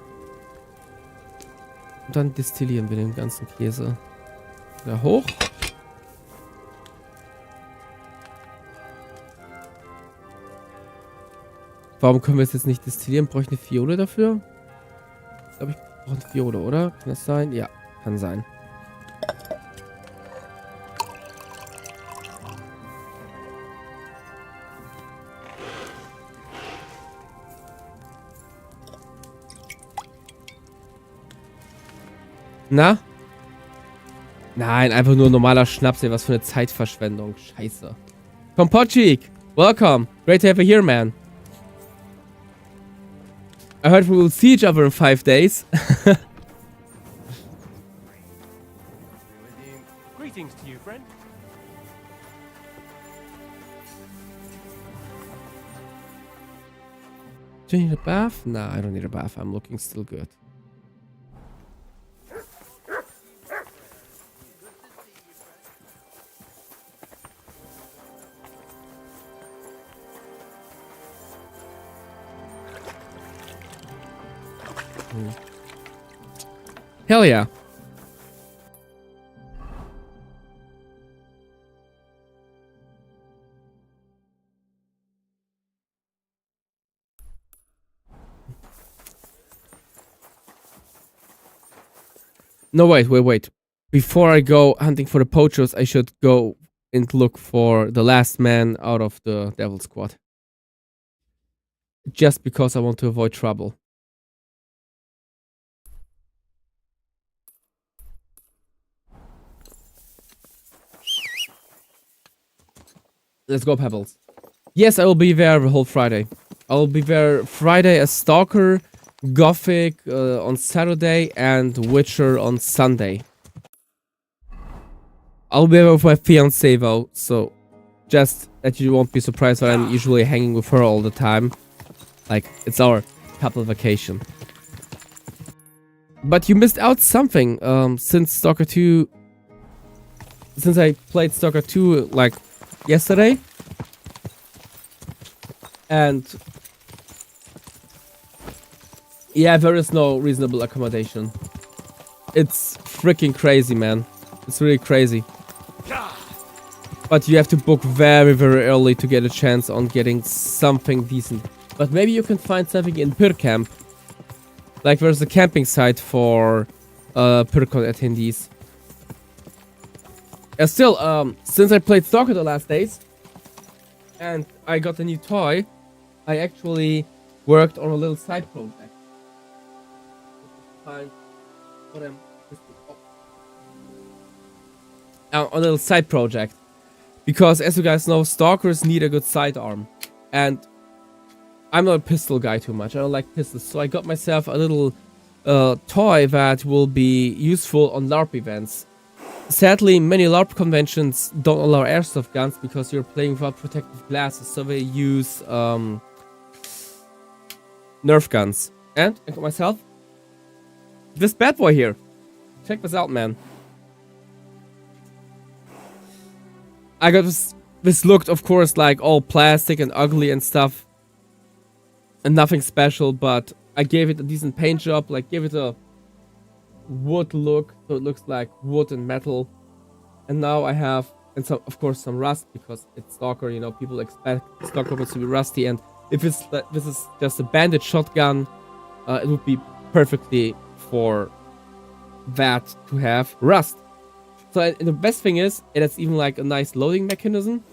Und dann destillieren wir den ganzen Käse. Wieder hoch. Warum können wir es jetzt nicht destillieren? Brauche ich eine Fiole dafür? Ich glaube, ich brauche eine Fiole, oder? Kann das sein? Ja, kann sein. Na? Nein, einfach nur normaler Schnaps, ey. Was für eine Zeitverschwendung. Scheiße. Kompochik! Welcome! Great to have you here, man. I heard we will see each other in 5 days. Greetings to you, friend. Do you need a bath? Nah, I don't need a bath. I'm looking still good. Hell yeah. No, wait. Before I go hunting for the poachers, I should go and look for the last man out of the Devil Squad. Just because I want to avoid trouble. Let's go, Pebbles. Yes, I will be there the whole Friday. I will be there Friday as Stalker, Gothic on Saturday, and Witcher on Sunday. I'll be there with my fiancée though, so just that you won't be surprised that I'm usually hanging with her all the time. Like, it's our couple vacation. But you missed out something, since Stalker 2... Since I played Stalker 2, like, yesterday. And... yeah, there is no reasonable accommodation. It's freaking crazy, man. It's really crazy. But you have to book very, very early to get a chance on getting something decent. But maybe you can find something in Pircamp. Like, there's a camping site for Pircon attendees. Still, since I played Stalker the last days, and I got a new toy, I actually worked on a little side project. On a little side project. Because, as you guys know, Stalkers need a good sidearm. And I'm not a pistol guy too much. I don't like pistols. So I got myself a little toy that will be useful on LARP events. Sadly, many LARP conventions don't allow airsoft guns because you're playing without protective glasses. So they use Nerf guns. And I got myself this bad boy here. Check this out, man. I got this looked, of course, like all plastic and ugly and stuff. And nothing special, but I gave it a decent paint job. Like, gave it a wood look, so it looks like wood and metal. And now I have, and some, of course, some rust, because it's Stalker, you know, people expect Stalker weapons to be rusty. And if this is just a bandit shotgun, it would be perfectly for that to have rust. So and the best thing is, it has even like a nice loading mechanism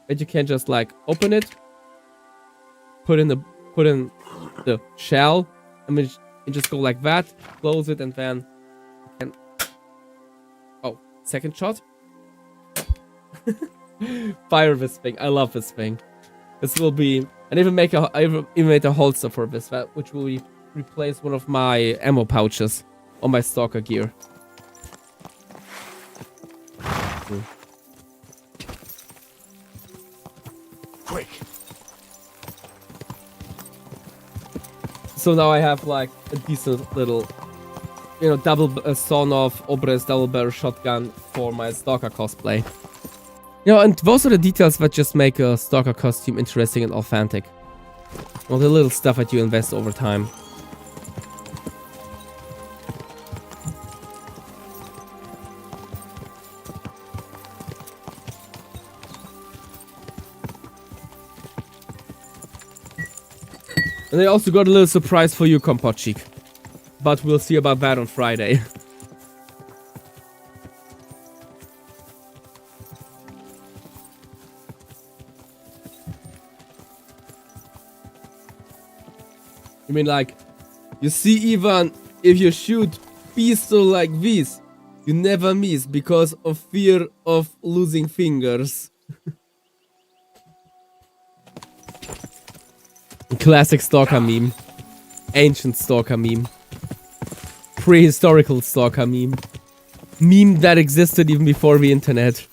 that you can just like open it, put in the shell, and then you just go like that, close it, and then you can... oh, second shot. Fire this thing. I love this thing. This will be... I even made a holster for this, which will replace one of my ammo pouches on my Stalker gear. Quick. So now I have like a decent little, you know, double sawn-off Obres double barrel shotgun for my Stalker cosplay. You know, and those are the details that just make a Stalker costume interesting and authentic. All the little stuff that you invest over time. And I also got a little surprise for you, Kompochik. But we'll see about that on Friday. I mean, like, you see, Ivan, if you shoot pistol like this, you never miss because of fear of losing fingers. Classic Stalker meme. Ancient Stalker meme. Prehistorical Stalker meme. Meme that existed even before the internet.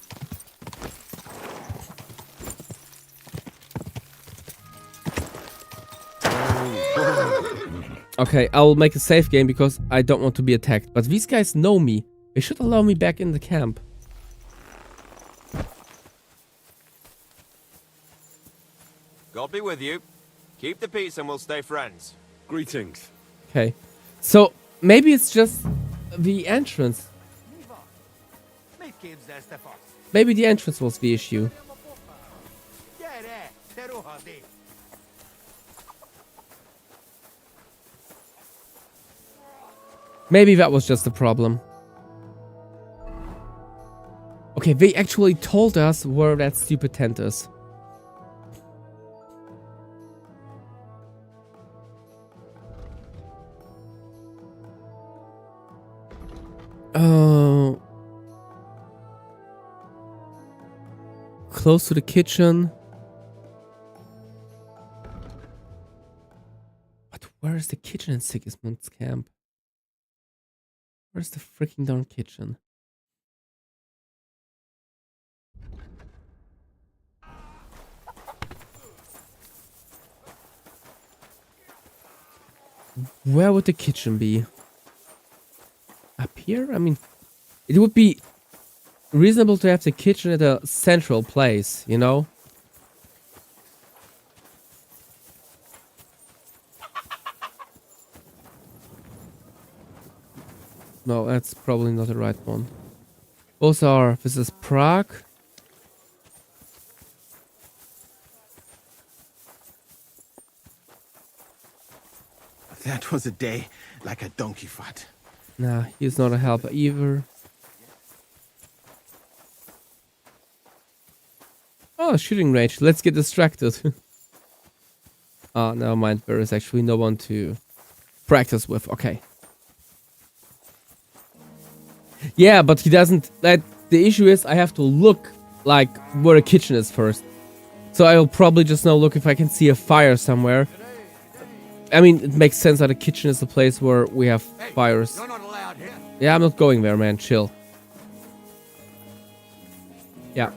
Okay, I'll make a safe game because I don't want to be attacked. But these guys know me. They should allow me back in the camp. God be with you. Keep the peace and we'll stay friends. Greetings. Okay. So, maybe it's just the entrance. Maybe the entrance was the issue. Maybe that was just the problem. Okay, they actually told us where that stupid tent is. Close to the kitchen. But where is the kitchen in Sigismund's camp? Where's the freaking darn kitchen? Where would the kitchen be? Up here? I mean, it would be reasonable to have the kitchen at a central place, you know? No, that's probably not the right one. Both are. This is Prague. That was a day like a donkey fought. Nah, he's not a helper either. Oh, shooting range. Let's get distracted. Oh, never mind. There is actually no one to practice with. Okay. Yeah, but he doesn't... The issue is I have to look like where the kitchen is first. So I will probably just now look if I can see a fire somewhere. I mean, it makes sense that the kitchen is the place where we have fires. You're not allowed here. Yeah, I'm not going there, man. Chill. Yeah.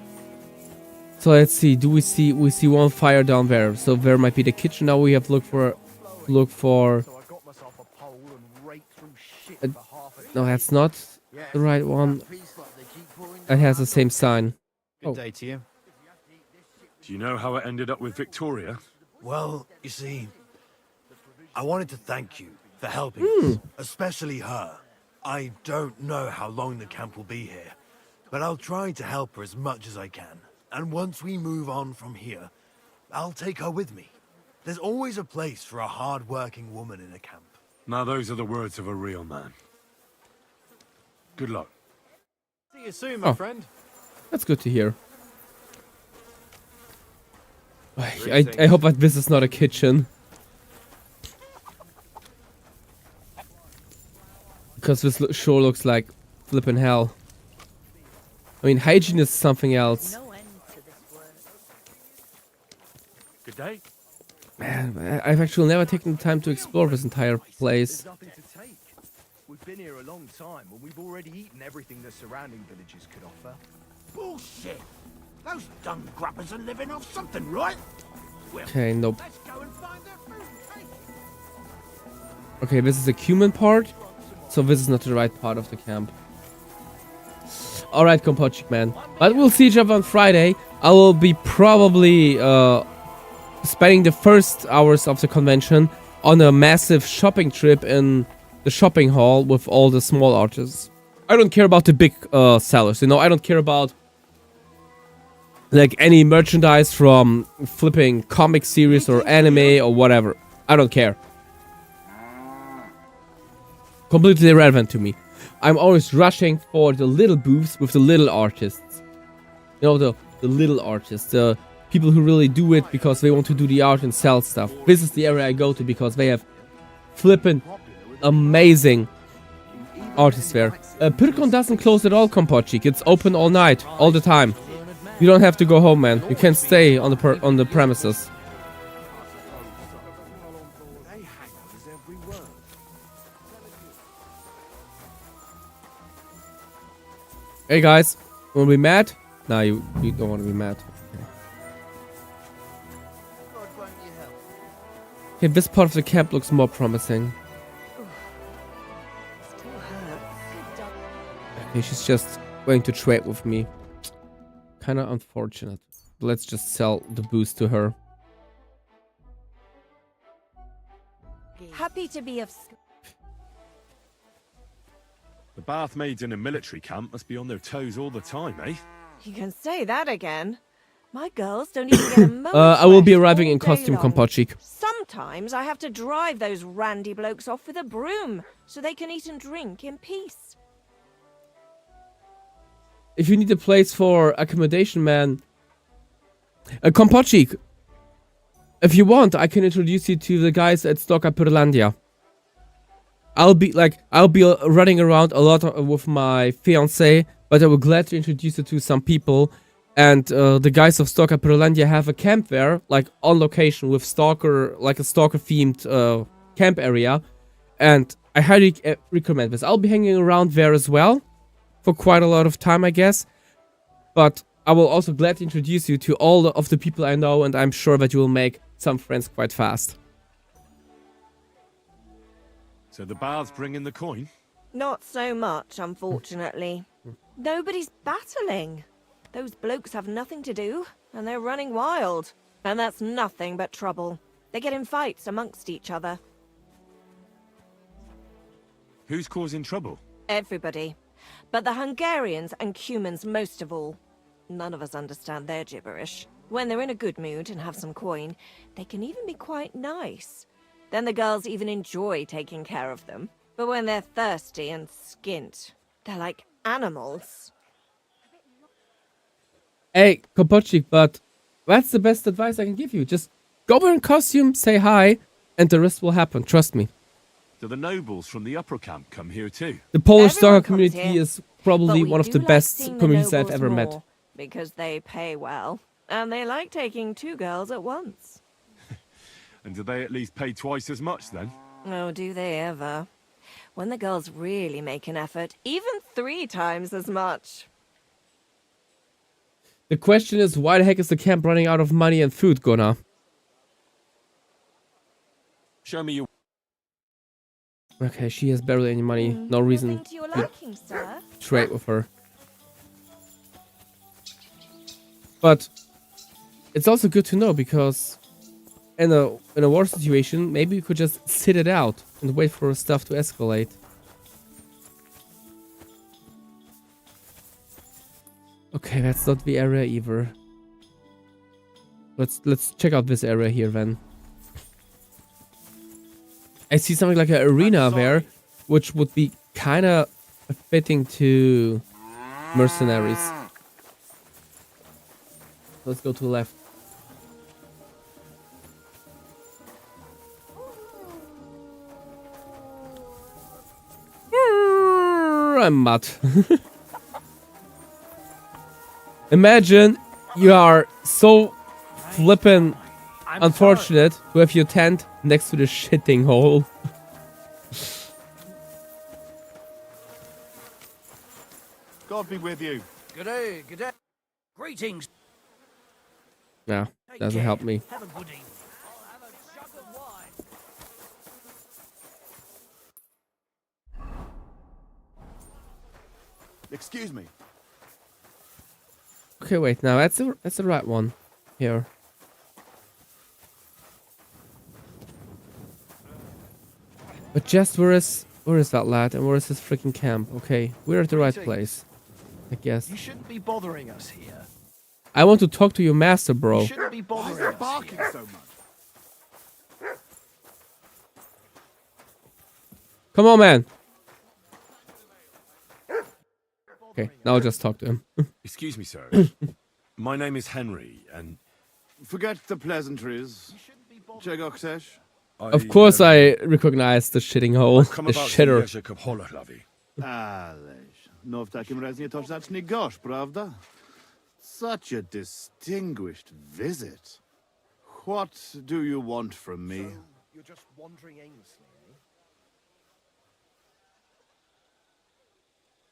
So let's see. Do we see one fire down there? So there might be the kitchen. Now we have to look for no, that's not the right one. It has the same sign. Good day to you. Do you know how it ended up with Victoria? Well, you see, I wanted to thank you for helping us, especially her. I don't know how long the camp will be here, but I'll try to help her as much as I can. And once we move on from here, I'll take her with me. There's always a place for a hard-working woman in a camp. Now those are the words of a real man. Good luck. See you soon, my friend. That's good to hear. I hope that this is not a kitchen. Because this sure looks like flippin' hell. I mean, hygiene is something else. Good day. Man, I've actually never taken the time to explore this entire place. We've been here a long time, and we've already eaten everything the surrounding villages could offer. Bullshit! Those dung grubbers are living off something, right? Well, Okay, nope. let's go and find their food. Okay, this is the cumin part. So this is not the right part of the camp. Alright, Kompochik man. But we'll see each other on Friday. I will be probably spending the first hours of the convention on a massive shopping trip in the shopping hall with all the small artists. I don't care about the big sellers, you know. I don't care about like any merchandise from flipping comic series or anime or whatever. I don't care. Completely irrelevant to me. I'm always rushing for the little booths with the little artists. You know, the little artists. The people who really do it because they want to do the art and sell stuff. This is the area I go to because they have flippin' amazing artists there. Pirkon doesn't close at all, Kompochik. It's open all night, all the time. You don't have to go home, man. You can stay on the premises. Hey guys, wanna be mad? Nah, you don't wanna be mad. Okay, this part of the camp looks more promising. Okay, she's just going to trade with me. Kinda unfortunate. Let's just sell the boost to her. Happy to be of... The bath maids in a military camp must be on their toes all the time, eh? You can say that again. My girls don't even get a moment. I will be arriving in costume, Kompochik. Sometimes I have to drive those randy blokes off with a broom so they can eat and drink in peace. If you need a place for accommodation, man, Kompochik, if you want, I can introduce you to the guys at Stalker Pyrlandia. I'll be running around a lot with my fiance, but I will gladly introduce you to some people. And the guys of Stalker Pyrlandia have a camp there, like on location with Stalker, like a Stalker themed camp area. And I highly recommend this. I'll be hanging around there as well for quite a lot of time, I guess. But I will also gladly introduce you to all of the people I know, and I'm sure that you will make some friends quite fast. So the baths bring in the coin? Not so much, unfortunately. Nobody's battling. Those blokes have nothing to do, and they're running wild. And that's nothing but trouble. They get in fights amongst each other. Who's causing trouble? Everybody. But the Hungarians and Cumans most of all. None of us understand their gibberish. When they're in a good mood and have some coin, they can even be quite nice. Then the girls even enjoy taking care of them. But when they're thirsty and skint, they're like animals. Hey, Kompochik, but that's the best advice I can give you. Just go there in costume, say hi, and the rest will happen. Trust me. Do the nobles from the upper camp come here too? The Polish Everyone Stalker community here, is probably one of the best communities I've ever met. More, because they pay well, and they like taking two girls at once. And do they at least pay twice as much then? Oh, do they ever? When the girls really make an effort, even 3 times as much. The question is, why the heck is the camp running out of money and food, Gunnar? Show me your... Okay, she has barely any money. No reason to your to liking, sir. trade with her. But it's also good to know, because in a war situation, maybe we could just sit it out and wait for stuff to escalate. Okay, that's not the area either. Let's check out this area here then. I see something like an arena there, which would be kind of fitting to mercenaries. Let's go to the left. I'm mad. Imagine you are so flippin' unfortunate to have your tent next to the shitting hole. God be with you. Good day, good day. Greetings. No, doesn't help me. Have a good evening. I'll have a jug of wine. Excuse me. Okay, wait. Now that's the right one here. But just where is that lad and where is his freaking camp? Okay, we're at the right place, I guess. You shouldn't be bothering us here. I want to talk to your master, bro. You shouldn't be bothering us Barking here. so much. Come on, man. Okay, now I'll just talk to him. Excuse me, sir. My name is Henry, and... Forget the pleasantries. Czegoktesh. Of course I recognize the shitting hole. The shitter. Ależ, no w takim razie to znacznie gorzh, prawda? Such a distinguished visit. What do you want from me? So, you're just wandering aimlessly, eh?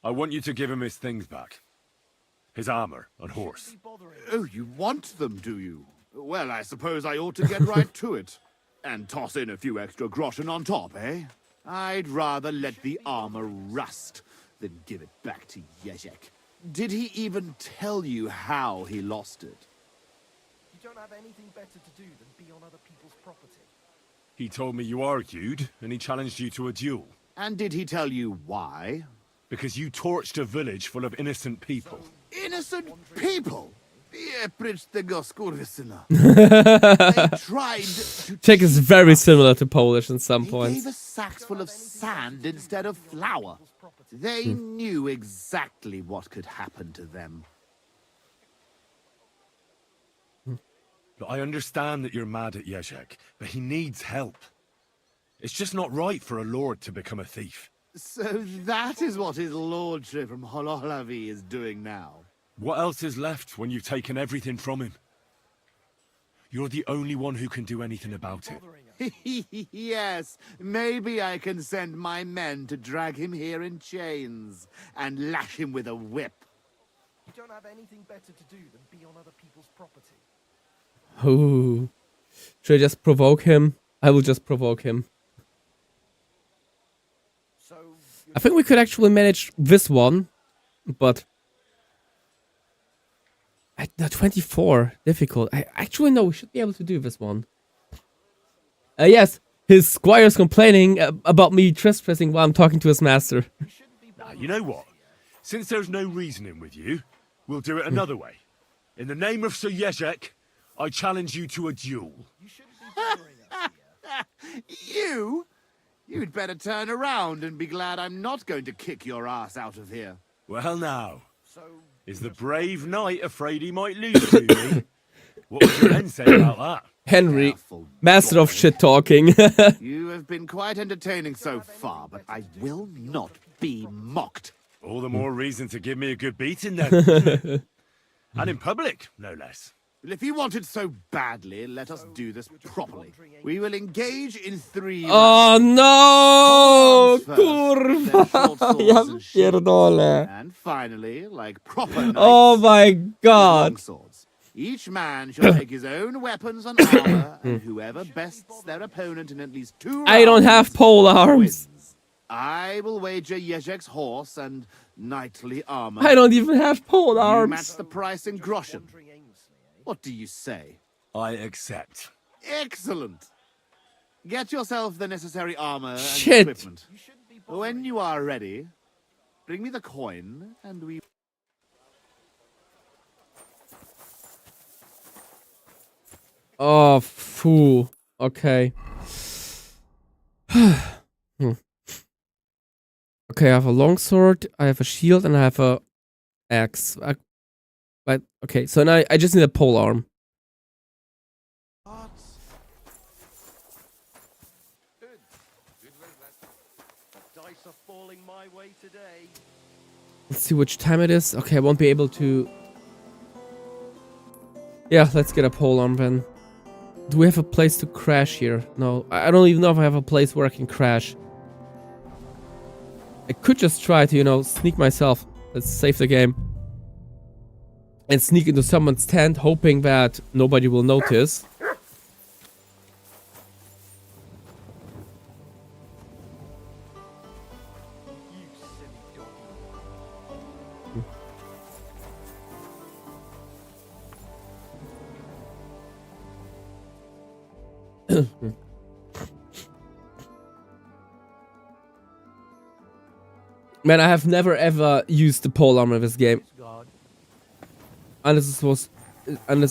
I want you to give him his things back. His armor and horse. Oh, you want them, do you? Well, I suppose I ought to get right to it. And toss in a few extra groschen on top, eh? I'd rather let the armor rust than give it back to Jezek. Did he even tell you how he lost it? You don't have anything better to do than be on other people's property. He told me you argued, and he challenged you to a duel. And did he tell you why? Because you torched a village full of innocent people. Innocent people? Czech is very similar to Polish in some points. Gave us sacks full of sand instead of flour. They knew exactly what could happen to them. Look, I understand that you're mad at Jezek, but he needs help. It's just not right for a lord to become a thief. So that is what his lordship from Hololavi is doing now. What else is left when you've taken everything from him? You're the only one who can do anything about it. Yes, maybe I can send my men to drag him here in chains and lash him with a whip. You don't have anything better to do than be on other people's property. Ooh. Should I just provoke him? I will just provoke him. I think we could actually manage this one, but... No, 24. Difficult. I actually know we should be able to do this one. Yes, his squire's complaining about me trespassing while I'm talking to his master. Now, you know what? Since there's no reasoning with you, we'll do it another way. In the name of Sir Jezek, I challenge you to a duel. You? You'd better turn around and be glad I'm not going to kick your ass out of here. Well now, is the brave knight afraid he might lose to me? What would your men say about that? Henry, master of shit talking. You have been quite entertaining so far, but I will not be mocked. All the more reason to give me a good beating then. And in public, no less. Well, if you want it so badly, let us do this properly. We will engage in 3 Oh no! first, then short swords Ja and shields, pierdolę. and finally, like proper knights, Oh my god. long swords. Each man shall take his own weapons and armor, and whoever bests their opponent in at least 2 rounds I don't have pole arms. wins. I will wager Jezek's horse and knightly armor. I don't even have pole You arms. match the price in groschen. What do you say? I accept. Excellent. Get yourself the necessary armor and Shit. equipment. When you are ready, bring me the coin, and we... Oh, fool. Okay. Okay, I have a longsword, I have a shield, and I have a axe. But okay, so now I just need a pole arm. Dice are falling my way today. Let's see which time it is. Okay, I won't be able to... Yeah, let's get a pole arm then. Do we have a place to crash here? No, I don't even know if I have a place where I can crash. I could just try to, you know, sneak myself. Let's save the game. And sneak into someone's tent, hoping that nobody will notice. Man, I have never ever used the pole armor in this game. Unless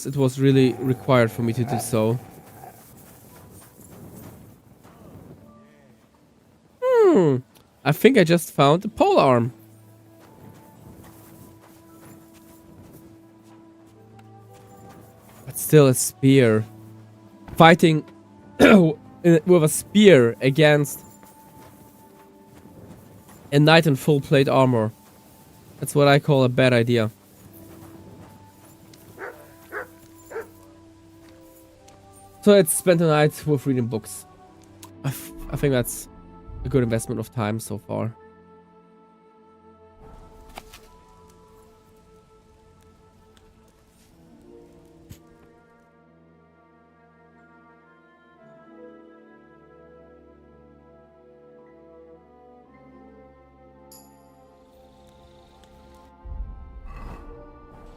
it was really required for me to do so. I think I just found the pole arm. But still a spear. Fighting with a spear against a knight in full plate armor. That's what I call a bad idea. So let's spend the night with reading books. I think that's a good investment of time so far.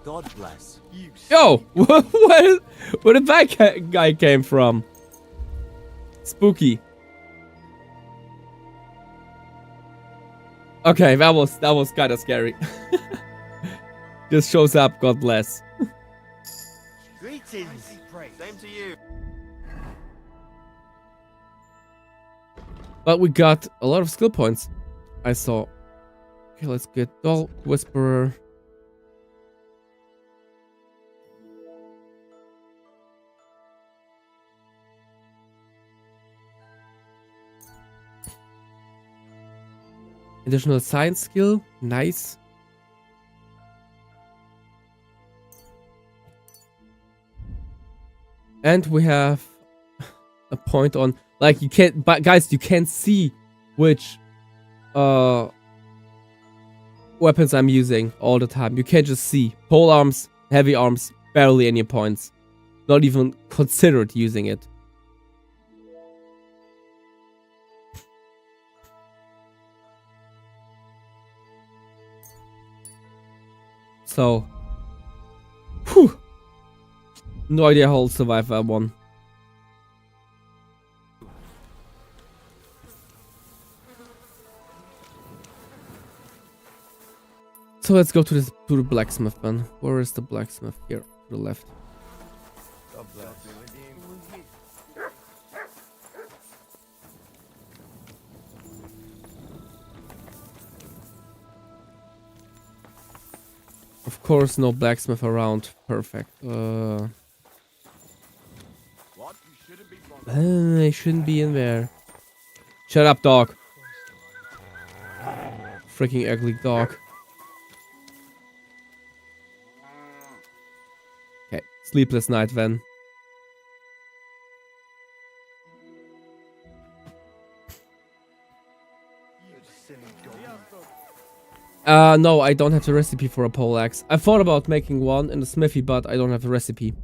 God bless. Yo! Where did that guy came from? Spooky. Okay, that was kind of scary. Just shows up, God bless. Greetings. Same to you. But we got a lot of skill points, I saw. Okay, let's get Doll Whisperer. Additional science skill, nice. And we have a point on, like, you can't, but guys, you can't see which weapons I'm using all the time. You can't just see. Pole arms, heavy arms, barely any points. Not even considered using it. So, whew. No idea how I'll survive that one. So let's go to the blacksmith then. Where is the blacksmith? Here, to the left. God bless. Of course, no blacksmith around. Perfect. They shouldn't be in there. Shut up, dog. Freaking ugly dog. Okay, sleepless night then. No, I don't have the recipe for a pole axe. I thought about making one in the smithy, but I don't have the recipe.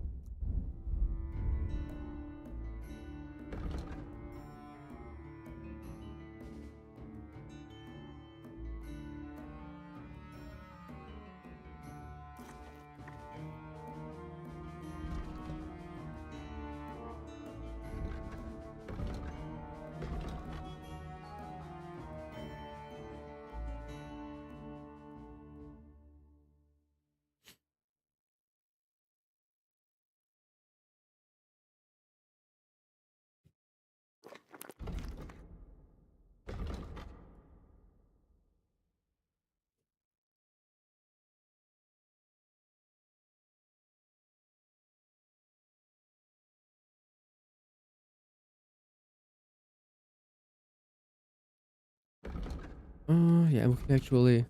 Yeah, we can actually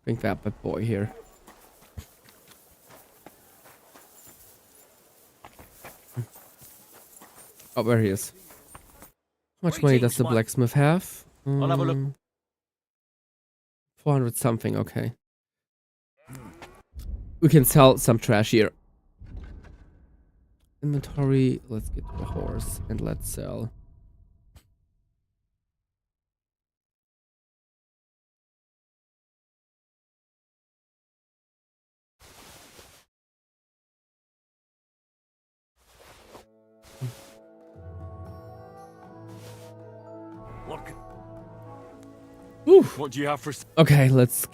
bring that bad boy here. Oh, there he is. How much money does the blacksmith have? I'll have a look. 400 something, okay. We can sell some trash here. Inventory, let's get to the horse and let's sell. Oof. What do you have for? Okay, let's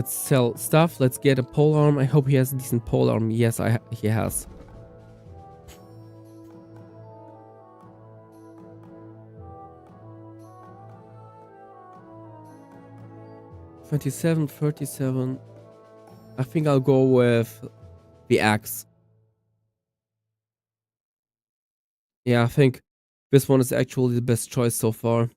sell stuff. Let's get a pole arm. I hope he has a decent pole arm. Yes, he has. $27, $37. I think I'll go with the axe. Yeah, I think this one is actually the best choice so far.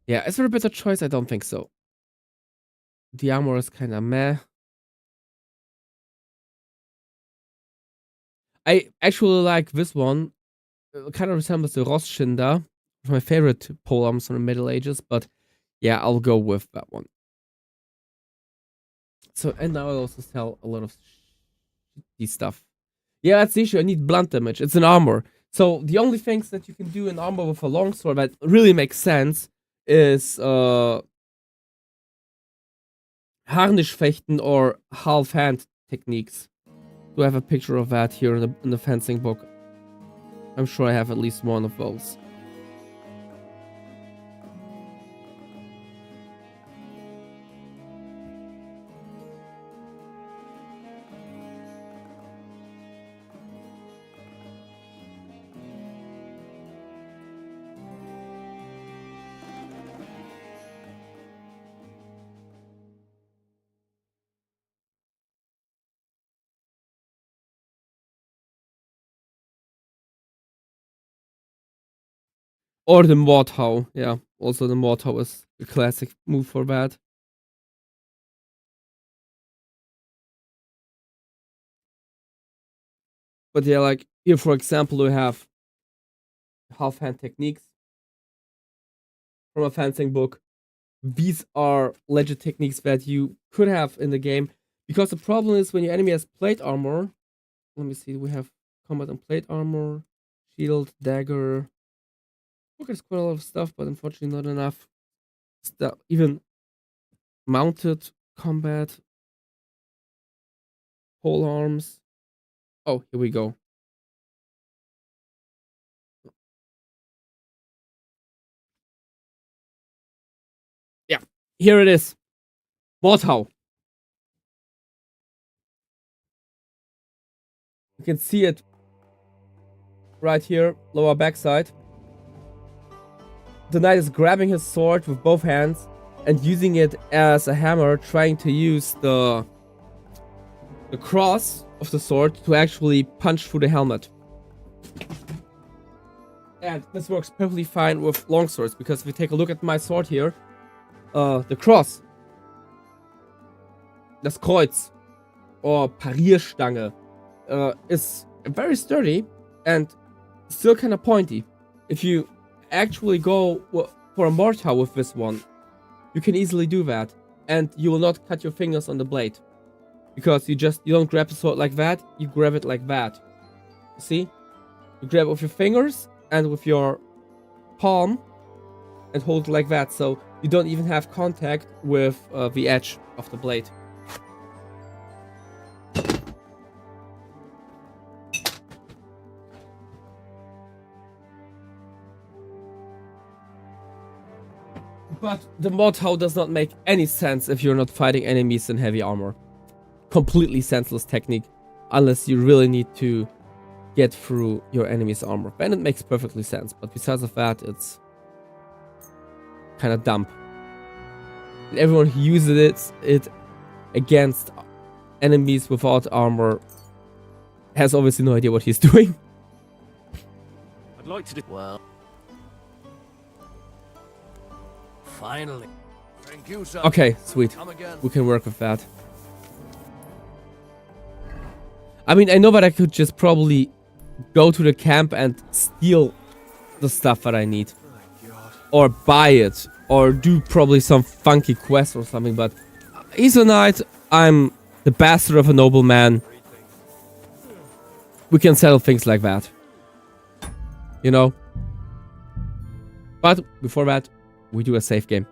Yeah, is there a better choice? I don't think so. The armor is kind of meh. I actually like this one. It kind of resembles the Rosschinder. My favorite polearms from the Middle Ages, but yeah, I'll go with that one. So, and now I'll also sell a lot of shitty stuff. Yeah, that's the issue. I need blunt damage. It's an armor. So the only things that you can do in armor with a longsword that really makes sense is Harnischfechten or half-hand techniques. Do I have a picture of that here in the fencing book? I'm sure I have at least one of those. Or the Mordhau. Yeah, also the Mordhau is a classic move for that. But yeah, like here, for example, we have half-hand techniques from a fencing book. These are legit techniques that you could have in the game. Because the problem is when your enemy has plate armor. Let me see, we have combat and plate armor, shield, dagger. Okay, there's quite a lot of stuff, but unfortunately not enough stuff. Even mounted combat, pole arms. Oh, here we go. Yeah, here it is. Mordhau. You can see it right here, lower backside. The knight is grabbing his sword with both hands and using it as a hammer, trying to use the cross of the sword to actually punch through the helmet. And this works perfectly fine with longswords, because if you take a look at my sword here, the cross, das Kreuz, or Parierstange, is very sturdy and still kind of pointy. If you actually go for a Mordhau with this one, you can easily do that, and you will not cut your fingers on the blade, because you don't grab the sword like that, you grab it like that. You see? You grab it with your fingers and with your palm and hold it like that, so you don't even have contact with the edge of the blade. But the Mordhau does not make any sense if you're not fighting enemies in heavy armor. Completely senseless technique, unless you really need to get through your enemy's armor. Then it makes perfectly sense, but besides of that, it's kind of dumb. And everyone who uses it against enemies without armor has obviously no idea what he's doing. I'd like to do well. Finally. Thank you, sir. Okay, sweet. Come again. We can work with that. I mean, I know that I could just probably go to the camp and steal the stuff that I need. Or buy it. Or do probably some funky quest or something, but he's a knight. I'm the bastard of a nobleman. We can settle things like that. You know? But before that, we do a save game.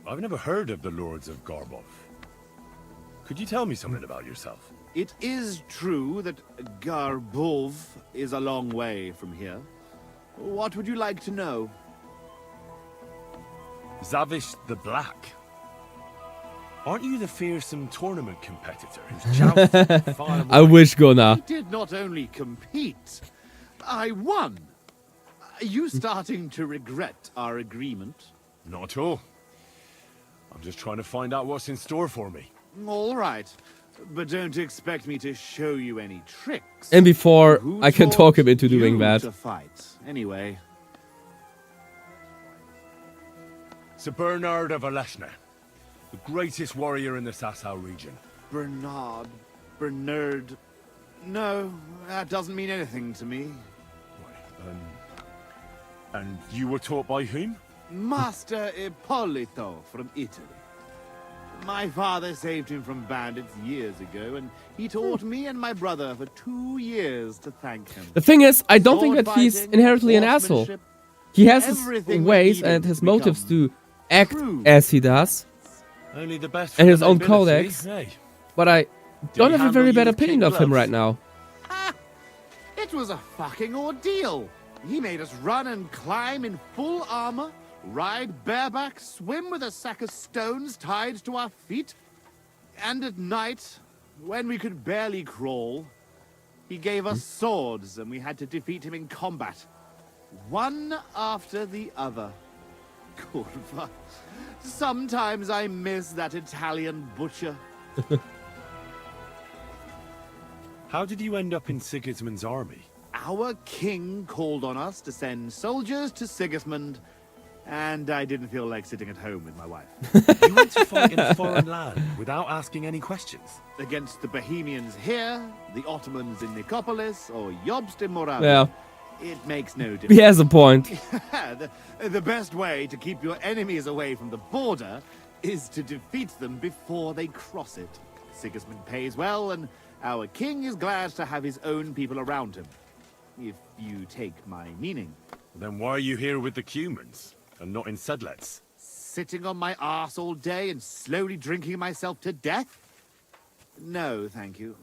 I've never heard of the Lords of Garbov. Could you tell me something about yourself? It is true that Garbov is a long way from here. What would you like to know? Zavish the Black. Aren't you the fearsome tournament competitor who's jousted far I wish, Gona. I did not only compete, I won. Are you starting to regret our agreement? Not at all. I'm just trying to find out what's in store for me. All right, but don't expect me to show you any tricks. And before Who I can taught talk him into doing you that. to fight, anyway. Sir Bernard of Aleshna, the greatest warrior in the Sasau region. Bernard. No, that doesn't mean anything to me. And you were taught by whom? Master Ippolito from Italy. My father saved him from bandits years ago, and he taught me and my brother for 2 years to thank him. The thing is, I don't think that he's Sword inherently an fighting, asshole. horsemanship, He has his everything we ways needed and his to motives become to act true. as he does, Only the best and for his the own nobility, codex. eh? But I don't he have a very handle bad you with opinion kid of him gloves? right now. It was a fucking ordeal. He made us run and climb in full armor, ride bareback, swim with a sack of stones tied to our feet. And at night, when we could barely crawl, he gave us swords and we had to defeat him in combat. One after the other. Curva. Sometimes I miss that Italian butcher. How did you end up in Sigismund's army? Our king called on us to send soldiers to Sigismund, and I didn't feel like sitting at home with my wife. You went to fight in a foreign land without asking any questions? Against the Bohemians here, the Ottomans in Nicopolis, or Jobst in Moravia. Yeah. It makes no difference. He has a point. The best way to keep your enemies away from the border is to defeat them before they cross it. Sigismund pays well, and our king is glad to have his own people around him. If you take my meaning. Then why are you here with the Cumans and not in Sedlets? Sitting on my arse all day and slowly drinking myself to death? No, thank you.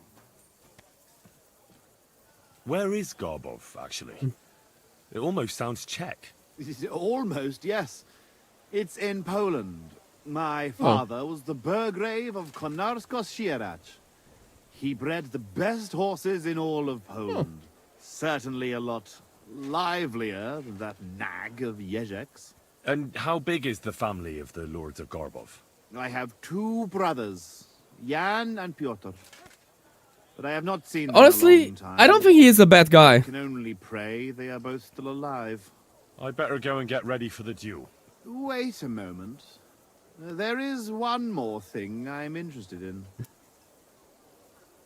Where is Garbov, actually? It almost sounds Czech. Almost, yes. It's in Poland. My father was the Burgrave of Konarsko-Sierać. He bred the best horses in all of Poland. Certainly a lot livelier than that nag of Jezek's. And how big is the family of the Lords of Garbov? I have 2 brothers, Jan and Piotr. But I have not seen them in a Honestly, long time. I don't think he is a bad guy. I can only pray they are both still alive. I'd better go and get ready for the duel. Wait a moment. There is one more thing I'm interested in.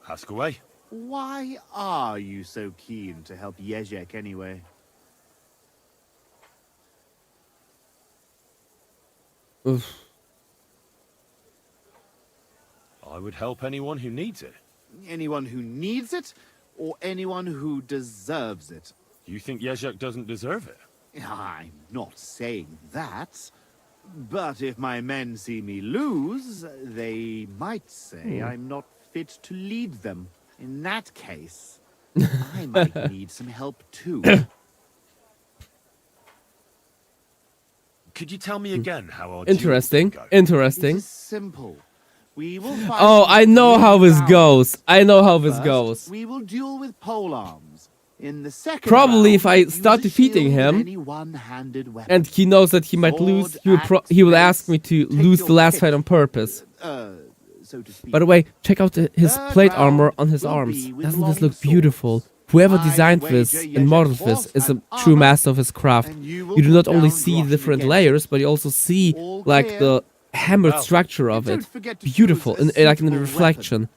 Ask away. Why are you so keen to help Jezek anyway? Oof. I would help anyone who needs it. Anyone who needs it, or anyone who deserves it? You think Jezek doesn't deserve it? I'm not saying that. But if my men see me lose, they might say I'm not fit to lead them. In that case, I might need some help too. Could you tell me again how our Interesting. duel will go? Interesting. It's simple. We will fight Oh, I know how this rounds. goes. I know how this First, goes. we will duel with polearms. In the second Probably round, if I use start a defeating shield and him, any one-handed weapon. and he knows that he might lose, Sword, he will axe, ask me to take lose your the last pick. fight on purpose. So to speak. By the way, check out his Third plate round armor on his will arms. be with Doesn't this long look beautiful? Whoever designed this and modeled this is a true master of his craft. You do not only see the different layers, but you also see like the hammered structure of it. Beautiful, like in the reflection.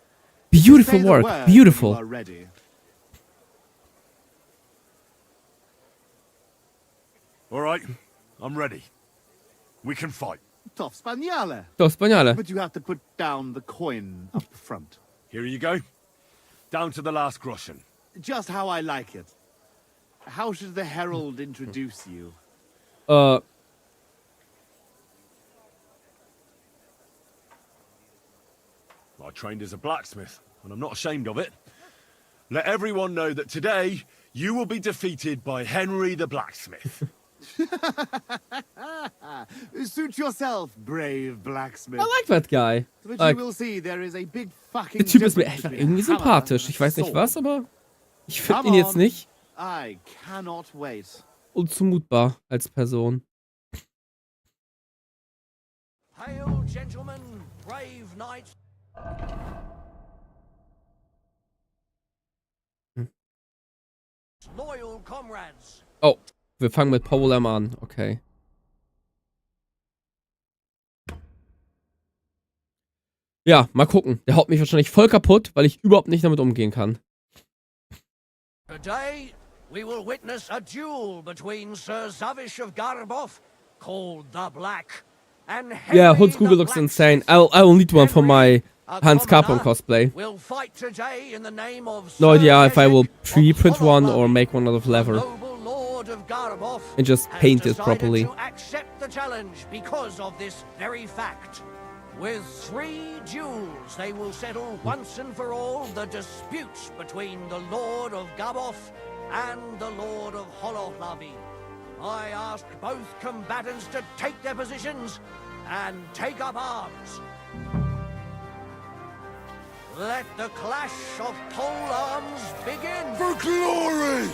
Beautiful Say the work. word when you Beautiful. are ready. All right, I'm ready. We can fight. To wspaniale. To wspaniale. But you have to put down the coin up front. Here you go. Down to the last groschen. Just how I like it. How should the herald introduce you? I trained as a blacksmith, and I'm not ashamed of it. Let everyone know that today you will be defeated by Henry the blacksmith. Suit yourself, brave blacksmith. I like that guy. But Like, you will see there is a big fucking der Typ ist mir difference einfach between irgendwie hammer sympathisch. and Ich weiß nicht sword. was, aber ich finde Come ihn jetzt on. nicht I cannot wait. unzumutbar als Person. Hail, gentlemen, brave knights. Loyal comrades. Oh, wir fangen mit Polearm an. Okay. Ja, mal gucken. Der haut mich wahrscheinlich voll kaputt, weil ich überhaupt nicht damit umgehen kann. Today, we will witness a duel between Sir Zavish of Garbov, called the Black, and Yeah, Henry Hood's the Google looks Blacksmith. insane. I'll need one for my A Hans Capon commoner cosplay. will fight today in the name of No idea Sir if I will Hezek pre-print of one Hollow or make one out of leather noble lord of Garabov and just has paint it decided properly. to accept the challenge because of this very fact. With 3 duels, they will settle once and for all the disputes between the Lord of Gaboth and the Lord of Holohlavi. I ask both combatants to take their positions and take up arms. Let the clash of pole arms begin. For glory!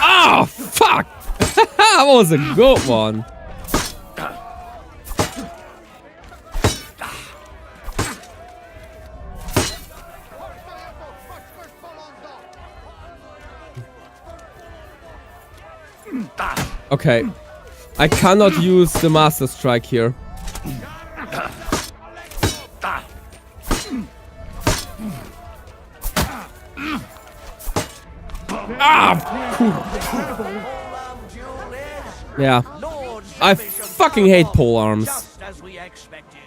Oh, fuck! That was a good one. Okay. I cannot use the Master Strike here. Yeah. I fucking hate pole arms. Just as we expected.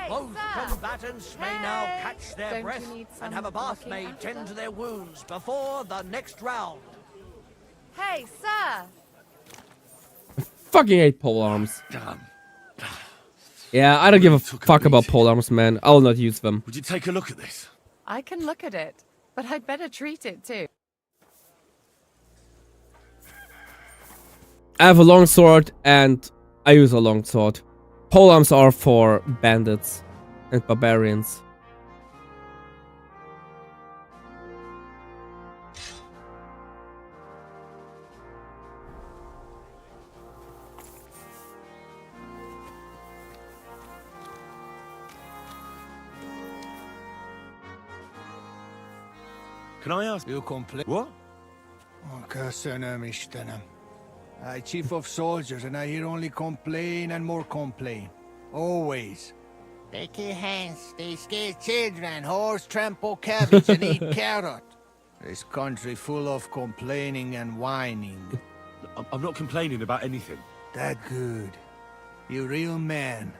Both combatants may now catch their breath and have a bath maid tend to their wounds before the next round. Hey, sir! Fucking hate pole arms. Yeah, I don't give a fuck about pole arms, man. I'll not use them. Would you take a look at this? I can look at it, but I'd better treat it too. I have a long sword and I use a long sword. Pole arms are for bandits and barbarians. Can I ask? You complain? What? I chief of soldiers, and I hear only complain and more complain. Always. They kill hands, they scare children, horse trample cabbage and eat carrot. This country full of complaining and whining. I'm not complaining about anything. That good. You real man.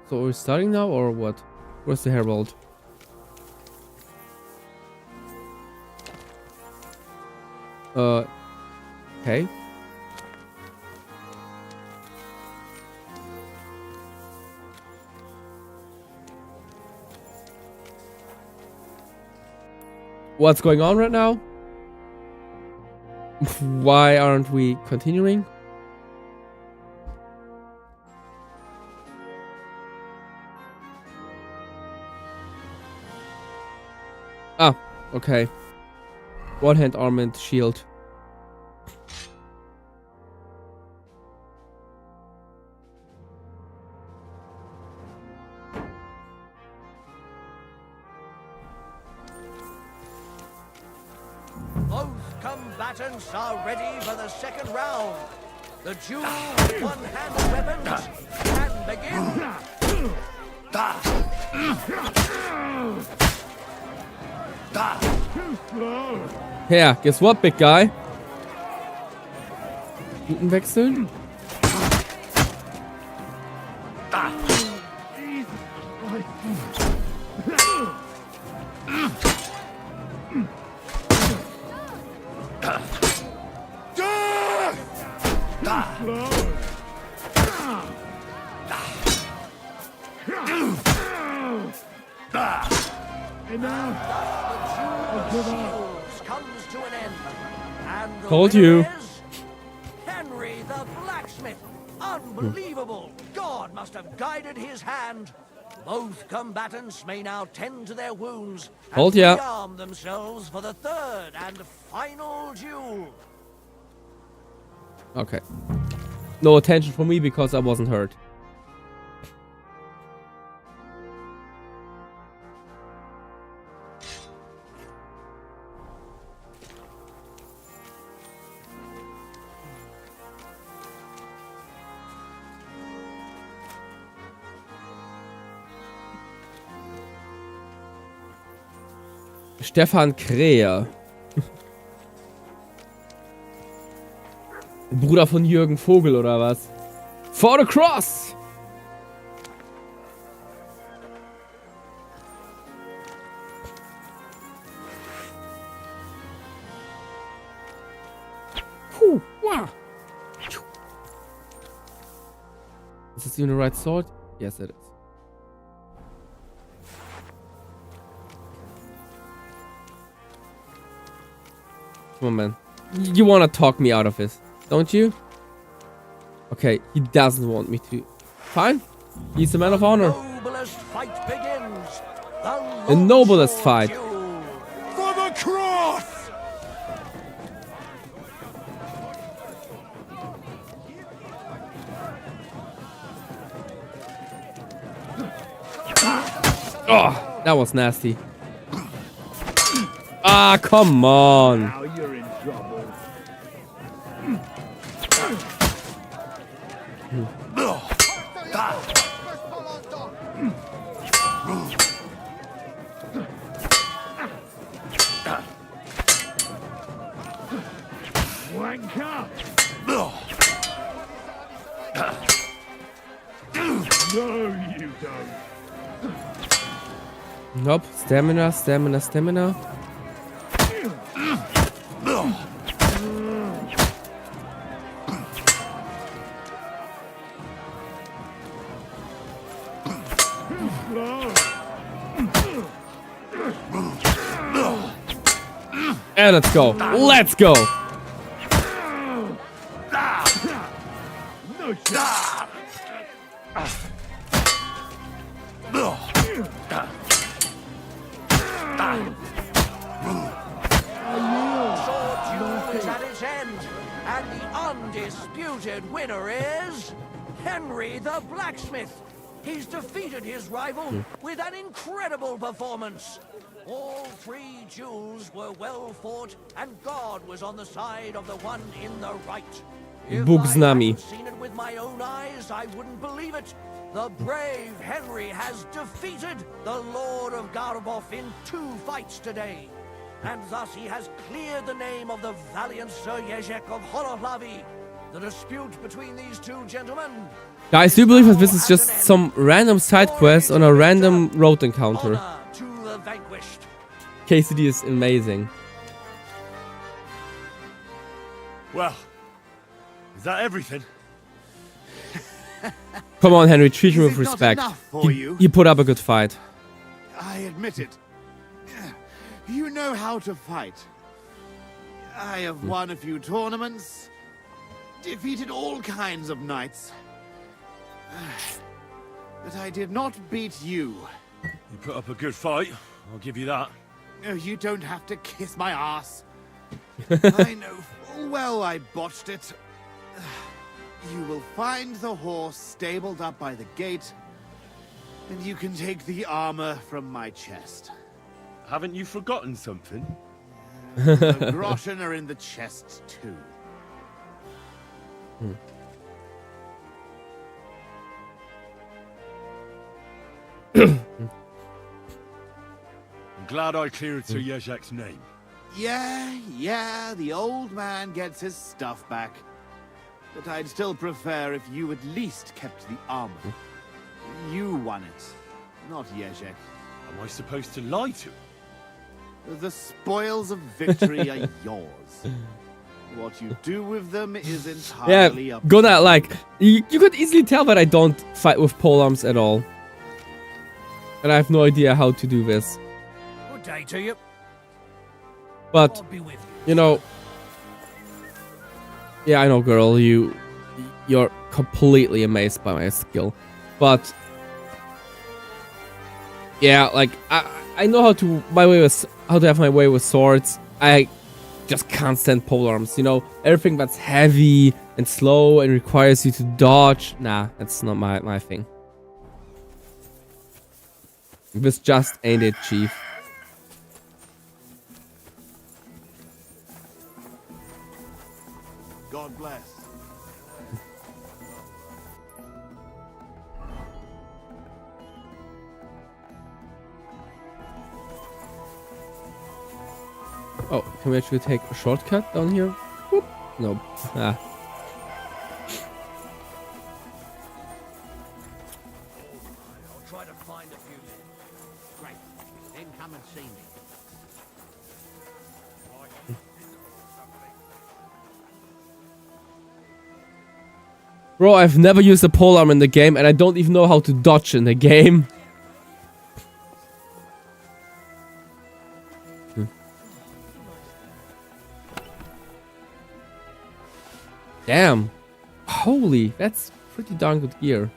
So we're starting now or what? Where's the herald? Okay. What's going on right now? Why aren't we continuing? Ah, okay. One hand armament shield. Both combatants are ready for the second round. The duel with one-handed weapons can begin. Yeah, guess what, big guy? Guten wechseln? Comes to an end. And the Told winner you. is Henry the Blacksmith. Unbelievable. God must have guided his hand. Both combatants may now tend to their wounds and Told ya. rearm themselves for the third and final duel. Okay. No attention from me because I wasn't hurt. Stefan Krähe. Bruder von Jürgen Vogel oder was? For the cross! Is this even the right sword? Yes, it is. Come on, man. You wanna talk me out of this, don't you? Okay, he doesn't want me to. Fine. He's a man of honor. The noblest fight. For the cross! Oh, that was nasty. Ah, come on. Now you're in trouble. Wanker! No, you don't. Nope. Stamina, stamina, stamina. And let's go. Let's go. Is at its end, and the undisputed winner is Henry the Blacksmith. He's defeated his rival with an incredible performance. All three duels were well fought, and God was on the side of the one in the right. If Bóg z I nami. hadn't seen it with my own eyes, I wouldn't believe it. The brave Henry has defeated the Lord of Garboff in 2 fights today. And thus he has cleared the name of the valiant Sir Ježek of Holohlavi. The dispute between these two gentlemen. Guys, do you believe that this is just some random side quest on a random road encounter? To the vanquished. KCD is amazing. Well, is that everything? Come on, Henry, treat him with Is it not respect. enough for you? He put up a good fight. I admit it. You know how to fight. I have won a few tournaments, defeated all kinds of knights. But I did not beat you. You put up a good fight, I'll give you that. Oh, you don't have to kiss my ass. I know full well I botched it. You will find the horse stabled up by the gate, and you can take the armor from my chest. Haven't you forgotten something? The groschen are in the chest too. I'm glad I cleared Sir Ježek's name. Yeah, the old man gets his stuff back. But I'd still prefer if you at least kept the armor. You won it, not Ježek. Am I supposed to lie to him? The spoils of victory are yours. What you do with them is entirely Yeah, up gonna like you could easily tell that I don't fight with polearms at all. And I have no idea how to do this. Good day to you. But you know, yeah, I know, girl, you're completely amazed by my skill. But yeah, like I know how to have my way with swords. I just can't stand polearms, you know, everything that's heavy and slow and requires you to dodge. Nah, that's not my thing. This just ain't it, Chief. God bless. Oh, can we actually take a shortcut down here? Whoop. No. Ah. I'll try to find a few. Great. Then come and see me. Bro, I've never used a polearm in the game, and I don't even know how to dodge in the game. Damn. Holy, that's pretty darn good gear.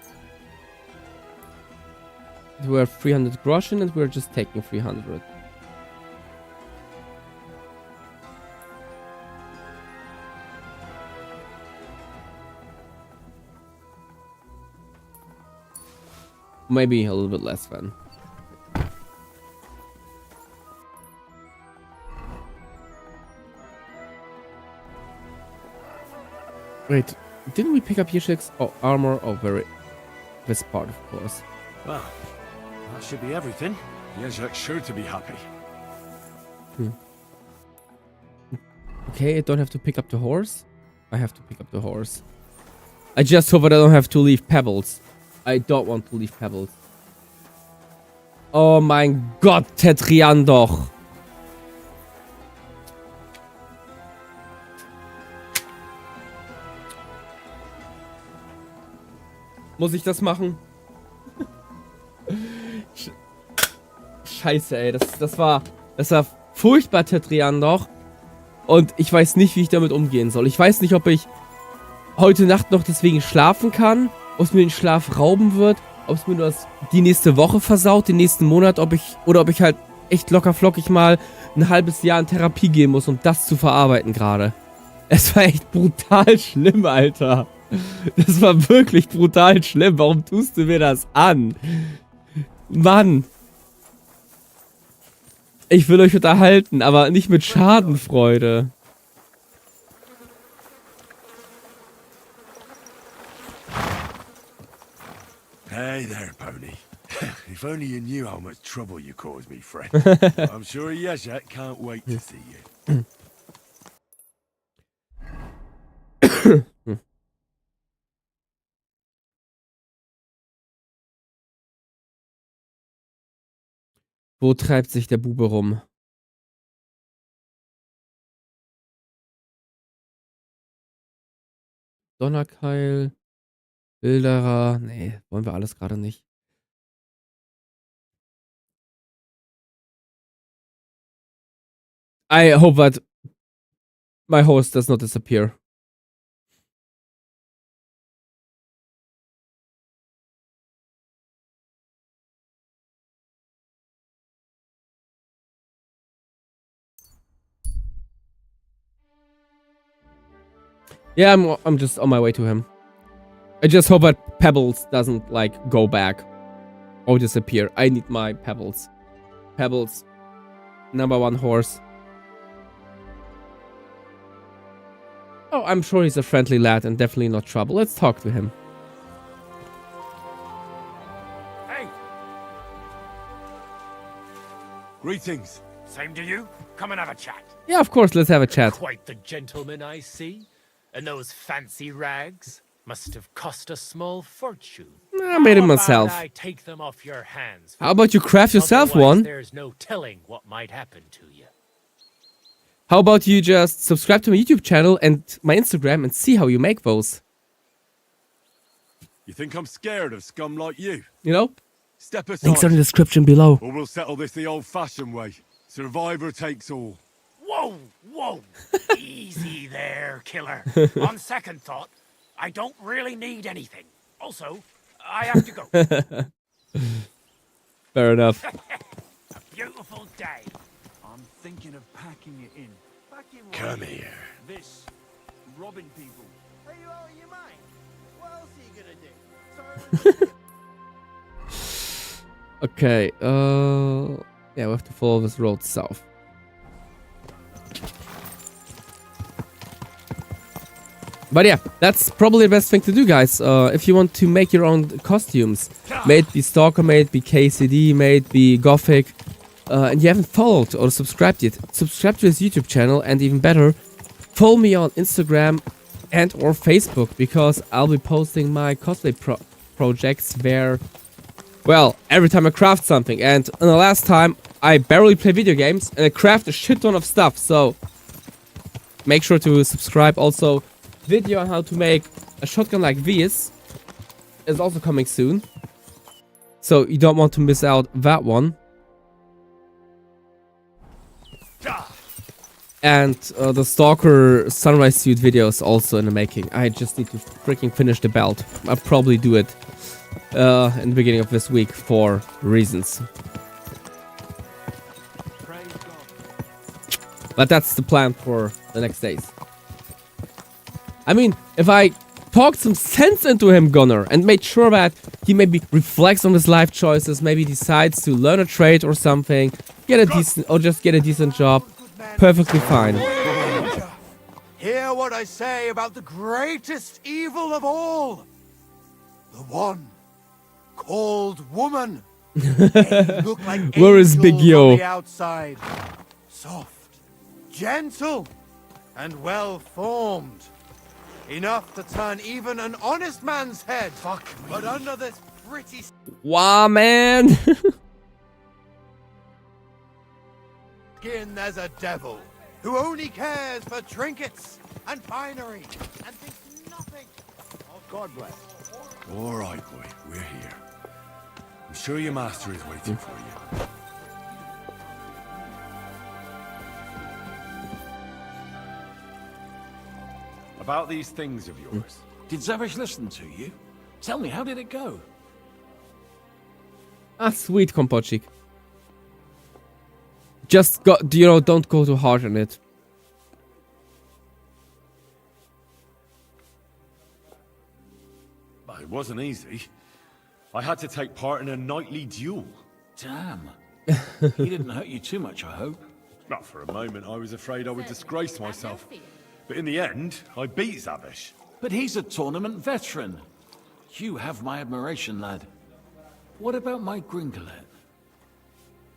We have 300 groschen and we're just taking 300. Maybe a little bit less then. Wait, didn't we pick up Yeshik's armor? Oh, this part, of course. Well, that should be everything. Yezhek's sure to be happy. Okay, I don't have to pick up the horse. I have to pick up the horse. I just hope that I don't have to leave Pebbles. I don't want to leave Pebbles. Oh mein Gott, Tetrian doch. Muss ich das machen? Scheiße, ey. Das war furchtbar, Tetrian doch. Und ich weiß nicht, wie ich damit umgehen soll. Ich weiß nicht, ob ich heute Nacht noch deswegen schlafen kann, ob es mir den Schlaf rauben wird, ob es mir nur die nächste Woche versaut, den nächsten Monat, ob ich halt echt lockerflockig mal ein halbes Jahr in Therapie gehen muss, um das zu verarbeiten gerade. Es war echt brutal schlimm, Alter. Das war wirklich brutal schlimm. Warum tust du mir das an? Mann. Ich will euch unterhalten, aber nicht mit Schadenfreude. Hey there, pony. If only you knew how much trouble you caused me, friend. I'm sure Yezhek can't wait to see you. Wo treibt sich der Bube rum? Donnerkeil. Wilderer. Nee, wollen wir alles gerade nicht. I hope that my host does not disappear. Yeah, I'm just on my way to him. I just hope that Pebbles doesn't, like, go back or disappear. I need my Pebbles. Pebbles. #1 horse. Oh, I'm sure he's a friendly lad and definitely not trouble. Let's talk to him. Hey! Greetings. Same to you. Come and have a chat. Yeah, of course, let's have a chat. Quite the gentleman, I see. And those fancy rags must have cost a small fortune. I made it myself. I take them off your hands. How about you craft yourself one? There's no telling what might happen to you. How about you just subscribe to my YouTube channel and my Instagram and see how you make those? You think I'm scared of scum like you? You know? Step aside. Links are in the description below. Or we'll settle this the old-fashioned way. Survivor takes all. Whoa, whoa. Easy there, killer. On second thought, I don't really need anything. Also, I have to go. Fair enough. A beautiful day. I'm thinking of packing it in. Come here. This, robbing people. Are you out of your mind? What else are you gonna do? Okay, yeah, we have to follow this road south. But yeah, that's probably the best thing to do, guys. If you want to make your own costumes, may it be Stalker, may it be KCD, may it be Gothic, and you haven't followed or subscribed yet, subscribe to his YouTube channel, and even better, follow me on Instagram and or Facebook, because I'll be posting my cosplay projects where, well, every time I craft something. And the last time I barely play video games and I craft a shit ton of stuff, so make sure to subscribe. Also, video on how to make a shotgun like this is also coming soon, so you don't want to miss out that one. And the Stalker Sunrise Suit video is also in the making. I just need to freaking finish the belt. I'll probably do it in the beginning of this week for reasons. But that's the plan for the next days. I mean, if I talked some sense into him, Gunnar, and made sure that he maybe reflects on his life choices, maybe decides to learn a trade or something, get a decent, or just get a decent job, perfectly fine. Hear what I say about the greatest evil of all. The one called woman. They look like Where is Big angels Yo? on the outside. Soft, gentle, and well-formed. Enough to turn even an honest man's head. Fuck me. But under this pretty Wow, man. skin, there's a devil who only cares for trinkets and finery and thinks nothing of God bless. All right, boy, we're here. I'm sure your master is waiting for you. About these things of yours. Did Zavish listen to you? Tell me, how did it go? Ah, sweet, Kompochik. Just go, you know, don't go too hard on it. It wasn't easy. I had to take part in a nightly duel. Damn. He didn't hurt you too much, I hope. Not for a moment. I was afraid I would disgrace myself. But in the end, I beat Zavish. But he's a tournament veteran. You have my admiration, lad. What about my Gringolet?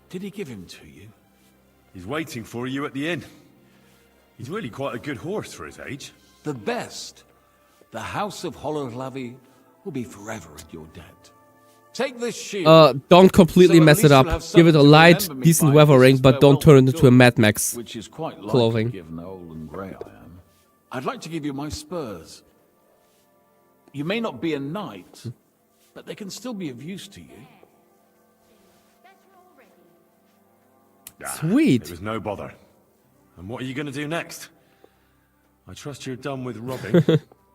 Did he give him to you? He's waiting for you at the inn. He's really quite a good horse for his age. The best. The House of Hollowlavi will be forever at your debt. Take this shield. Don't completely mess it up. Give it a light, decent weathering, but don't turn it into a Mad Max Which is quite clothing. given how old and grey I am. I'd like to give you my spurs. You may not be a knight, but they can still be of use to you. Sweet. It was no bother. And what are you going to do next? I trust you're done with robbing.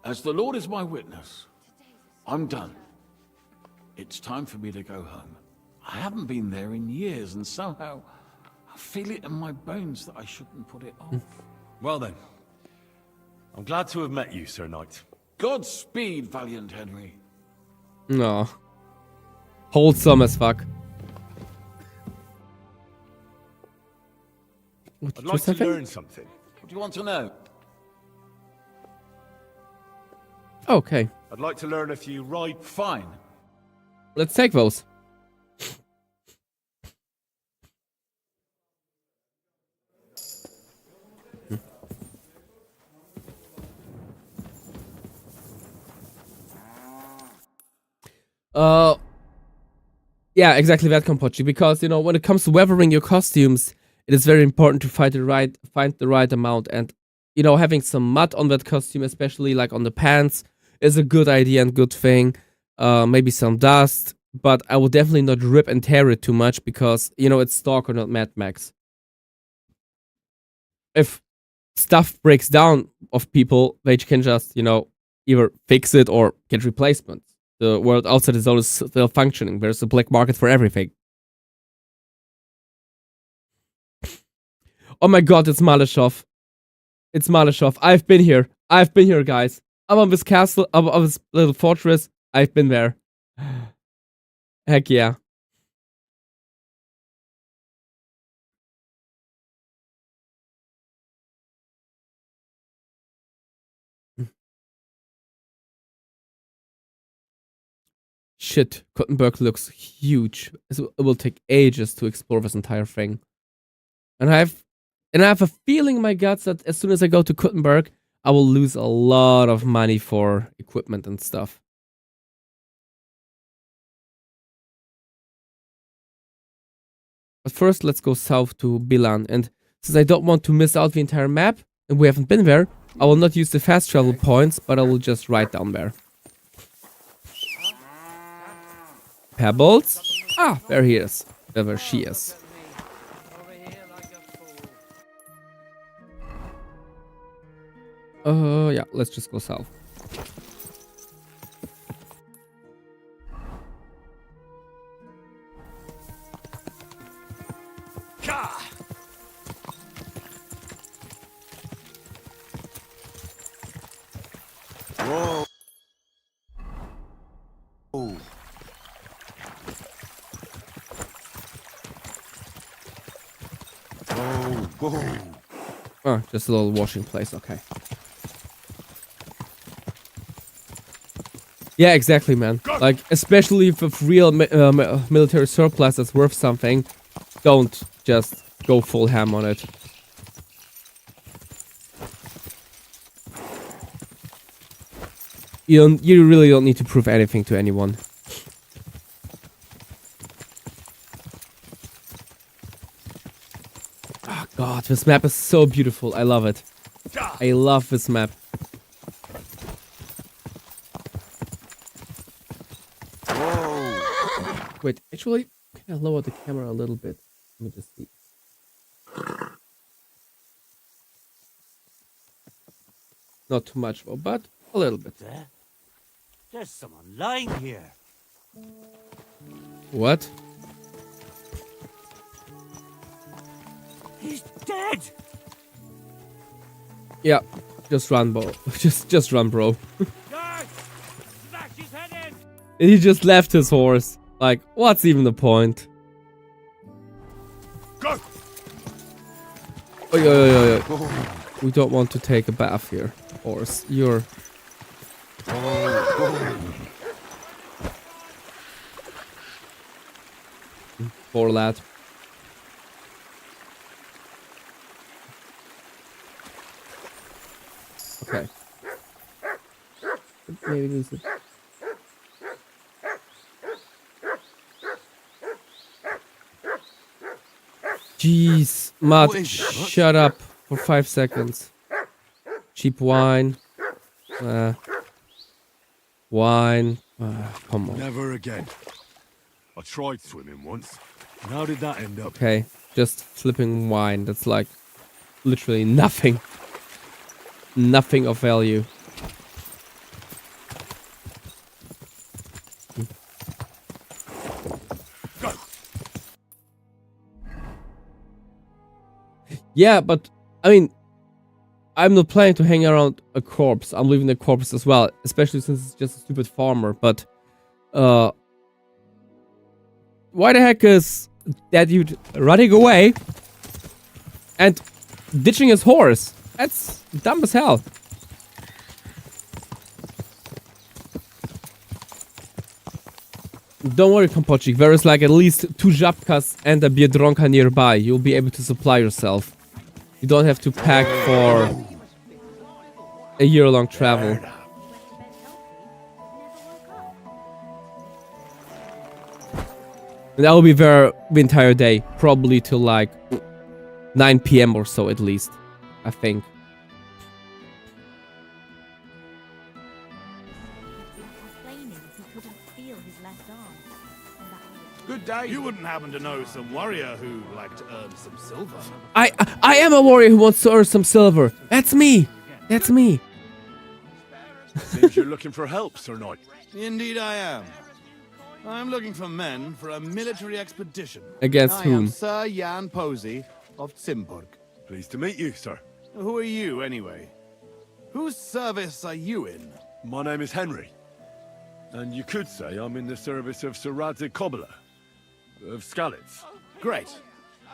As the Lord is my witness, I'm done. It's time for me to go home. I haven't been there in years, and somehow I feel it in my bones that I shouldn't put it off. Well then, I'm glad to have met you, Sir Knight. Godspeed, valiant Henry. No. Wholesome as fuck. What, I'd like to learn something. What do you want to know? Okay. I'd like to learn if you ride. Fine. Let's take those. Yeah, exactly that, Kompochi. Because, you know, when it comes to weathering your costumes, it is very important to find the right amount. And, you know, having some mud on that costume, especially like on the pants, is a good idea and good thing. Maybe some dust, but I would definitely not rip and tear it too much because, you know, it's Stalker, not Mad Max. If stuff breaks down of people, they can just, you know, either fix it or get replacements. The world outside the zone is still functioning. There's a black market for everything. Oh my god, it's Malashov. It's Malashov. I've been here. I've been here, guys. I'm on this castle, I'm on this little fortress. I've been there. Heck yeah. Shit, Kuttenberg looks huge. It will take ages to explore this entire thing. And I have a feeling in my guts that as soon as I go to Kuttenberg, I will lose a lot of money for equipment and stuff. But first, let's go south to Bilan. And since I don't want to miss out the entire map, and we haven't been there, I will not use the fast travel points, but I will just ride down there. Pebbles? Ah, there he is. There she is. Yeah, let's just go south. Whoa. Oh. Whoa. Oh, just a little washing place, okay. Yeah, exactly, man. Like, especially if a real military surplus that's worth something, don't just go full ham on it. You really don't need to prove anything to anyone. Oh god, this map is so beautiful. I love it. I love this map. Wait, actually, can I lower the camera a little bit? Let me just see. Not too much, but a little bit. There's someone lying here. What? He's dead. Yeah, just run, bro. Just run, bro. And he just left his horse. Like, what's even the point? Go. Oh, yeah. We don't want to take a bath here, horse. You're. Poor lad. Okay. Maybe lose it. Jeez, Matt, shut up for 5 seconds. Cheap wine. Wine. Come on. Never again. I tried swimming once. And how did that end up? Okay, just flipping wine. That's like literally nothing. Nothing of value. Yeah, but I mean, I'm not planning to hang around a corpse. I'm leaving the corpse as well, especially since it's just a stupid farmer. But why the heck is that dude running away and ditching his horse? That's dumb as hell. Don't worry, Kompochik. There is like at least 2 Żabkas and a Biedronka nearby. You'll be able to supply yourself. You don't have to pack for a year-long travel. And I will be there the entire day. Probably till like 9 PM or so at least. I think. Good day. You wouldn't happen to know some warrior who'd like to earn some silver? I am a warrior who wants to earn some silver. That's me. That's me. Seems you're looking for help, Sir Knight. Indeed I am. I'm looking for men for a military expedition. Against whom? I am Sir Jan Posey of Zimburg. Pleased to meet you, sir. Who are you, anyway? Whose service are you in? My name is Henry. And you could say I'm in the service of Sir Radzik Cobbler. Of Skalitz. Great.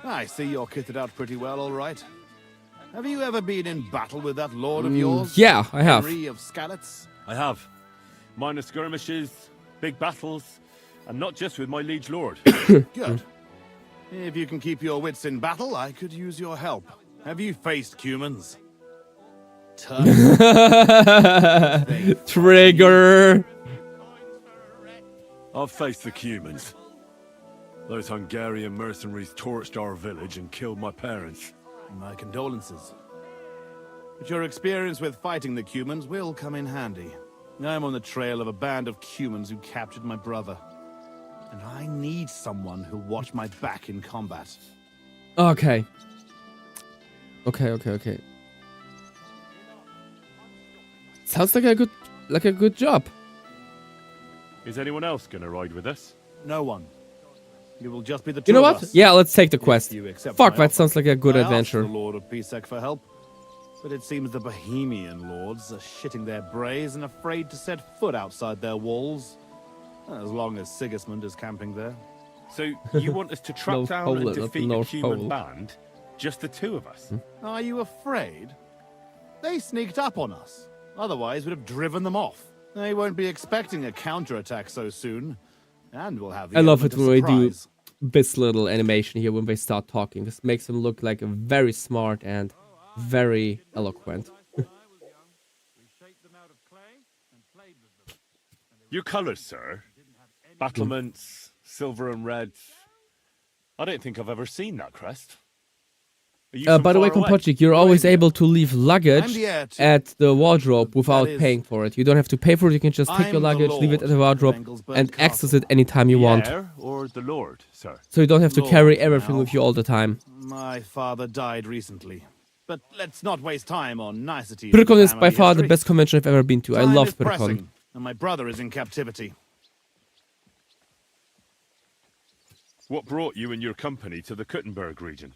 I see you're kitted out pretty well, all right. Have you ever been in battle with that lord of yours? Yeah, I have. Henry of Skalitz? I have. Minor skirmishes, Big battles, and not just with my liege lord. Good. If you can keep your wits in battle, I could use your help. Have you faced humans? Trigger. I've faced the Cumans. Those Hungarian mercenaries torched our village and killed my parents. My condolences. But your experience with fighting the Cumans will come in handy. I'm on the trail of a band of Cumans who captured my brother. And I need someone who'll watch my back in combat. Okay. Okay. Sounds like a good job. Is anyone else gonna ride with us? No one. It will just be the two You know of what? us. Yeah, let's take the quest. You accept Fuck, my that sounds like a good I asked adventure. the Lord of Pisek for help, but it seems the Bohemian lords are shitting their brays and afraid to set foot outside their walls. As long as Sigismund is camping there. So you want us to track North down Pole, and not the defeat a North Cuman Pole. band? Just the two of us? Are you afraid? They sneaked up on us. Otherwise, we'd have driven them off. They won't be expecting a counterattack so soon. And we'll have the I love it element when of we do surprise. this little animation here when they start talking. This makes them look like very smart and very eloquent. Your colours, sir. Battlements, silver and red. I don't think I've ever seen that crest. Are you from By the way, far away? Kompochik, you're always able to leave luggage I'm the heir to- at the wardrobe without is- paying for it. You don't have to pay for it. You can just take I'm your the luggage, leave it Lord at the wardrobe, of Engelsburg and access Castle. it anytime you The want. heir or the lord, sir? So you don't have to Lord carry everything now. with you all the time. My father died recently. But let's not waste time on niceties. Pyrkon of is by family far the history. best convention I've ever been to. I Time love is Pyrkon. pressing, and my brother is in captivity. What brought you and your company to the Kuttenberg region?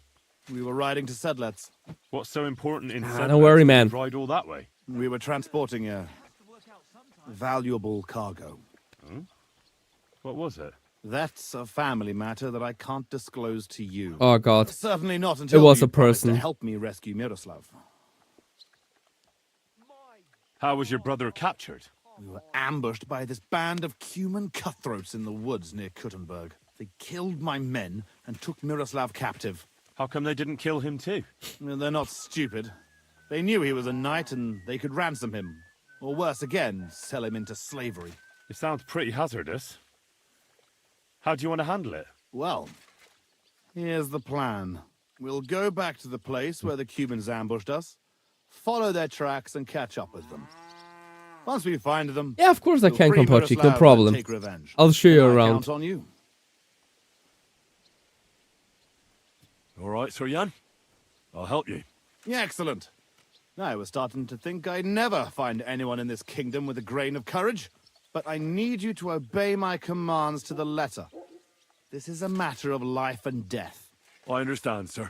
We were riding to Sedlets. What's so important in don't worry, Sedlec man. to ride all that way? We were transporting a valuable cargo. What was it? That's a family matter that I can't disclose to you. Oh, God. Certainly not until was you a promise to person. help me rescue Miroslav. How was your brother captured? We were ambushed by this band of Cuman cutthroats in the woods near Kuttenberg. They killed my men and took Miroslav captive. How come they didn't kill him too? Well, they're not stupid. They knew he was a knight and they could ransom him. Or worse again, sell him into slavery. It sounds pretty hazardous. How do you want to handle it? Well, here's the plan. We'll go back to the place where the Cumans ambushed us, follow their tracks and catch up with them. Once we find them... Yeah, of course I we'll can, free Kompochik, no Miroslav and problem. take revenge. I'll show you And I around. count on you. All right, Sir Jan. I'll help you. Yeah, excellent. I was starting to think I'd never find anyone in this kingdom with a grain of courage, but I need you to obey my commands to the letter. This is a matter of life and death. I understand, sir.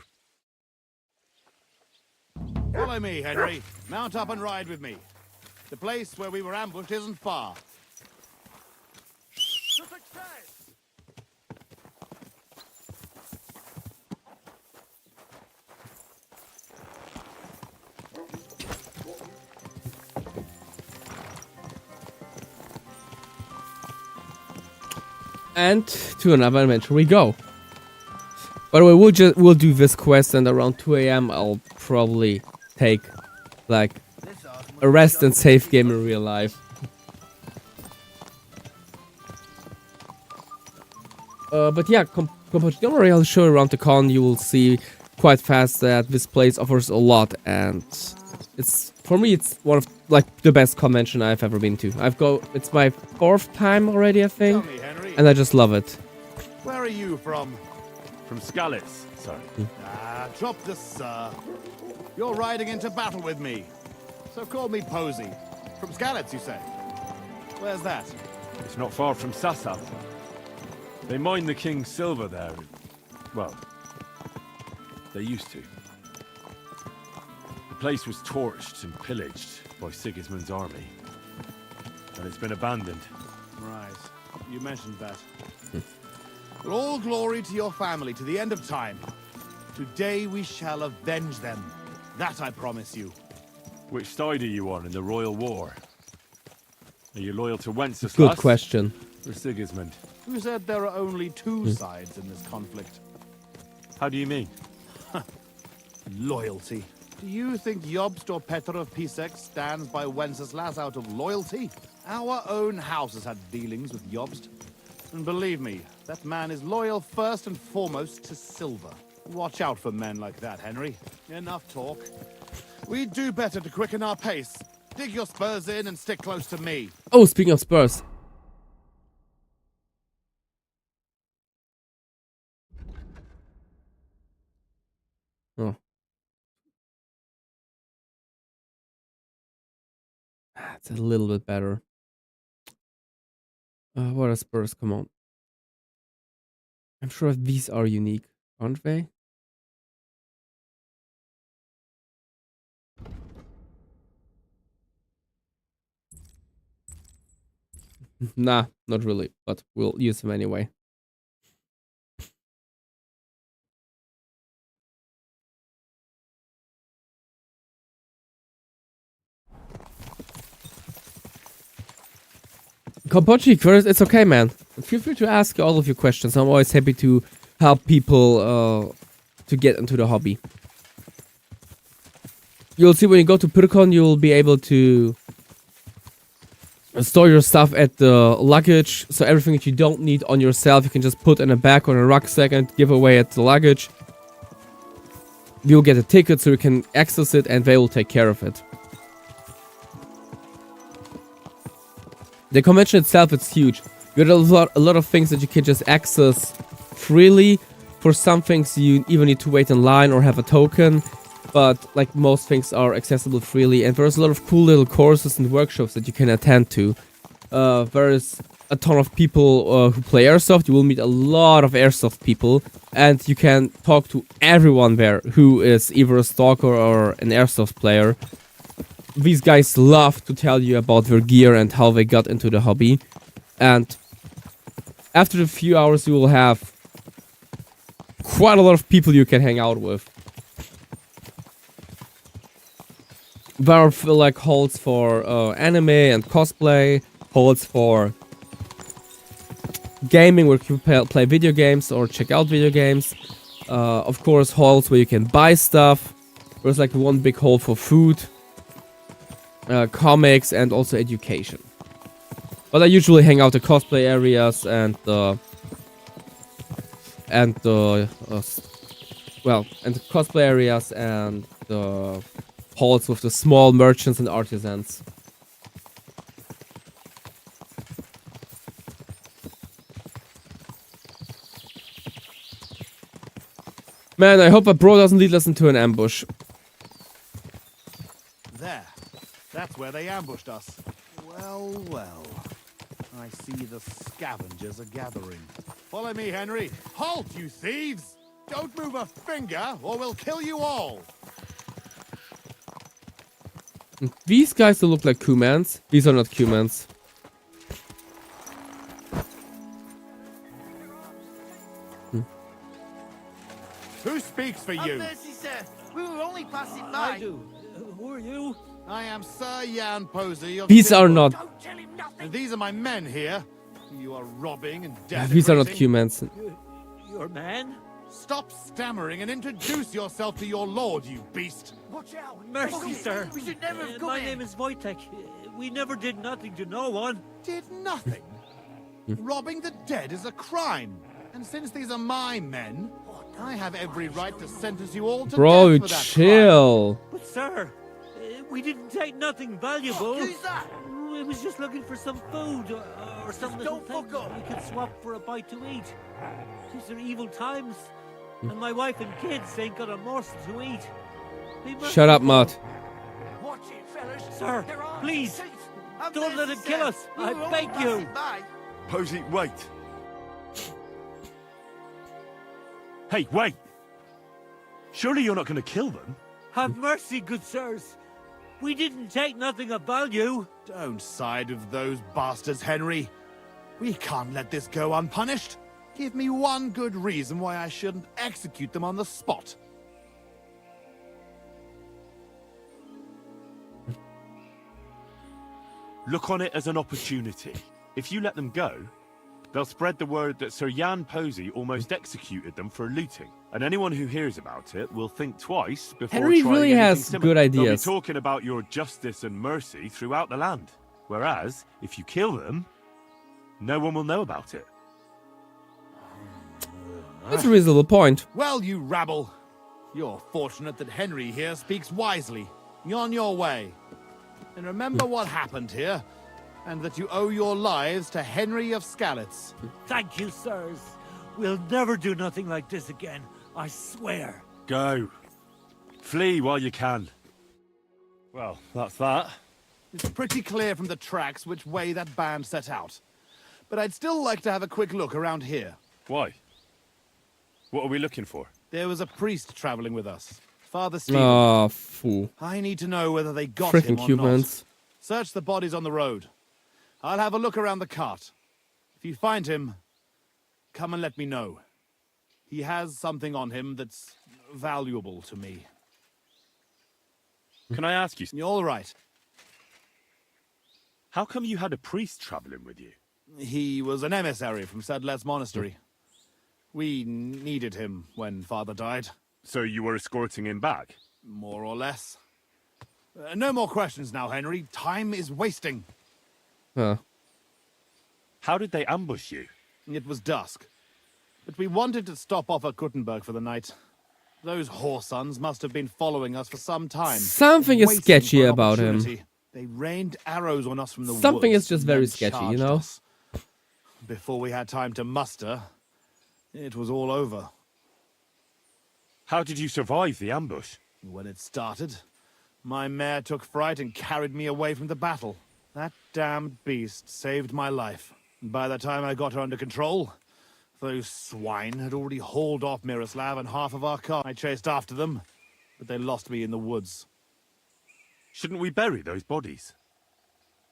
Follow me, Henry. Mount up and ride with me. The place where we were ambushed isn't far. And to another adventure we go. By the way, we'll do this quest, and around 2 a.m. I'll probably take like a rest and save game in real life. But yeah, don't worry, I'll show you around the con. You will see quite fast that this place offers a lot, and it's for me it's one of like the best convention I've ever been to. It's my 4th time already, I think, Tell me, Henry. and I just love it. Where are you from? From Skalitz, sorry. Drop this, sir. You're riding into battle with me. So call me Posey. From Skalitz, you say? Where's that? It's not far from Sasab. They mine the king's silver there. Well, they used to. The place was torched and pillaged by Sigismund's army. And it's been abandoned. Right. You mentioned that. But all glory to your family to the end of time. Today we shall avenge them. That I promise you. Which side are you on in the royal war? Are you loyal to Wenceslas? Good question. For Sigismund. Who said there are only two sides in this conflict? How do you mean? Loyalty. Do you think Jobst or Petr of Pisek stands by Wenceslas out of loyalty? Our own house has had dealings with Jobst. And believe me, that man is loyal first and foremost to silver. Watch out for men like that, Henry. Enough talk. We'd do better to quicken our pace. Dig your spurs in and stick close to me. Oh, speaking of spurs. Oh. It's a little bit better. What are spurs? Come on. I'm sure these are unique, aren't they? Nah, not really, but we'll use them anyway. Kompochi, first, it's okay, man. Feel free to ask all of your questions. I'm always happy to help people to get into the hobby. You'll see when you go to Pyrkon, you'll be able to store your stuff at the luggage. So everything that you don't need on yourself, you can just put in a bag or a rucksack and give away at the luggage. You'll get a ticket so you can access it and they will take care of it. The convention itself, it's huge. You got a lot of things that you can just access freely. For some things you even need to wait in line or have a token. But like most things are accessible freely. And there's a lot of cool little courses and workshops that you can attend to. There's a ton of people who play Airsoft. You will meet a lot of Airsoft people. And you can talk to everyone there who is either a stalker or an Airsoft player. These guys love to tell you about their gear and how they got into the hobby. And after a few hours, you will have quite a lot of people you can hang out with. There are like halls for anime and cosplay, halls for gaming where you can play video games or check out video games. Of course, halls where you can buy stuff. There's like one big hall for food. Comics and also education. But I usually hang out the cosplay areas and the cosplay areas and the halls with the small merchants and artisans. Man, I hope a bro doesn't lead us into an ambush. There. That's where they ambushed us. Well, well. I see the scavengers are gathering. Follow me, Henry. Halt, you thieves! Don't move a finger, or we'll kill you all! These guys don't look like Kumans. These are not Kumans. Who speaks for you? Mercy, sir. We were only passing by. I do. Who are you? I am Sir Jan Posey of These are not. And these are my men here. You are robbing and These are not desecrating. Kumans. Your man? Stop stammering and introduce yourself to your lord, you beast. Watch out. Mercy, sir. We should never have come My in. name is Wojtek. We never did nothing to no one. Did nothing? Robbing the dead is a crime. And since these are my men, I have every right to sentence you all to Bro, death for that chill. But, sir, we didn't take nothing valuable. Who's that? We was just looking for some food or some little thing we could swap for a bite to eat. These are evil times. And my wife and kids ain't got a morsel to eat. Shut up, Mutt. Watch it, fellas. Sir, There are please, I'm don't let Mercy, him kill sir. us. We I were only beg you. passing by. Posey, wait. Hey, wait! Surely you're not going to kill them? Have mercy, good sirs. We didn't take nothing of value. Don't side with those bastards, Henry. We can't let this go unpunished. Give me one good reason why I shouldn't execute them on the spot. Look on it as an opportunity. If you let them go, They'll spread the word that Sir Jan Posey almost executed them for looting. And anyone who hears about it will think twice before Henry trying really anything has similar. good ideas. They'll be talking about your justice and mercy throughout the land. Whereas, if you kill them, no one will know about it. That's a reasonable point. Well, you rabble. You're fortunate that Henry here speaks wisely. You're on your way. And remember what happened here, and that you owe your lives to Henry of Skalitz. Thank you, sirs. We'll never do nothing like this again, I swear. Go. Flee while you can. Well, that's that. It's pretty clear from the tracks which way that band set out. But I'd still like to have a quick look around here. Why? What are we looking for? There was a priest traveling with us. Father Stephen. Oh, fool. I need to know whether they got Frickin' him or Cubans. not. Search the bodies on the road. I'll have a look around the cart. If you find him, come and let me know. He has something on him that's valuable to me. Can I ask you? You're all right. How come you had a priest traveling with you? He was an emissary from Sedlet's monastery. We needed him when Father died. So you were escorting him back? More or less. No more questions now, Henry. Time is wasting. Huh. How did they ambush you? It was dusk. But we wanted to stop off at Kuttenberg for the night. Those whoresons must have been following us for some time. Something is waiting sketchy for an about him. opportunity. They rained arrows on us from the Something woods is just and very then sketchy, you charged know? us. Before we had time to muster, it was all over. How did you survive the ambush? When it started, my mare took fright and carried me away from the battle. That damned beast saved my life. And by the time I got her under control, those swine had already hauled off Miroslav and half of our car. I chased after them, but they lost me in the woods. Shouldn't we bury those bodies?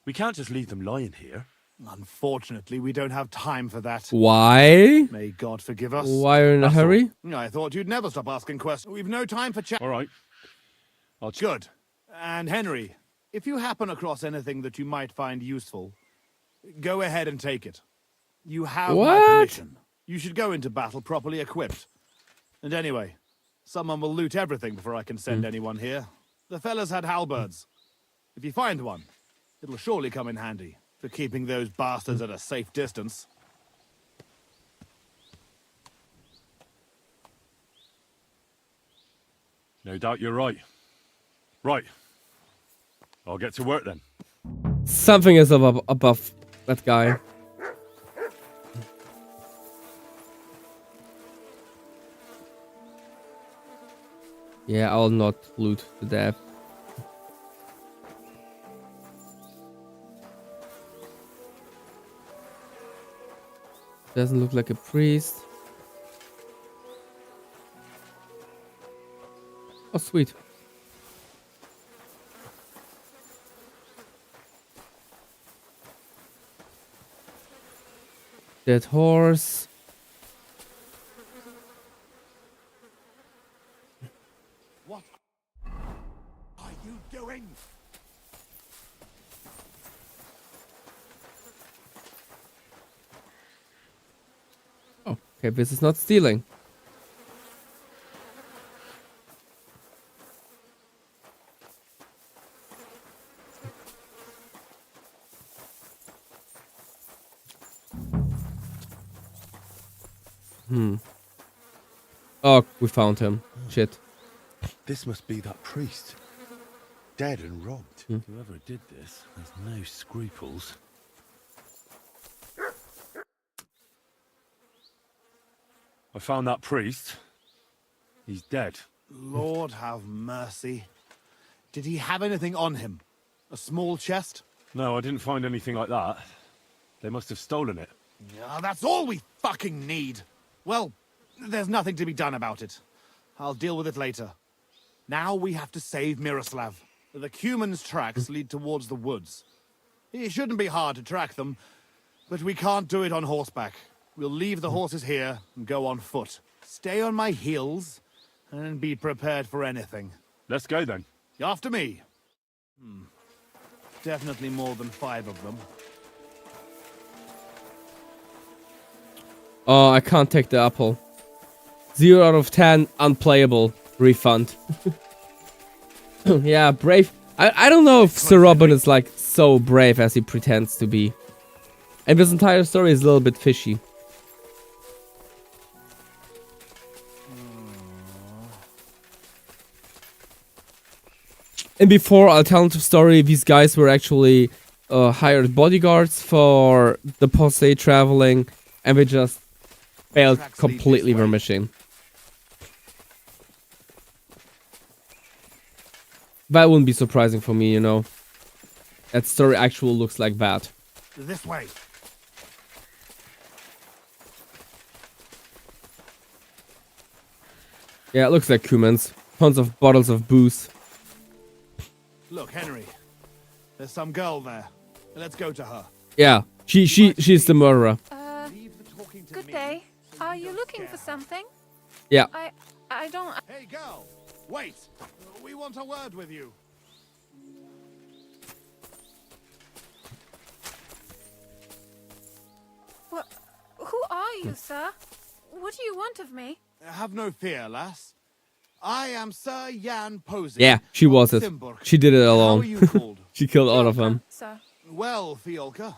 We can't just leave them lying here. Unfortunately, we don't have time for that. Why? May God forgive us. Why are you in a hurry? I thought you'd never stop asking questions. We've no time for chat. All right. Good. And Henry, if you happen across anything that you might find useful, go ahead and take it. You have my permission. You should go into battle properly equipped. And anyway, someone will loot everything before I can send anyone here. The fellas had halberds. If you find one, it'll surely come in handy for keeping those bastards at a safe distance. No doubt you're right. Right. I'll get to work then. Something is above that guy. Yeah, I'll not loot to death. Doesn't look like a priest. Oh, sweet. Dead horse. What are you doing? Oh, okay, this is not stealing. Oh, we found him. Shit. This must be that priest. Dead and robbed. Whoever did this has no scruples. I found that priest. He's dead. Lord have mercy. Did he have anything on him? A small chest? No, I didn't find anything like that. They must have stolen it. Yeah, that's all we fucking need. Well, there's nothing to be done about it. I'll deal with it later. Now we have to save Miroslav. The Cuman's tracks lead towards the woods. It shouldn't be hard to track them, but we can't do it on horseback. We'll leave the horses here and go on foot. Stay on my heels and be prepared for anything. Let's go then. After me. Definitely more than 5 of them. Oh, I can't take the apple. 0 out of 10, unplayable. Refund. Yeah, brave. I don't know if Sir Robin is like so brave as he pretends to be. And this entire story is a little bit fishy. And before alternative story, these guys were actually hired bodyguards for the posse traveling, and they just failed completely their mission. That wouldn't be surprising for me, you know. That story actually looks like that. This way. Yeah, it looks like humans. Tons of bottles of booze. Look, Henry. There's some girl there. Let's go to her. Yeah, she's the murderer. Good day. Are you looking for something? Yeah. I don't... Hey, girl. Wait. We want a word with you. What? Who are you, sir? What do you want of me? Have no fear, lass. I am Sir Jan Posey. Yeah, she was it. She did it alone. How are you called? She killed all of them. Sir. Well, Fiolka,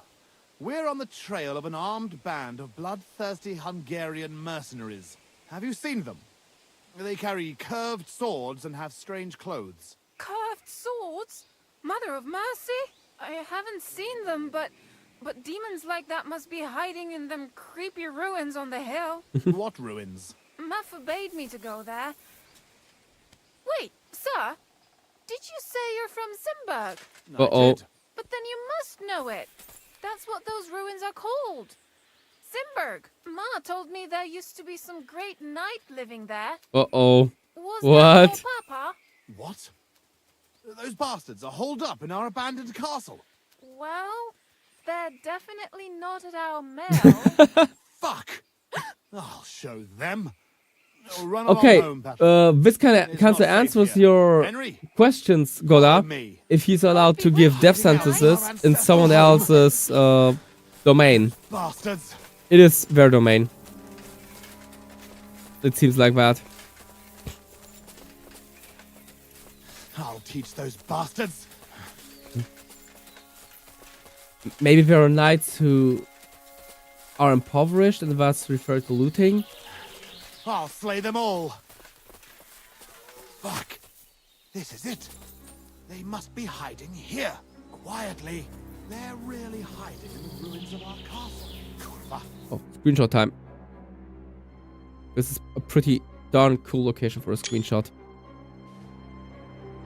we're on the trail of an armed band of bloodthirsty Hungarian mercenaries. Have you seen them? They carry curved swords and have strange clothes. Curved swords? Mother of mercy? I haven't seen them, but demons like that must be hiding in them creepy ruins on the hill. What ruins? Ma forbade me to go there. Wait, sir, did you say you're from Simberg? Uh-oh. But then you must know it. That's what those ruins are called. Simberg. Ma told me there used to be some great knight living there. Uh-oh. Was What? that your papa? What? Those bastards are holed up in our abandoned castle. Well, they're definitely not at our mill. Fuck! I'll show them. Run Okay, along home, this kind of answers your questions, Gola. If he's allowed to give death sentences in someone else's domain. Bastards. It is their domain. It seems like that. I'll teach those bastards. Maybe there are knights who are impoverished and that's referred to looting. I'll slay them all. Fuck. This is it. They must be hiding here, quietly. They're really hiding in the ruins of our castle. Kurva. Oh, screenshot time. This is a pretty darn cool location for a screenshot.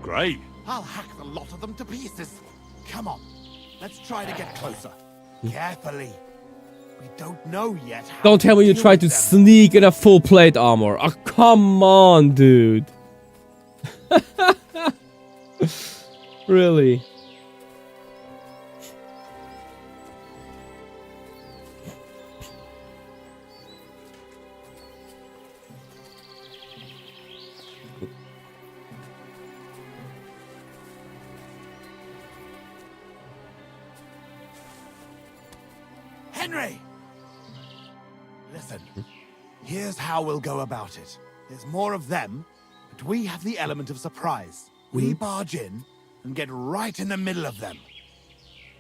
Great. I'll hack the lot of them to pieces. Come on. Let's try to get closer. Carefully. We don't know yet how Don't tell me you tried to sneak in a full plate armor. Oh, come on, dude. Really? Henry! Listen, here's how we'll go about it. There's more of them, but we have the element of surprise. We barge in and get right in the middle of them.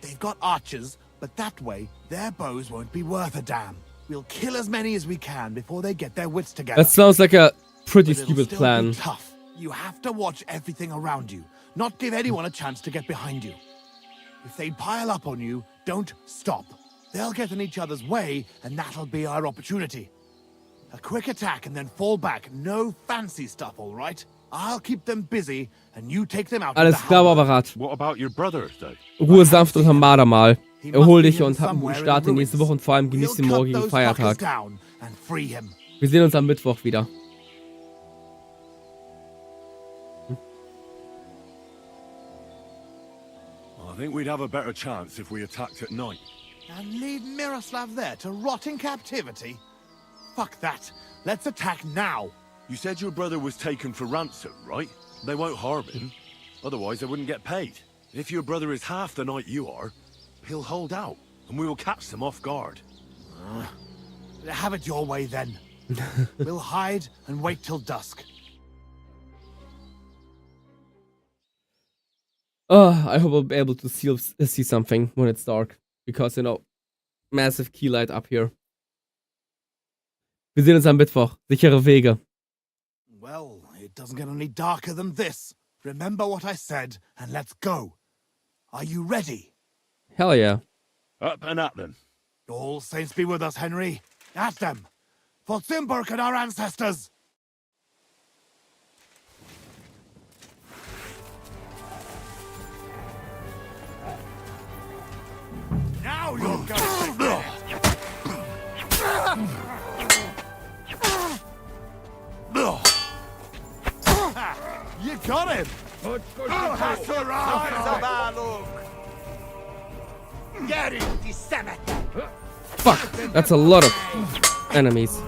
They've got archers, but that way, their bows won't be worth a damn. We'll kill as many as we can before they get their wits together. That sounds like a pretty But it'll stupid still plan. be tough. You have to watch everything around you, not give anyone a chance to get behind you. If they pile up on you, don't stop. They'll get in each other's way, and that'll be our opportunity. A quick attack and then fall back. No fancy stuff, all right? I'll keep them busy, and you take them out. Alles klar, Barbarat. What about your brother, though? Ruhe sanft unterm Mardermal. Erhol dich und hab einen guten Start in die nächste Woche und vor allem genieß den morgigen Feiertag. Wir sehen uns am Mittwoch wieder. I think we'd have a better chance if we attacked at night. And leave Miroslav there to rot in captivity? Fuck that. Let's attack now. You said your brother was taken for ransom, right? They won't harm him. Otherwise, they wouldn't get paid. If your brother is half the knight you are, he'll hold out, and we will catch them off guard. Have it your way then. We'll hide and wait till dusk. I hope I'll be able to see something when it's dark. Because, you know, massive key light up here. Wir sehen uns am Mittwoch. Sichere Wege. Well, it doesn't get any darker than this. Remember what I said, and let's go. Are you ready? Hell yeah. Up and at them. All saints be with us, Henry. At them. For Simburg and our ancestors. Now you're going to get You got him! Fuck, that's a lot of enemies.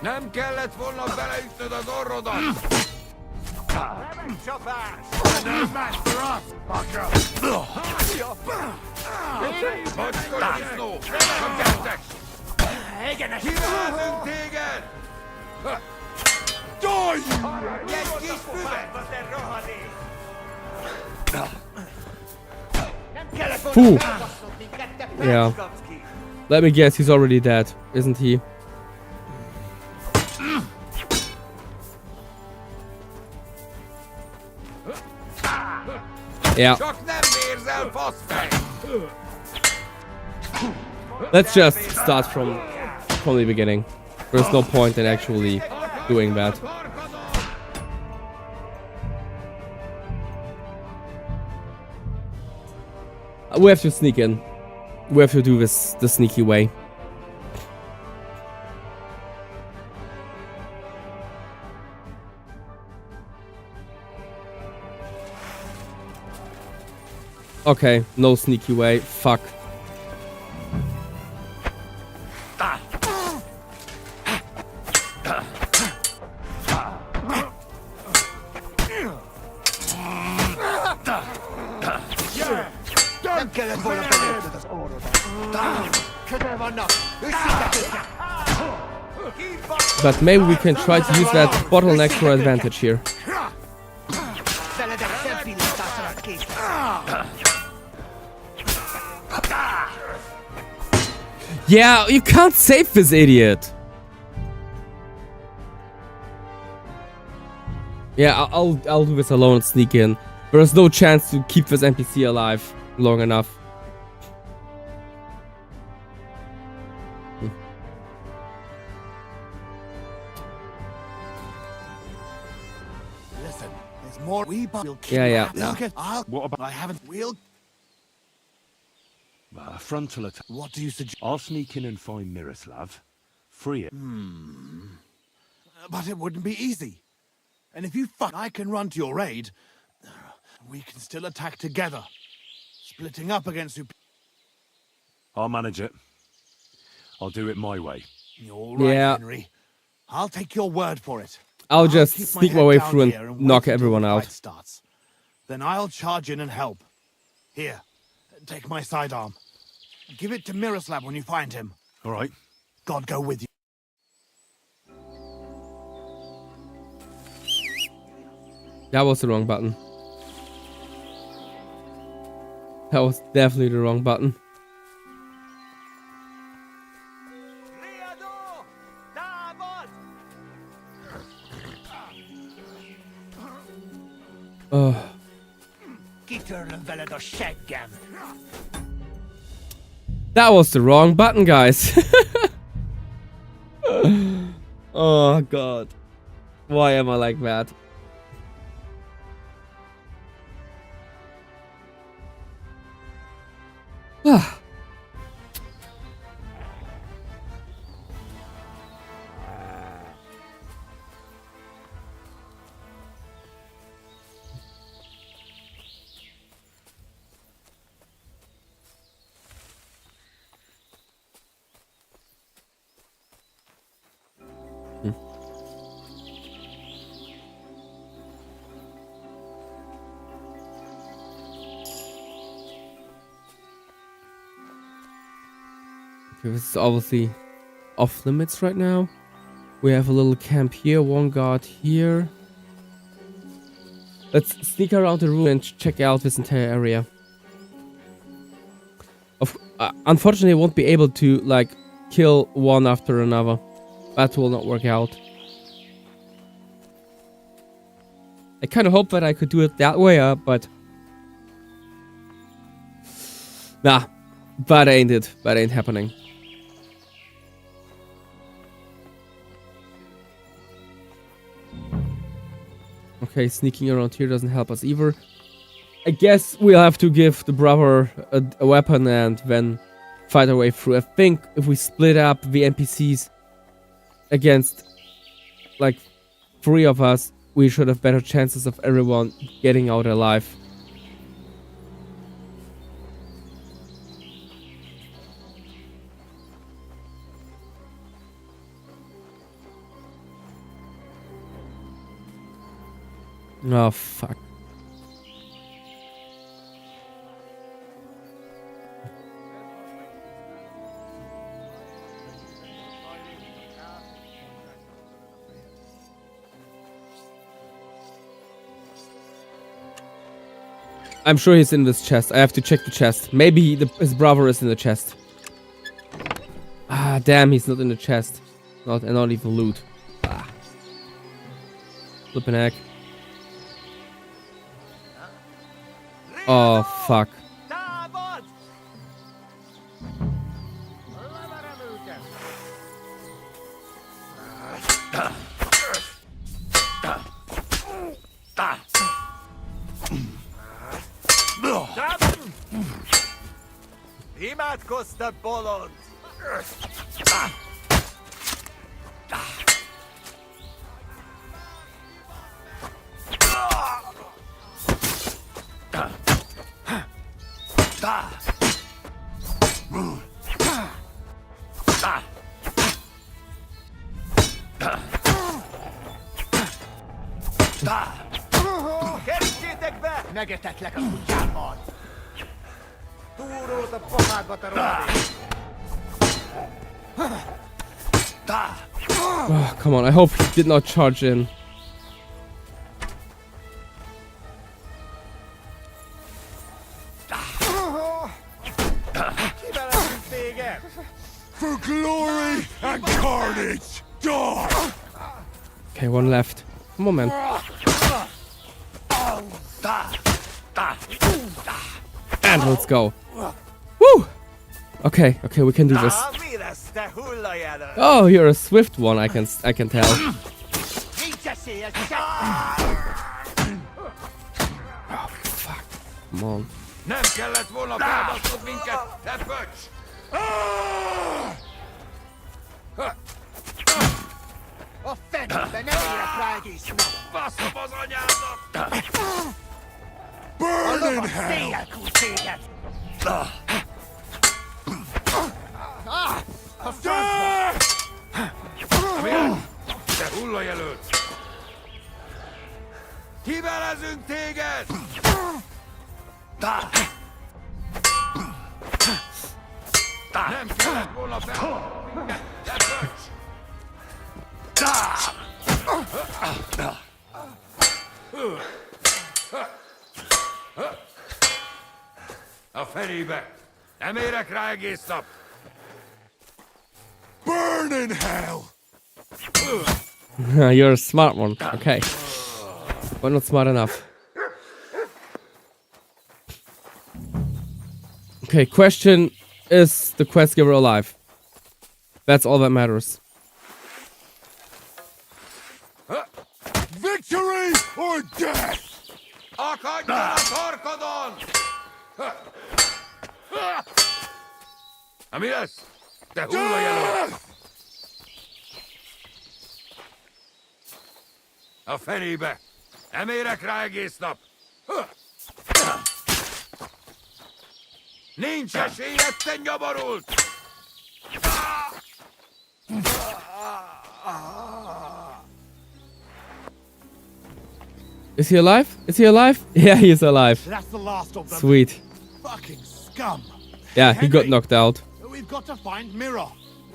Nem kellett volna beleütnöd az orrodat! No match for us, fucker! Bocskor disznó! Csak gyertek! Kirázunk téged! Die! Egy kis füvet! Phew. Yeah. Let me guess, he's already dead, isn't he? Yeah. Let's just start from the beginning. There's no point in actually doing that. We have to sneak in. We have to do this the sneaky way. Okay, no sneaky way. Fuck. But maybe we can try to use that bottleneck to our advantage here. Yeah, you can't save this idiot. Yeah, I'll do this alone and sneak in. There's no chance to keep this NPC alive long enough. Listen, there's more. We'll Yeah. What about? I haven't. We'll. Frontal attack. What do you suggest? I'll sneak in and find Miroslav. Free it. But it wouldn't be easy. And if you fuck, I can run to your aid. We can still attack together. Splitting up against you. I'll manage it. I'll do it my way. You're right, Yeah. Henry. I'll take your word for it. I'll just keep sneak my head way down through here and wait knock until everyone the out. fight starts. Then I'll charge in and help. Here, take my sidearm. Give it to Miroslav when you find him. All right. God go with you. That was the wrong button. That was definitely the wrong button. Oh. That was the wrong button, guys. Oh god. Why am I like that? Okay, this is obviously off limits right now. We have a little camp here, one guard here. Let's sneak around the room and check out this entire area. Unfortunately, I won't be able to, like, kill one after another. That will not work out. I kind of hope that I could do it that way, but... Nah, that ain't it. That ain't happening. Okay, sneaking around here doesn't help us either. I guess we'll have to give the brother a weapon and then fight our way through. I think if we split up the NPCs against, like, 3 of us, we should have better chances of everyone getting out alive. Oh, fuck. I'm sure he's in this chest. I have to check the chest. Maybe his brother is in the chest. Ah, damn, he's not in the chest. Not even loot. Ah. Flippin' heck. Oh, fuck. Imádkoztat bolond! Kerítsétek be! Megetetlek a kutyámmal! Túrót a pofádba, te rohadék! Oh, come on, I hope he did not charge in. For glory and carnage, die! Okay, one left. Come on, man. And let's go. Woo! Okay, we can do this. Oh, you're a swift one, I can tell. Oh, fuck. Come on. Nem kellett volna felbasznod minket, te pöcs! A fenében nem érek rá egész nap! Baszom az anyádat! Burn in hell! Széjjel kúr téged! A francba! Milyen? Te hullajelölt! Kibelezünk téged! Nem kellett volna fel! Te pöcs! A fenébe! Nem érek rá egész nap! Burn in hell! You're a smart one. Okay. But not smart enough. Okay, question, is the quest giver alive? That's all that matters. Victory or death! Akadjon a torkodon! Mi lesz? Te hullajelölt! A fenébe! Nem érek rá egész nap! Nincs esélyed, te nyabarult! Is he alive? Is he alive? Yeah, he is alive. That's the last of them. Sweet. Fucking scum. Yeah, he got knocked out. We've got to find Mirror.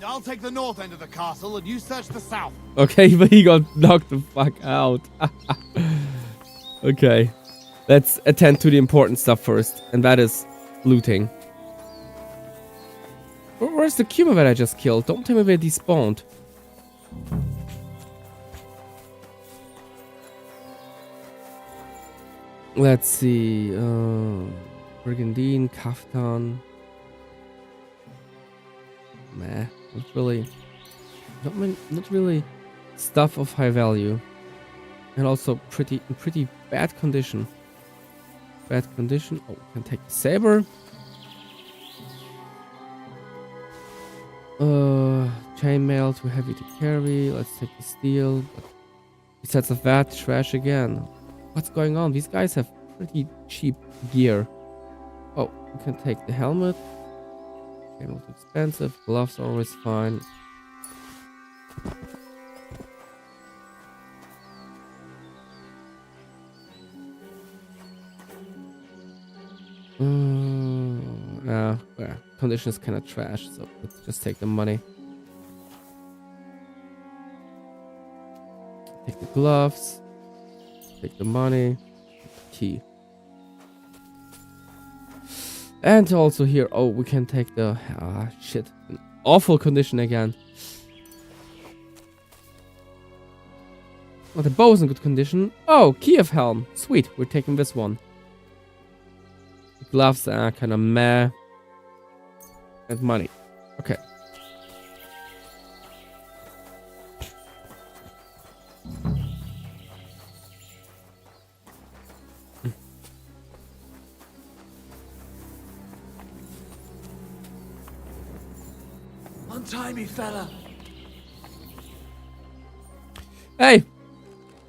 I'll take the north end of the castle and you search the south. Okay, but he got knocked the fuck out. Okay. Let's attend to the important stuff first, and that is looting. Where's the Cuma that I just killed? Don't tell me they despawned. Let's see. Brigandine, Kaftan. Meh, not really stuff of high value, and also pretty bad condition. Oh, we can take the saber. Chainmail too heavy to carry. Let's take the steel. But besides of that, trash again. What's going on? These guys have pretty cheap gear. Oh, we can take the helmet. Okay, not expensive. Gloves are always fine. Yeah, condition is kind of trash, so let's just take the money. Take the gloves. Take the money. Key. And also here, oh, we can take the... shit. An awful condition again. Oh, the bow is in good condition. Oh, Kiev helm. Sweet, we're taking this one. The gloves are kind of meh. And money. Okay. Untie me, fella. Hey!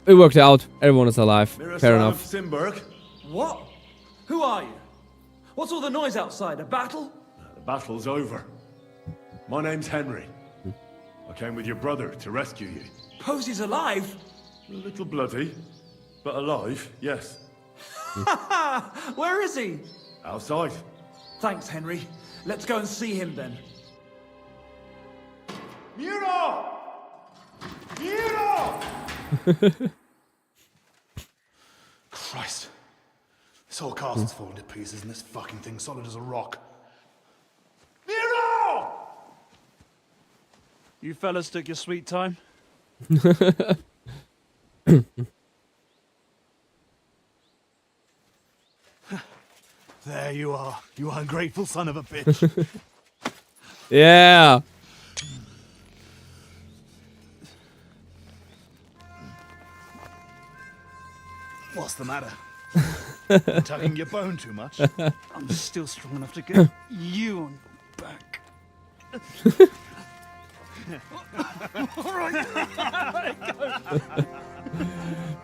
It worked out. Everyone is alive. Fair enough. Simberg. What? Who are you? What's all the noise outside? A battle? The battle's over. My name's Henry. I came with your brother to rescue you. Posey's alive? A little bloody, but alive, yes. Where is he? Outside. Thanks, Henry. Let's go and see him then. Miro! Miro! Christ. This whole castle's falling to pieces and this fucking thing's solid as a rock. Miro! You fellas took your sweet time. There you are, you ungrateful son of a bitch. Yeah. What's the matter? Tucking your bone too much? I'm still strong enough to get you on back.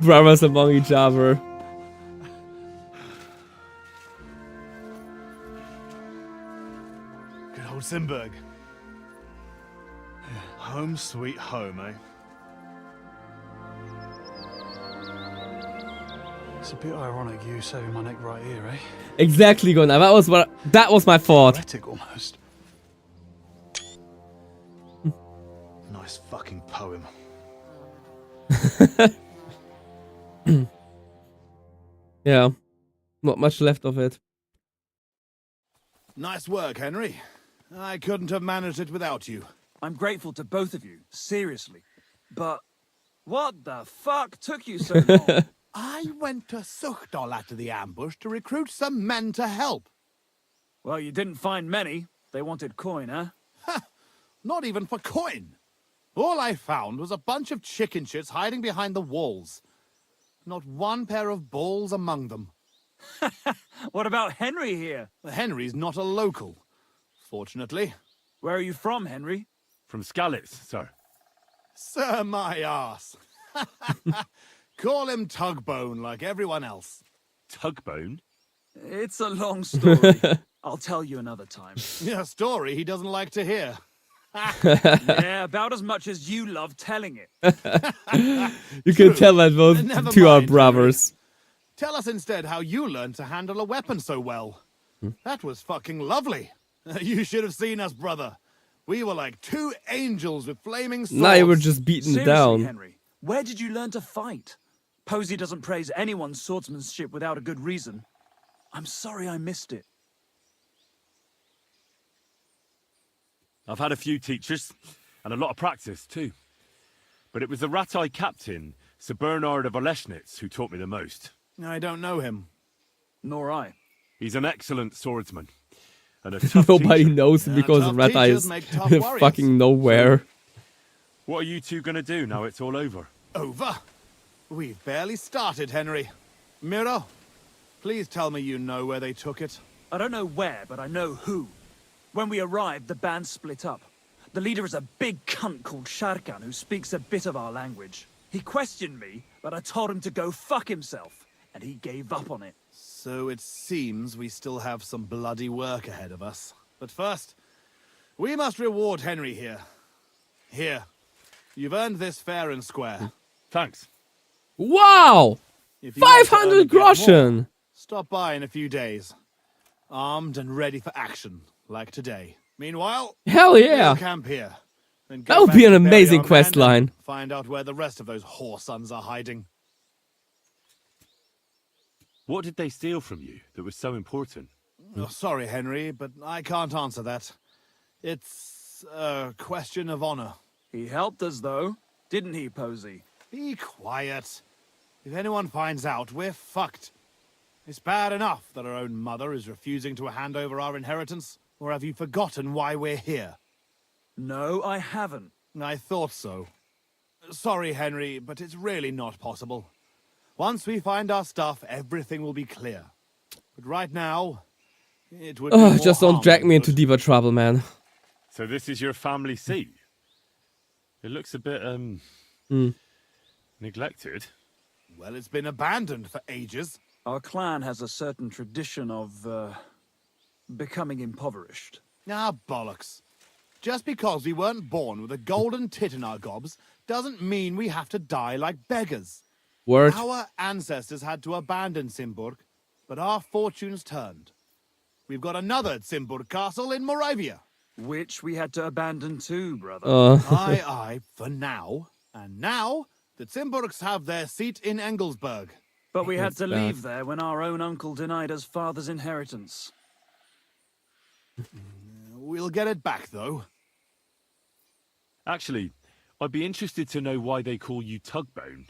Brothers among each other. Good old Simberg. Home sweet home, eh? It's a bit ironic you saving my neck right here, eh? Exactly, Gunnar. That was my thought. Poetic almost. Nice fucking poem. Yeah. Not much left of it. Nice work, Henry. I couldn't have managed it without you. I'm grateful to both of you, seriously. But what the fuck took you so long? I went to Suchdol after the ambush to recruit some men to help. Well, you didn't find many. They wanted coin, huh? Not even for coin. All I found was a bunch of chicken shits hiding behind the walls. Not one pair of balls among them. What about Henry here? Henry's not a local, fortunately. Where are you from, Henry? From Skalitz, sir. Sir, my arse. Call him Tugbone like everyone else. Tugbone? It's a long story. I'll tell you another time. A story he doesn't like to hear. Yeah, about as much as you love telling it. You can tell that both two are brothers. Tell us instead how you learned to handle a weapon so well. That was fucking lovely. You should have seen us, brother. We were like two angels with flaming swords. Nah, you were just beaten Seriously, down. Henry, where did you learn to fight? Posey doesn't praise anyone's swordsmanship without a good reason. I'm sorry I missed it. I've had a few teachers, and a lot of practice, too. But it was the rat-eye captain, Sir Bernard of Oleschnitz, who taught me the most. I don't know him. Nor I. He's an excellent swordsman. And a tough Nobody teacher. knows him because tough Red Eye teachers is make tough warriors. fucking nowhere. What are you two going to do now it's all over? Over? We've barely started, Henry. Miro, please tell me you know where they took it. I don't know where, but I know who. When we arrived, the band split up. The leader is a big cunt called Sharkan who speaks a bit of our language. He questioned me, but I told him to go fuck himself, and he gave up on it. So it seems we still have some bloody work ahead of us. But first, we must reward Henry here. Here. You've earned this fair and square. Thanks. Wow! If you want to earn a 500 bit groschen! more, stop by in a few days. Armed and ready for action, like today. Meanwhile, Hell yeah! we'll camp here. Then go That would back be an to bury amazing our quest men and line. Find out where the rest of those whore sons are hiding. What did they steal from you that was so important? Oh, sorry, Henry, but I can't answer that. It's a question of honor. He helped us, though, didn't he, Posey? Be quiet. If anyone finds out, we're fucked. It's bad enough that our own mother is refusing to hand over our inheritance. Or have you forgotten why we're here? No, I haven't. I thought so. Sorry, Henry, but it's really not possible. Once we find our stuff, everything will be clear. But right now, it would be more Just don't harm drag than me good. into deeper trouble, man. So this is your family seat? It looks a bit, neglected. Well, it's been abandoned for ages. Our clan has a certain tradition of, becoming impoverished. Ah, bollocks. Just because we weren't born with a golden tit in our gobs doesn't mean we have to die like beggars. Word. Our ancestors had to abandon Simburg, but our fortunes turned. We've got another Simburg castle in Moravia. Which we had to abandon too, brother. Aye, for now. And now, the Simburgs have their seat in Engelsberg. But we had That's to bad. leave there when our own uncle denied us father's inheritance. We'll get it back, though. Actually, I'd be interested to know why they call you Tugbone.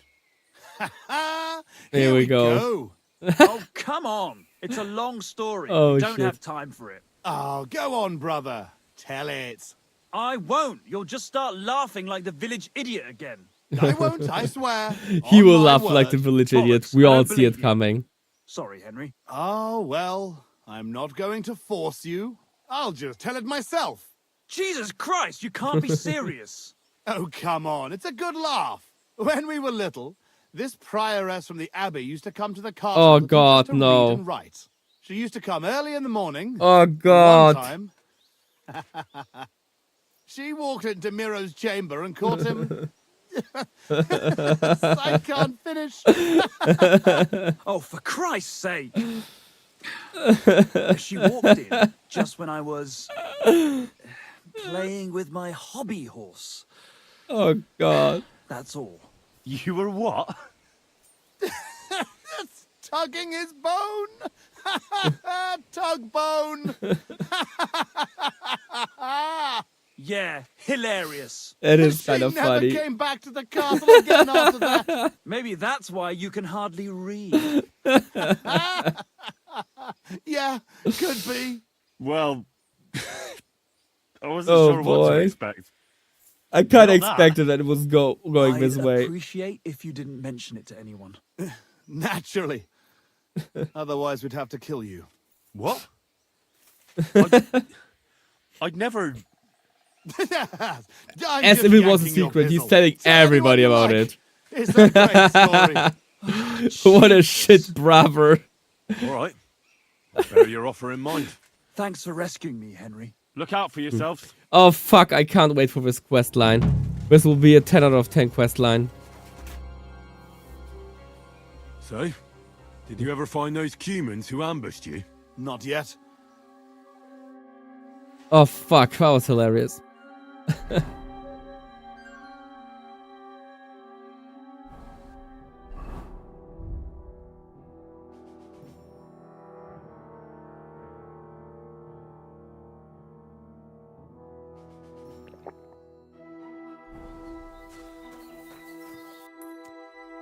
Here we go. Oh, come on. It's a long story. Oh, we don't shit. have time for it. Oh, go on, brother. Tell it. I won't. You'll just start laughing like the village idiot again. I won't, I swear. He On will my laugh word. like the village idiot. Bollocks, We I all don't see believe it you. coming. Sorry, Henry. Oh, well, I'm not going to force you. I'll just tell it myself. Jesus Christ, you can't be serious. Oh, come on. It's a good laugh. When we were little, this prioress from the abbey used to come to the castle Oh, to teach us God, to no. read and write. She used to come early in the morning. Oh, God. One time, she walked into Miro's chamber and caught him. I can't finish. Oh, for Christ's sake. She walked in just when I was playing with my hobby horse. Oh, God. That's all. You were what? That's tugging his bone. Tug bone. Yeah, hilarious. It is She kind of never funny. came back to the castle again after that. Maybe that's why you can hardly read. Yeah, could be. Well, I wasn't Oh, sure what to boy. expect. I kind of Not that. expected that it was going this I'd way. appreciate if you didn't mention it to anyone. Naturally. Otherwise, we'd have to kill you. What? I'd never... As if it was a secret, he's telling everybody about it. It's a great story. What a shit brother. All right. Bear your offer in mind. Thanks for rescuing me, Henry. Look out for yourselves. Oh, fuck. I can't wait for this quest line. This will be a 10 out of 10 quest line. So, did you ever find those humans who ambushed you? Not yet. Oh fuck, that was hilarious.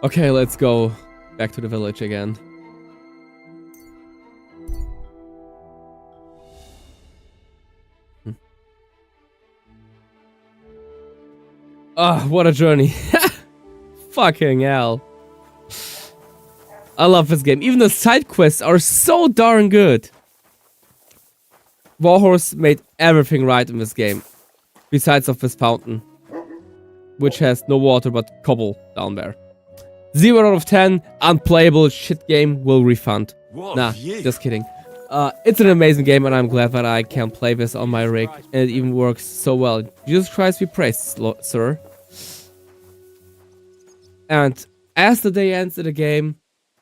Okay, let's go back to the village again. Oh, what a journey. Fucking hell. I love this game. Even the side quests are so darn good. Warhorse made everything right in this game. Besides of this fountain. Which has no water but cobble down there. 0 out of 10. Unplayable shit game. Will refund. Nah, just kidding. It's an amazing game and I'm glad that I can play this on my rig. And it even works so well. Jesus Christ be praised, sir. And as the day ends in the game,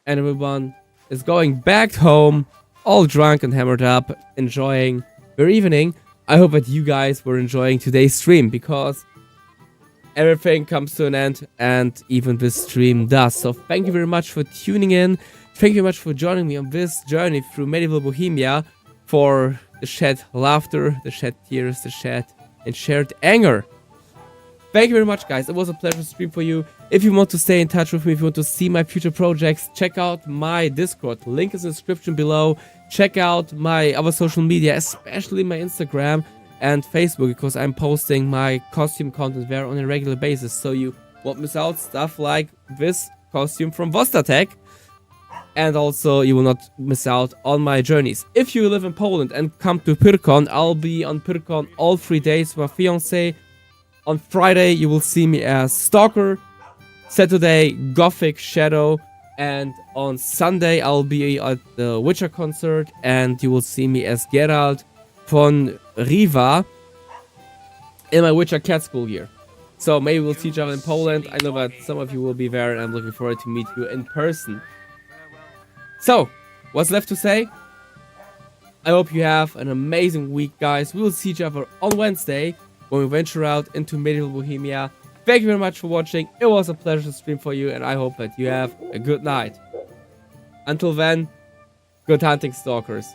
and everyone is going back home, all drunk and hammered up, enjoying their evening, I hope that you guys were enjoying today's stream, because everything comes to an end, and even this stream does. So thank you very much for tuning in. Thank you very much for joining me on this journey through medieval Bohemia, for the shed laughter, the shed tears, the shed and shared anger. Thank you very much, guys. It was a pleasure to stream for you. If you want to stay in touch with me, if you want to see my future projects, check out my Discord. Link is in the description below. Check out my other social media, especially my Instagram and Facebook, because I'm posting my costume content there on a regular basis. So you won't miss out stuff like this costume from Vostatech. And also, you will not miss out on my journeys. If you live in Poland and come to Pyrkon, I'll be on Pyrkon all 3 days with my fiancé. On Friday, you will see me as Stalker. Saturday, Gothic Shadow. And on Sunday, I'll be at the Witcher concert. And you will see me as Geralt von Riva in my Witcher Cat School gear. So maybe we'll see each other in Poland. I know that some of you will be there, and I'm looking forward to meet you in person. So, what's left to say? I hope you have an amazing week, guys. We will see each other on Wednesday when we venture out into medieval Bohemia. Thank you very much for watching. It was a pleasure to stream for you, and I hope that you have a good night. Until then, good hunting, stalkers.